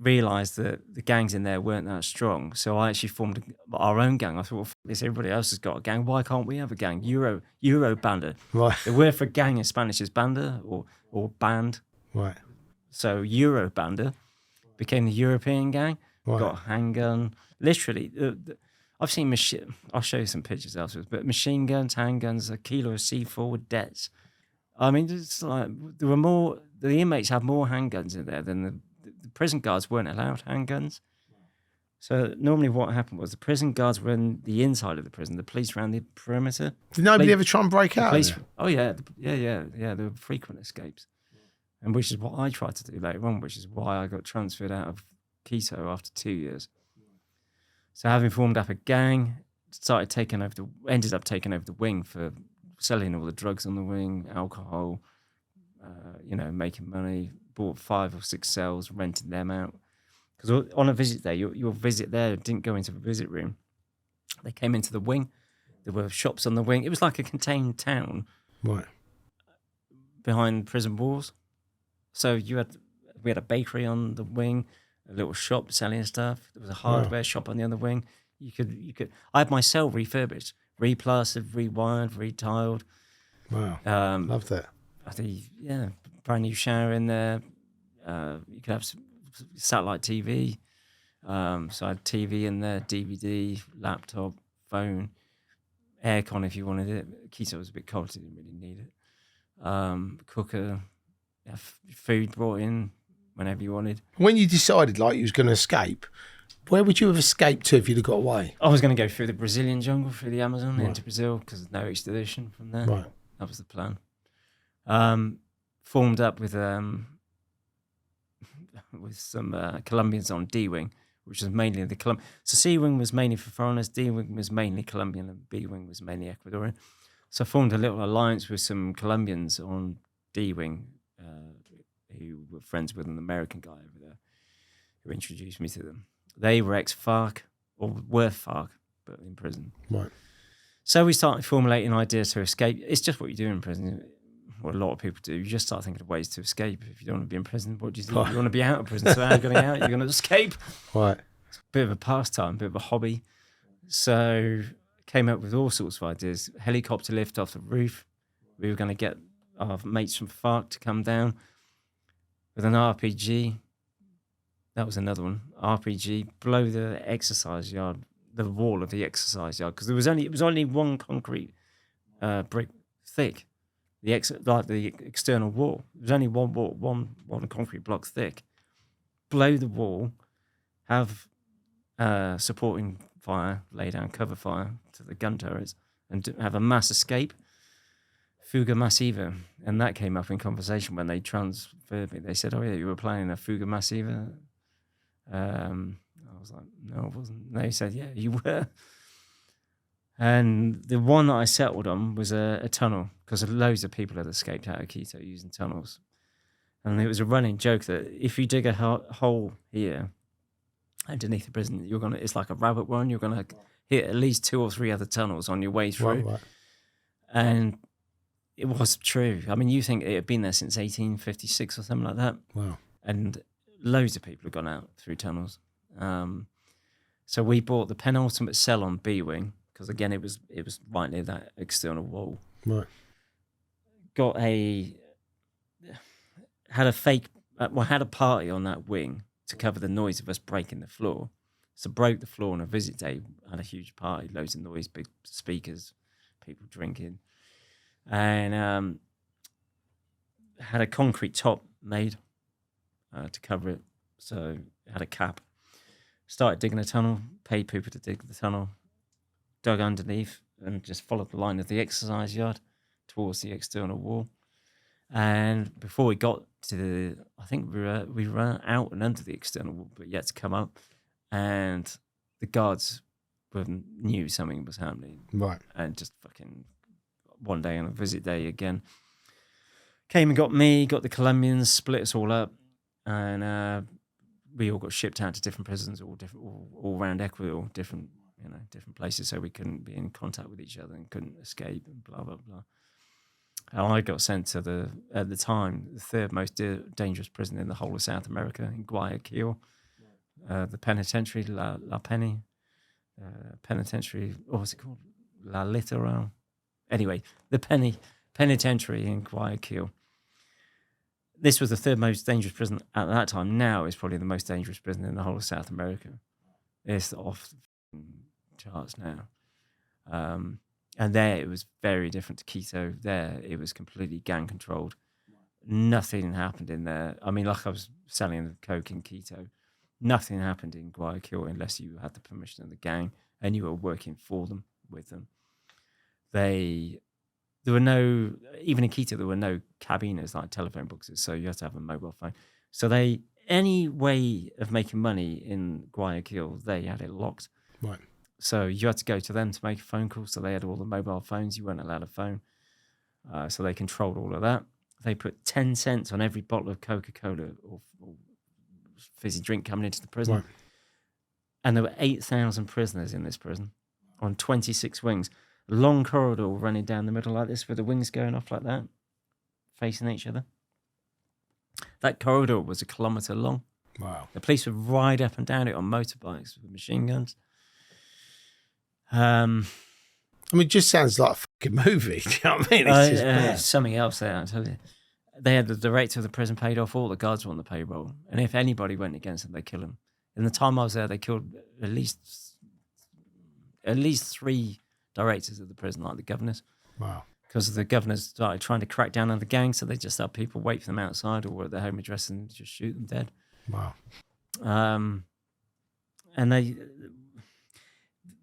realised that the gangs in there weren't that strong. So I actually formed our own gang. I thought, well, everybody else has got a gang. Why can't we have a gang? Euro banda. Right. The word for gang in Spanish is banda or band. Right. So Euro banda became the European gang. Right. Got a handgun. Literally, I've seen I'll show you some pictures afterwards. But machine guns, handguns, a kilo of C4 with debts. I mean, it's like there were more. The inmates had more handguns in there than the prison guards weren't allowed handguns. So normally what happened was the prison guards were in the inside of the prison. The police ran the perimeter. Did nobody ever try and break out? Oh yeah. There were frequent escapes, and which is what I tried to do later on. Which is why I got transferred out of Quito after 2 years. So having formed up a gang, ended up taking over the wing for selling all the drugs on the wing, alcohol, making money. Bought 5 or 6 cells, rented them out. Because on a visit there, your visit there didn't go into the visit room. They came into the wing. There were shops on the wing. It was like a contained town, right, behind prison walls. So we had a bakery on the wing, a little shop selling stuff. There was a hardware shop on the other wing. You could. I had my cell refurbished, replastered, rewired, retiled. Wow, love that. I think brand new shower in there. You could have satellite TV. So I had TV in there, DVD, laptop, phone, aircon if you wanted it. Keto was a bit cold, so you didn't really need it. Cooker, food brought in whenever you wanted. When you decided like you was going to escape, where would you have escaped to if you'd have got away? I was going to go through the Brazilian jungle, through the Amazon into Brazil, because there's no extradition from there. Right. That was the plan. Formed up with some Colombians on D wing, which was mainly the Colombian. So C wing was mainly for foreigners, D wing was mainly Colombian, and B wing was mainly Ecuadorian. So I formed a little alliance with some Colombians on D wing, who were friends with an American guy over there, who introduced me to them. They were ex-FARC, or were FARC, but in prison. Right. So we started formulating ideas to escape. It's just what you do in prison. What a lot of people do. You just start thinking of ways to escape. If you don't want to be in prison, what do you think? You want to be out of prison. So how are you going out? You're going to escape. Right. It's a bit of a pastime, a bit of a hobby. So came up with all sorts of ideas. Helicopter lift off the roof. We were going to get our mates from FARC to come down with an RPG. That was another one. RPG, blow the exercise yard, the wall of the exercise yard, because it was only one concrete brick thick. The external wall. It was only one wall, one concrete block thick. Blow the wall, have supporting fire, lay down cover fire to the gun turrets, and have a mass escape. Fuga massiva. And that came up in conversation when they transferred me. They said, "Oh yeah, you were planning a fuga massiva." I was like, "No, I wasn't." They said, "Yeah, you were." And the one that I settled on was a tunnel, because loads of people had escaped out of Quito using tunnels. And it was a running joke that if you dig a hole here underneath the prison, it's like a rabbit one, you're going to hit at least 2 or 3 other tunnels on your way through. Right. And it was true. I mean, you think it had been there since 1856 or something like that. Wow. And loads of people have gone out through tunnels. So we bought the penultimate cell on B wing, because again, it was right near that external wall. Right. Had a party on that wing to cover the noise of us breaking the floor. So broke the floor on a visit day, had a huge party, loads of noise, big speakers, people drinking, and had a concrete top made to cover it. So it had a cap. Started digging a tunnel, paid people to dig the tunnel, dug underneath, and just followed the line of the exercise yard towards the external wall. And before we got to I think we ran out and under the external wall, but yet to come up, and the guards knew something was happening. Right. And just fucking one day on a visit day again, came and got me, got the Colombians, split us all up, and we all got shipped out to different prisons, all around Ecuador, different places, so we couldn't be in contact with each other and couldn't escape and blah blah blah. And I got sent to at the time the 3rd most dangerous prison in the whole of South America, in Guayaquil, the penitentiary La Penny, penitentiary. What was it called? La Litoral. Anyway, the penitentiary in Guayaquil. This was the 3rd most dangerous prison at that time. Now it's probably the most dangerous prison in the whole of South America. It's off the charts now. And there it was very different to Quito. There it was completely gang controlled. Nothing happened in there. I mean, like I was selling coke in Quito. Nothing happened in Guayaquil unless you had the permission of the gang and you were working for them, with them. There were no, even in Quito, there were no cabinas like telephone boxes, so you had to have a mobile phone. So any way of making money in Guayaquil, they had it locked. Right. So you had to go to them to make a phone call. So they had all the mobile phones. You weren't allowed a phone. So they controlled all of that. They put 10 cents on every bottle of Coca-Cola or fizzy drink coming into the prison. Right. And there were 8,000 prisoners in this prison on 26 wings. Long corridor running down the middle like this with the wings going off like that, facing each other. That corridor was 1 kilometre long. Wow. The police would ride up and down it on motorbikes with machine guns. I mean, it just sounds like a fucking movie. Do you know what I mean? It's just bad. something else there, I tell you. They had the director of the prison paid off. All the guards were on the payroll. And if anybody went against them, they killed them. In the time I was there, they killed at least 3 directors of the prison, like the governors. Wow. Because the governors started trying to crack down on the gangs, so they just had people wait for them outside or at their home address and just shoot them dead. Wow. And they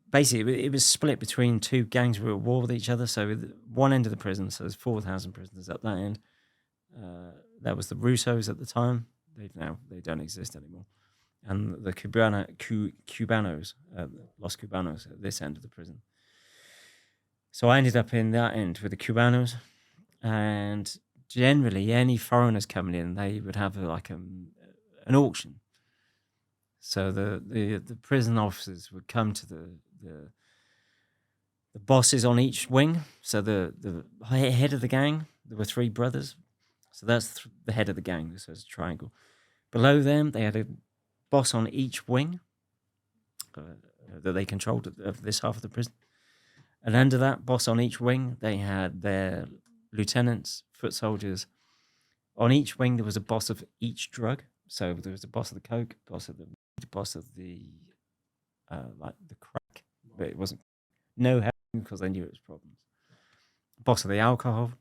basically, it was split between 2 gangs who were at war with each other. So one end of the prison, so there's 4,000 prisoners at that end. That was the Russos at the time. They don't exist anymore. And the Cubanos, Los Cubanos at this end of the prison. So I ended up in that end with the Cubanos, and generally any foreigners coming in, they would have like an auction. So the prison officers would come to the bosses on each wing. So the head of the gang, there were 3 brothers. So that's the head of the gang. So it's a triangle. Below them, they had a boss on each wing that they controlled of this half of the prison. And under that boss on each wing, they had their lieutenants, foot soldiers. On each wing, there was a boss of each drug. So there was a boss of the coke, boss of the like the crack, but it wasn't no heroin because they knew it was problems. Boss of the alcohol,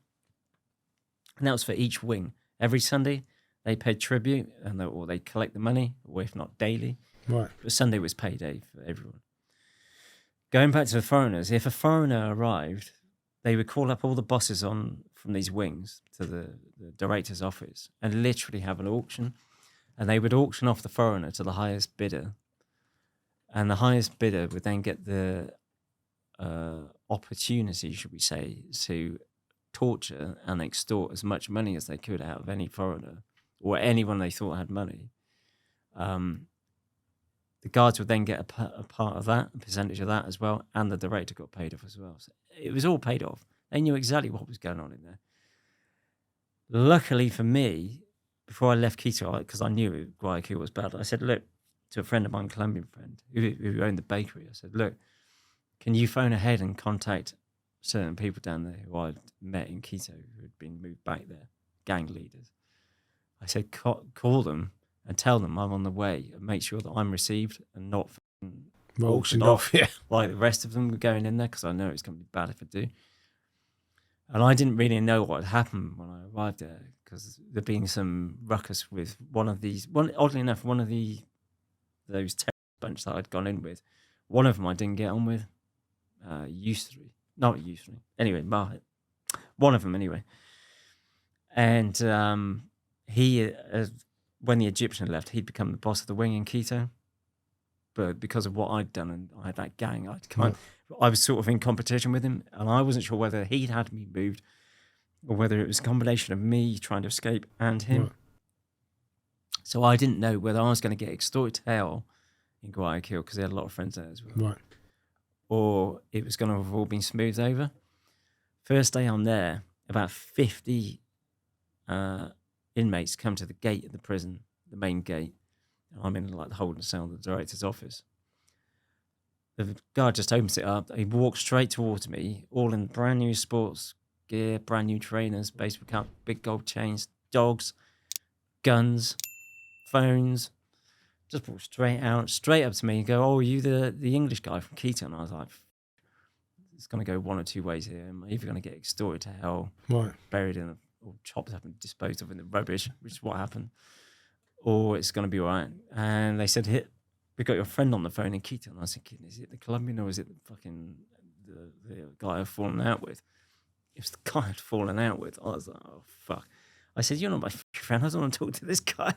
and that was for each wing. Every Sunday, they paid tribute, or they collect the money, or if not daily. Right. But Sunday was payday for everyone. Going back to the foreigners, if a foreigner arrived, they would call up all the bosses from these wings to the director's office and literally have an auction. And they would auction off the foreigner to the highest bidder. And the highest bidder would then get the opportunity, should we say, to torture and extort as much money as they could out of any foreigner or anyone they thought had money. The guards would then get a part of that, a percentage of that as well, and the director got paid off as well. So it was all paid off. They knew exactly what was going on in there. Luckily for me, before I left Quito, because I knew Guayaquil was bad, I said, look, to a friend of mine, Colombian friend, who owned the bakery, I said, look, can you phone ahead and contact certain people down there who I'd met in Quito who had been moved back there, gang leaders? I said, call them and tell them I'm on the way and make sure that I'm received and not auctioned off, yeah, like the rest of them were going in there, because I know it's going to be bad if I do. And I didn't really know what had happened when I arrived there, because there'd been some ruckus with oddly enough, one of those terrorist bunch that I'd gone in with. One of them I didn't get on with. Anyway, Mahit. One of them anyway. And he, when the Egyptian left, he'd become the boss of the wing in Quito. But because of what I'd done, and I had that gang, I was sort of in competition with him, and I wasn't sure whether he'd had me moved or whether it was a combination of me trying to escape and him. Right. So I didn't know whether I was going to get extorted to hell in Guayaquil, because he had a lot of friends there as well. Right. Or it was going to have all been smoothed over. First day I'm there, about 50 inmates come to the gate of the prison, the main gate. I'm in like the holding cell of the director's office. The guard just opens it up. He walks straight towards me, all in brand new sports gear, brand new trainers, baseball cap, big gold chains, dogs, guns, phones. Just walked straight up to me and go, "Oh, are you the English guy from Quito?" And I was like, "It's going to go one or two ways here. I'm either going to get extorted to hell, right, buried in or chopped up and disposed of in the rubbish, which is what happened, or it's going to be all right." And they said, "We got your friend on the phone in Quito." And I was thinking, is it the Colombian or is it the fucking the guy I've fallen out with? It was the guy I'd fallen out with. I was like, oh, fuck. I said, "You're not my friend. I don't want to talk to this guy."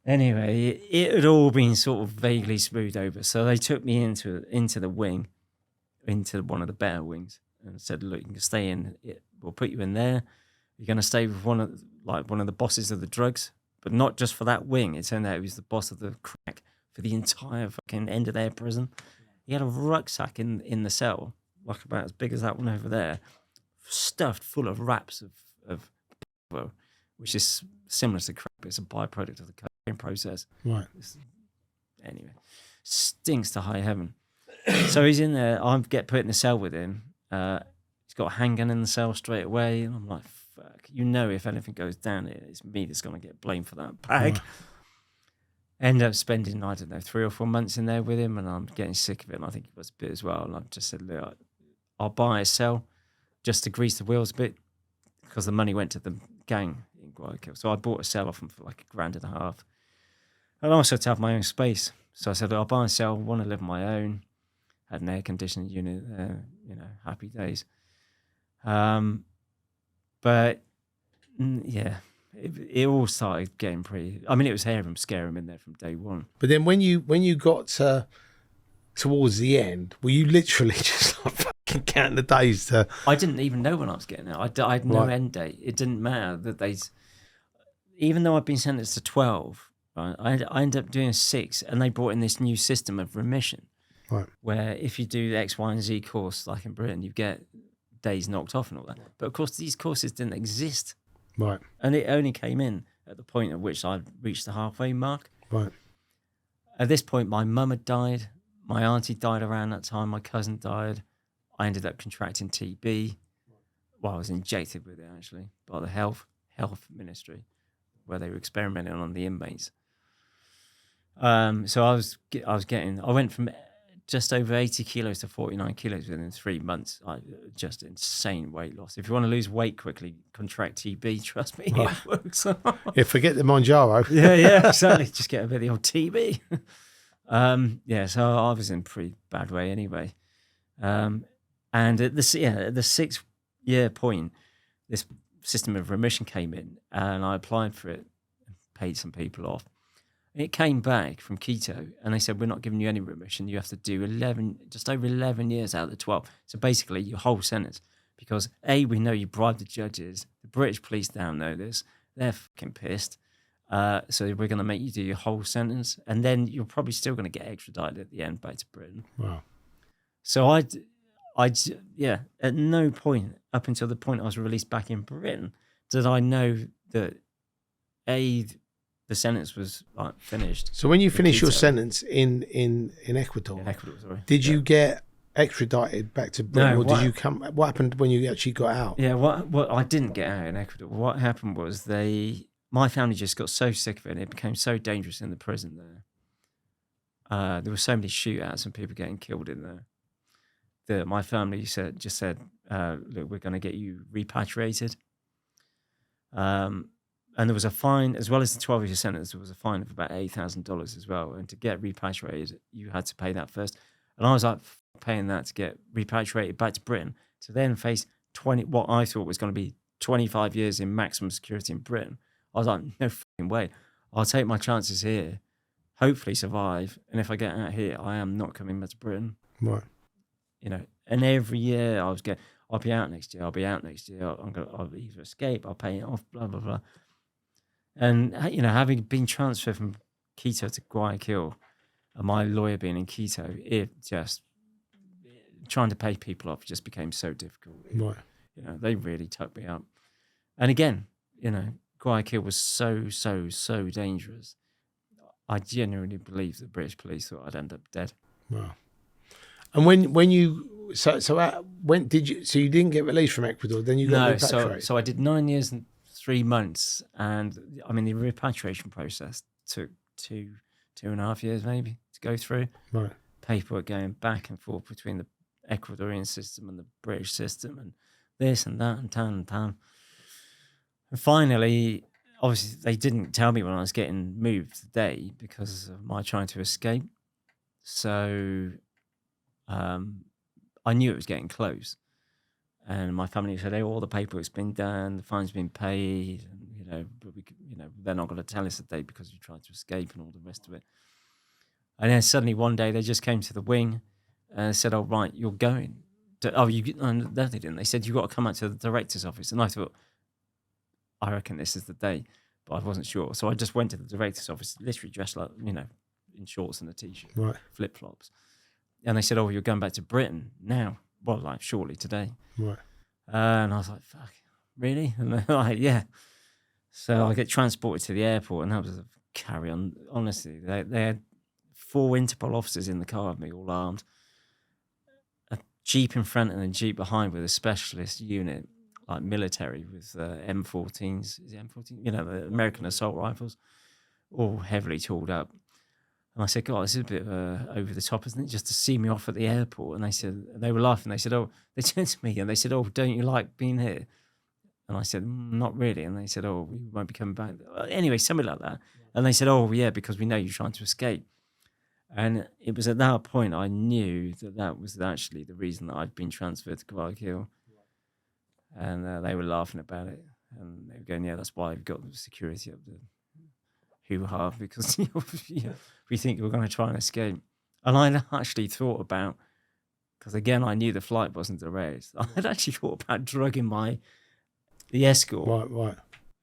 Anyway, it had all been sort of vaguely smoothed over. So they took me into the wing, into one of the better wings, and said, "Look, you can stay in. We'll put you in there. You're going to stay with one of the bosses of the drugs, but not just for that wing." It turned out he was the boss of the crack for the entire fucking end of their prison. He had a rucksack in the cell, like about as big as that one over there, stuffed full of wraps of which is similar to crack, but it's a byproduct of the coke. process. Right. Anyway, stinks to high heaven. So he's in there. I get put in the cell with him. He's got a handgun in the cell straight away. And I'm like, fuck. If anything goes down, it's me that's going to get blamed for that bag. Right. End up spending, I don't know, 3 or 4 months in there with him, and I'm getting sick of it. And I think he was a bit as well. And I've just said, look, I'll buy a cell just to grease the wheels a bit, because the money went to the gang in Guayaquil. So I bought a cell off him for like $1,500. And also to have my own space. So I said, I'll buy a cell, want to live on my own. Had an air conditioning unit there, happy days. But yeah, it all started getting pretty. I mean, it was scare him in there from day one. But then when you got towards the end, were you literally just like fucking counting the days to? I didn't even know when I was getting out. I had no end date. It didn't matter that even though I'd been sentenced to 12. Right, I ended up doing 6, and they brought in this new system of remission, right? Where if you do the X, Y, and Z course, like in Britain, you get days knocked off and all that. But of course, these courses didn't exist, right? And it only came in at the point at which I reached the halfway mark. Right. At this point, my mum had died, my auntie died around that time, my cousin died. I ended up contracting TB. Well, I was injected with it actually by the health ministry, where they were experimenting on the inmates. So I went from just over 80 kilos to 49 kilos within 3 months. Just insane weight loss. If you want to lose weight quickly, contract TB. Trust me, it works. Yeah, forget the Monjaro. yeah, exactly. Just get a bit of the old TB. So I was in pretty bad way anyway. And at the 6-year point, this system of remission came in, and I applied for it, and paid some people off. It came back from Quito, and they said, we're not giving you any remission. You have to do just over 11 years out of the 12. So basically, your whole sentence. Because A, we know you bribed the judges. The British police now know this. They're fucking pissed. So we're going to make you do your whole sentence. And then you're probably still going to get extradited at the end back to Britain. Wow. So at no point, up until the point I was released back in Britain, did I know that, A, the sentence was finished. So when you finished your sentence in Ecuador, did you get extradited back to Britain, or did you come? What happened when you actually got out? Yeah, what I didn't get out in Ecuador. What happened was my family just got so sick of it, and it became so dangerous in the prison there. There were so many shootouts and people getting killed in there that my family said, look, we're going to get you repatriated. And there was a fine, as well as the 12-year sentence, there was a fine of about $8,000 as well. And to get repatriated, you had to pay that first. And I was like paying that to get repatriated back to Britain, to then face what I thought was going to be 25 years in maximum security in Britain. I was like, no fucking way. I'll take my chances here, hopefully survive. And if I get out here, I am not coming back to Britain. Right. And every year I'll be out next year. I'll I'll either escape, I'll pay it off, blah, blah, blah. And, having been transferred from Quito to Guayaquil, and my lawyer being in Quito, trying to pay people off just became so difficult. Right. They really tucked me up. And again, Guayaquil was so, so, so dangerous. I genuinely believe the British police thought I'd end up dead. Wow. And when you you didn't get released from Ecuador, then you got repatriated? So I did 9 years and 3 months, and I mean the repatriation process took two and a half years maybe to go through. Right. Paperwork going back and forth between the Ecuadorian system and the British system, and this and that and tan and tan. And finally, obviously, they didn't tell me when I was getting moved today because of my trying to escape. So I knew it was getting close. And my family said, "Hey, all the paperwork's been done, the fine's been paid, and, but they're not going to tell us the date because you tried to escape and all the rest of it." And then suddenly one day they just came to the wing and said, "Oh, right, you're going." No, they didn't. They said, "You've got to come out to the director's office." And I thought, I reckon this is the day, but I wasn't sure. So I just went to the director's office, literally dressed like, in shorts and a t-shirt, right, flip-flops. And they said, "Oh, you're going back to Britain now." Well, like, shortly today. Right. And I was like, "Fuck, really?" And they're like, "Yeah." So I get transported to the airport, and that was a carry on. Honestly, they had 4 Interpol officers in the car with me, all armed. A Jeep in front and a Jeep behind with a specialist unit, like military, with M14s. Is it M14? You know, the American assault rifles, all heavily tooled up. And I said, God, this is a bit over the top, isn't it? Just to see me off at the airport. And they were laughing. They said, oh, they turned to me and they said, oh, don't you like being here? And I said, not really. And they said, oh, we won't be coming back. Anyway, something like that. And they said, oh, yeah, because we know you're trying to escape. And it was at that point I knew that was actually the reason that I'd been transferred to Guayaquil. And they were laughing about it. And they were going, yeah, that's why we've got the security up there. Hoo-ha, because we think we're going to try and escape. And I actually thought about, because again, I knew the flight wasn't direct. I had actually thought about drugging the escort, Right.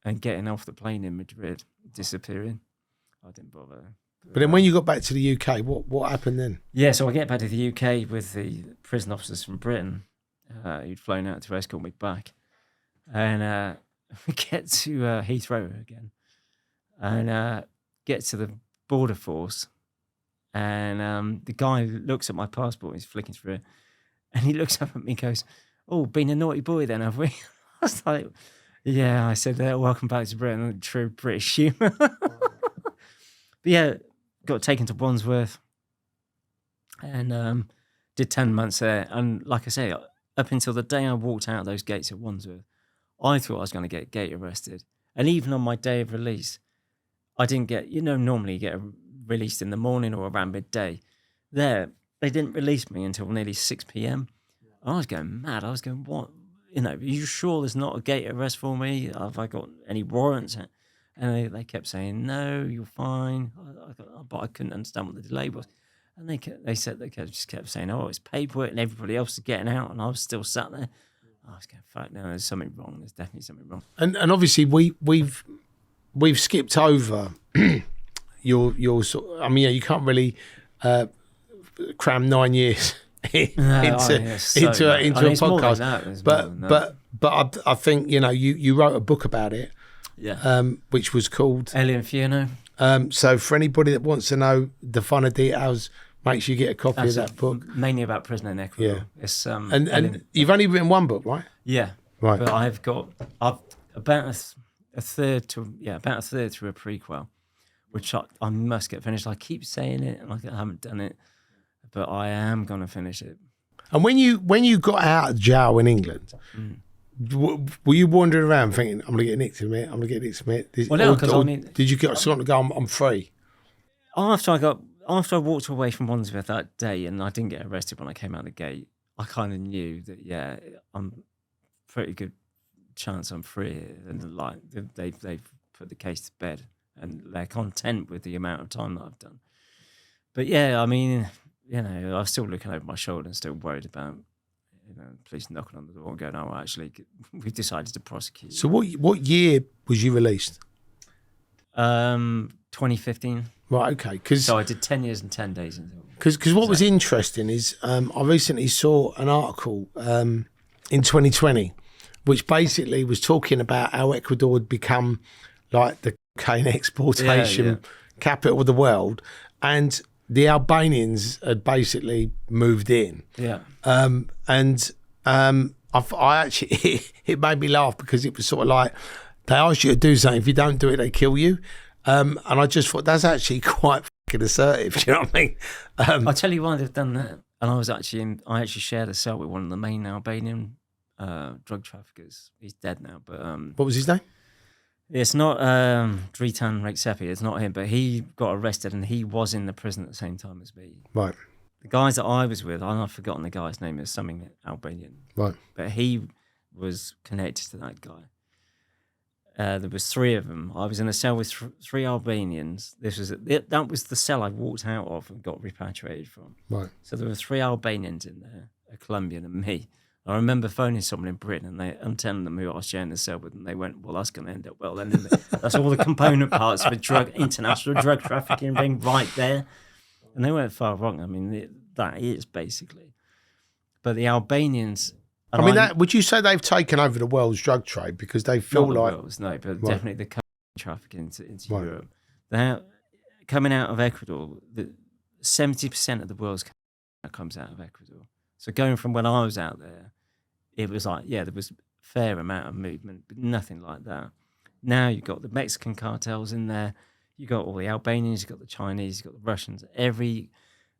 and getting off the plane in Madrid, disappearing. I didn't bother. But then when you got back to the UK, what happened then? Yeah, so I get back to the UK with the prison officers from Britain who'd flown out to escort me back. And we get to Heathrow again and get to the border force. And the guy looks at my passport, he's flicking through it, and he looks up at me and goes, oh, been a naughty boy then, have we? I was like, yeah, I said, welcome back to Britain, true British humour. But yeah, got taken to Wandsworth and did 10 months there. And like I say, up until the day I walked out those gates at Wandsworth, I thought I was going to get gate arrested. And even on my day of release, I didn't get, normally you get released in the morning or around midday. There, they didn't release me until nearly 6 p.m. I was going mad. I was going, what? Are you sure there's not a gate arrest for me? Have I got any warrants? And they kept saying, no, you're fine. But I couldn't understand what the delay was. And they just kept saying, oh, it's paperwork and everybody else is getting out. And I was still sat there. I was going, fuck, no, there's something wrong. There's definitely something wrong. And obviously we've skipped over your sort. I mean, you can't really cram 9 years into a podcast. But I think you wrote a book about it. Yeah. Which was called El Infierno. So for anybody that wants to know the finer details, make sure you get a copy of that book. Mainly about prison in Ecuador. Yeah. It's and you've only written one book, right? Yeah. Right. But I've about a third through a prequel, which I must get finished. I keep saying it and I haven't done it, but I am gonna finish it. And when you got out of jail in England, were you wandering around thinking, I'm going to get nicked in a minute, I'm going to get nicked in a minute? Well, no, because did you get sort of go, I'm free? After I walked away from Wandsworth that day and I didn't get arrested when I came out the gate, I kind of knew that, yeah, I'm pretty good chance I'm free. And like they've put the case to bed and they're content with the amount of time that I've done. But yeah, I mean, I was still looking over my shoulder and still worried about police knocking on the door and going, oh, actually, we've decided to prosecute. So what year was you released? 2015. Right, okay. So I did 10 years and 10 days. Because what was interesting is I recently saw an article in 2020 which basically was talking about how Ecuador had become like the cocaine exportation capital of the world, and the Albanians had basically moved in. Yeah. I actually, it made me laugh because it was sort of like, they ask you to do something. If you don't do it, they kill you. And I just thought that's actually quite fucking assertive. Do you know what I mean? I'll tell you why they've done that. And I actually shared a cell with one of the main Albanian drug traffickers. He's dead now, but what was his name? It's not Dritan Reksepi. It's not him, but he got arrested and he was in the prison at the same time as me. Right. The guys that I was with, I've forgotten the guy's name. Is something Albanian. Right. But he was connected to that guy. There was 3 of them. I was in a cell with 3 Albanians. That was the cell I walked out of and got repatriated from. Right. So there were 3 Albanians in there, a Colombian and me. I remember phoning someone in Britain and I'm telling them who I was sharing the cell with, and they went, well, that's going to end up well. Then that's all the component parts of a international drug trafficking ring right there. And they weren't far wrong. I mean, that is basically. But the Albanians... I mean, would you say they've taken over the world's drug trade because they feel not like... the world's, no, but definitely the trafficking into Europe. They're coming out of Ecuador. 70% of the world's comes out of Ecuador. So going from when I was out there, it was like, there was a fair amount of movement, but nothing like that. Now you've got the Mexican cartels in there. You got all the Albanians, you got the Chinese, you got the Russians. Every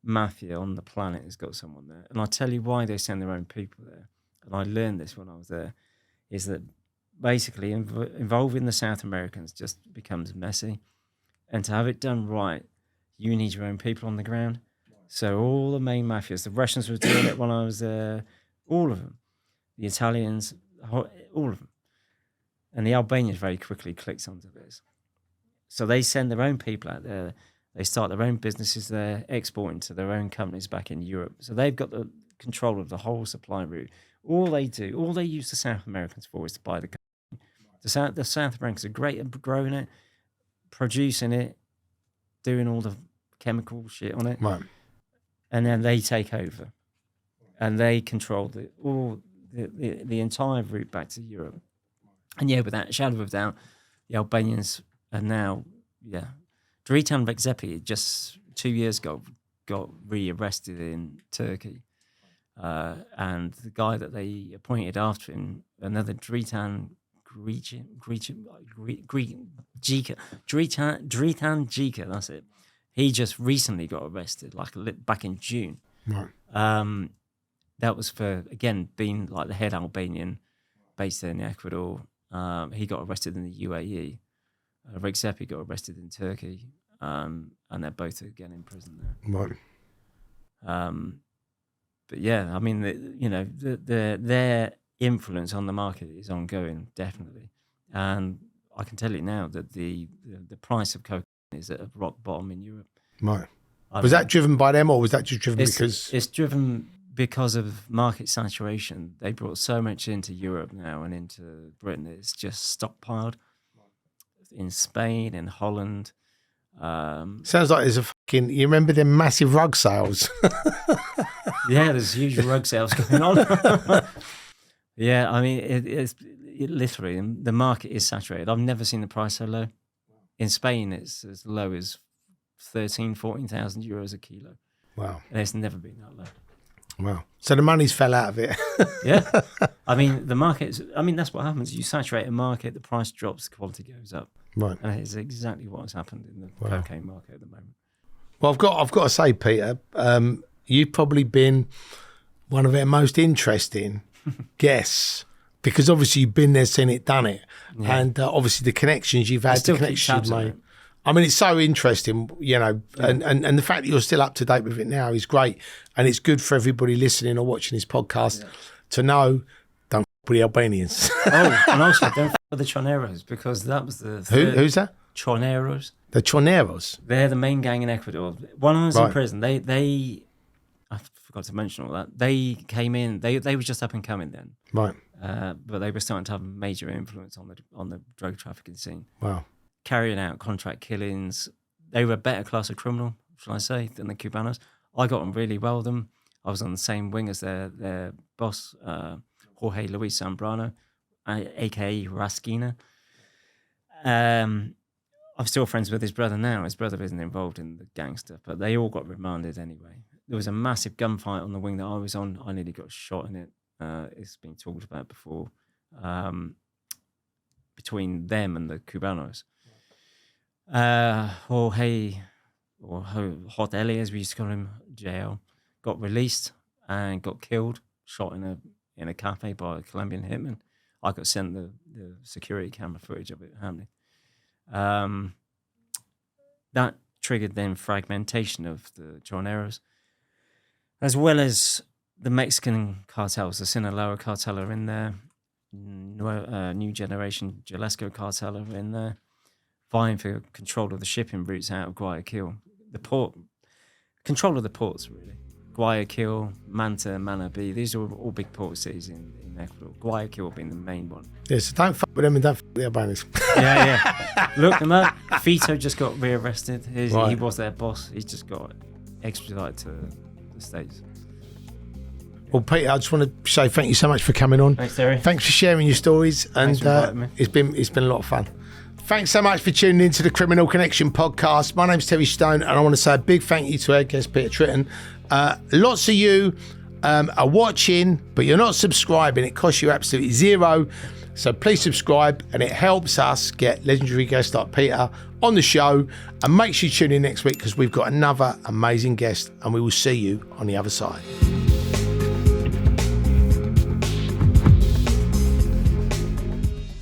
mafia on the planet has got someone there. And I'll tell you why they send their own people there. And I learned this when I was there, is that basically involving the South Americans just becomes messy. And to have it done right, you need your own people on the ground. So all the main mafias, the Russians were doing it when I was there, all of them. The Italians, all of them. And the Albanians very quickly clicked onto this. So they send their own people out there. They start their own businesses there, exporting to their own companies back in Europe. So they've got the control of the whole supply route. All they use the South Americans for is to buy the company. The South Americans are great at growing it, producing it, doing all the chemical shit on it. Right. And then they take over. And they control the entire route back to Europe. And without a shadow of a doubt, the Albanians are now, Dritan Reczepi just 2 years ago got rearrested in Turkey. And the guy that they appointed after him, another Dritan Jika, that's it. He just recently got arrested, back in June. Right. That was for, again, being like the head Albanian based there in Ecuador. He got arrested in the UAE. Reczepi got arrested in Turkey. And they're both again in prison there. Right. But I mean, their influence on the market is ongoing, definitely. And I can tell you now that the price of cocaine is at a rock bottom in Europe. Right. Was that driven by them, or was that just driven because... It's driven because of market saturation. They brought so much into Europe now and into Britain. It's just stockpiled in Spain and Holland. Sounds like there's a fucking... You remember them massive rug sales? There's huge rug sales going on. I mean, it literally, the market is saturated. I've never seen the price so low. In Spain, it's as low as 14,000 euros a kilo. Wow. And it's never been that low. Wow. So the money's fell out of it. Yeah. I mean, that's what happens. You saturate a market, the price drops, the quality goes up. Right. And it's exactly what's happened in the cocaine market at the moment. Well, I've got to say, Peter, you've probably been one of our most interesting guests, because obviously you've been there, seen it, done it. Yeah. And obviously the connections you've had, the connections you've made. I mean, it's so interesting, and the fact that you're still up to date with it now is great. And it's good for everybody listening or watching this podcast to know, don't f*** with the Albanians. And also don't f*** with the Choneros, because that was the third. Who's that? Choneros. The Choneros? They're the main gang in Ecuador. When I was in prison, they I forgot to mention all that. They came in, they were just up and coming then. Right. But they were starting to have a major influence on the drug trafficking scene. Wow. Carrying out contract killings. They were a better class of criminal, shall I say, than the Cubanos. I got on really well with them. I was on the same wing as their boss, Jorge Luis Zambrano, a.k.a. Rasquina. I'm still friends with his brother now. His brother isn't involved in the gangster, but they all got remanded anyway. There was a massive gunfight on the wing that I was on. I nearly got shot in it. It's been talked about before, between them and the Cubanos. Jorge, or Hot Ellie as we used to call him, jail, got released and got killed, shot in a cafe by a Colombian hitman. I got sent the security camera footage of it happening. That triggered then fragmentation of the Choneros, as well as the Mexican cartels. The Sinaloa cartel are in there, New Generation Jalisco cartel are in there, vying for control of the shipping routes out of Guayaquil. The port, control of the ports, really. Guayaquil, Manta, Manabí, these are all big port cities in Ecuador. Guayaquil being the main one. Yeah, so don't fuck with them and don't fuck with the Albanians. Yeah. Look them up. Fito just got rearrested. He was their boss. He's just got extradited to the States. Well, Peter, I just want to say thank you so much for coming on. Thanks, Terry. Thanks for sharing your stories, and Thanks for inviting me. It's been a lot of fun. Thanks so much for tuning into the Criminal Connection podcast. My name's Terry Stone, and I want to say a big thank you to our guest, Pieter Tritton. Lots of you are watching, but you're not subscribing. It costs you absolutely zero. So please subscribe, and it helps us get legendary guests like Pieter on the show. And make sure you tune in next week because we've got another amazing guest, and we will see you on the other side.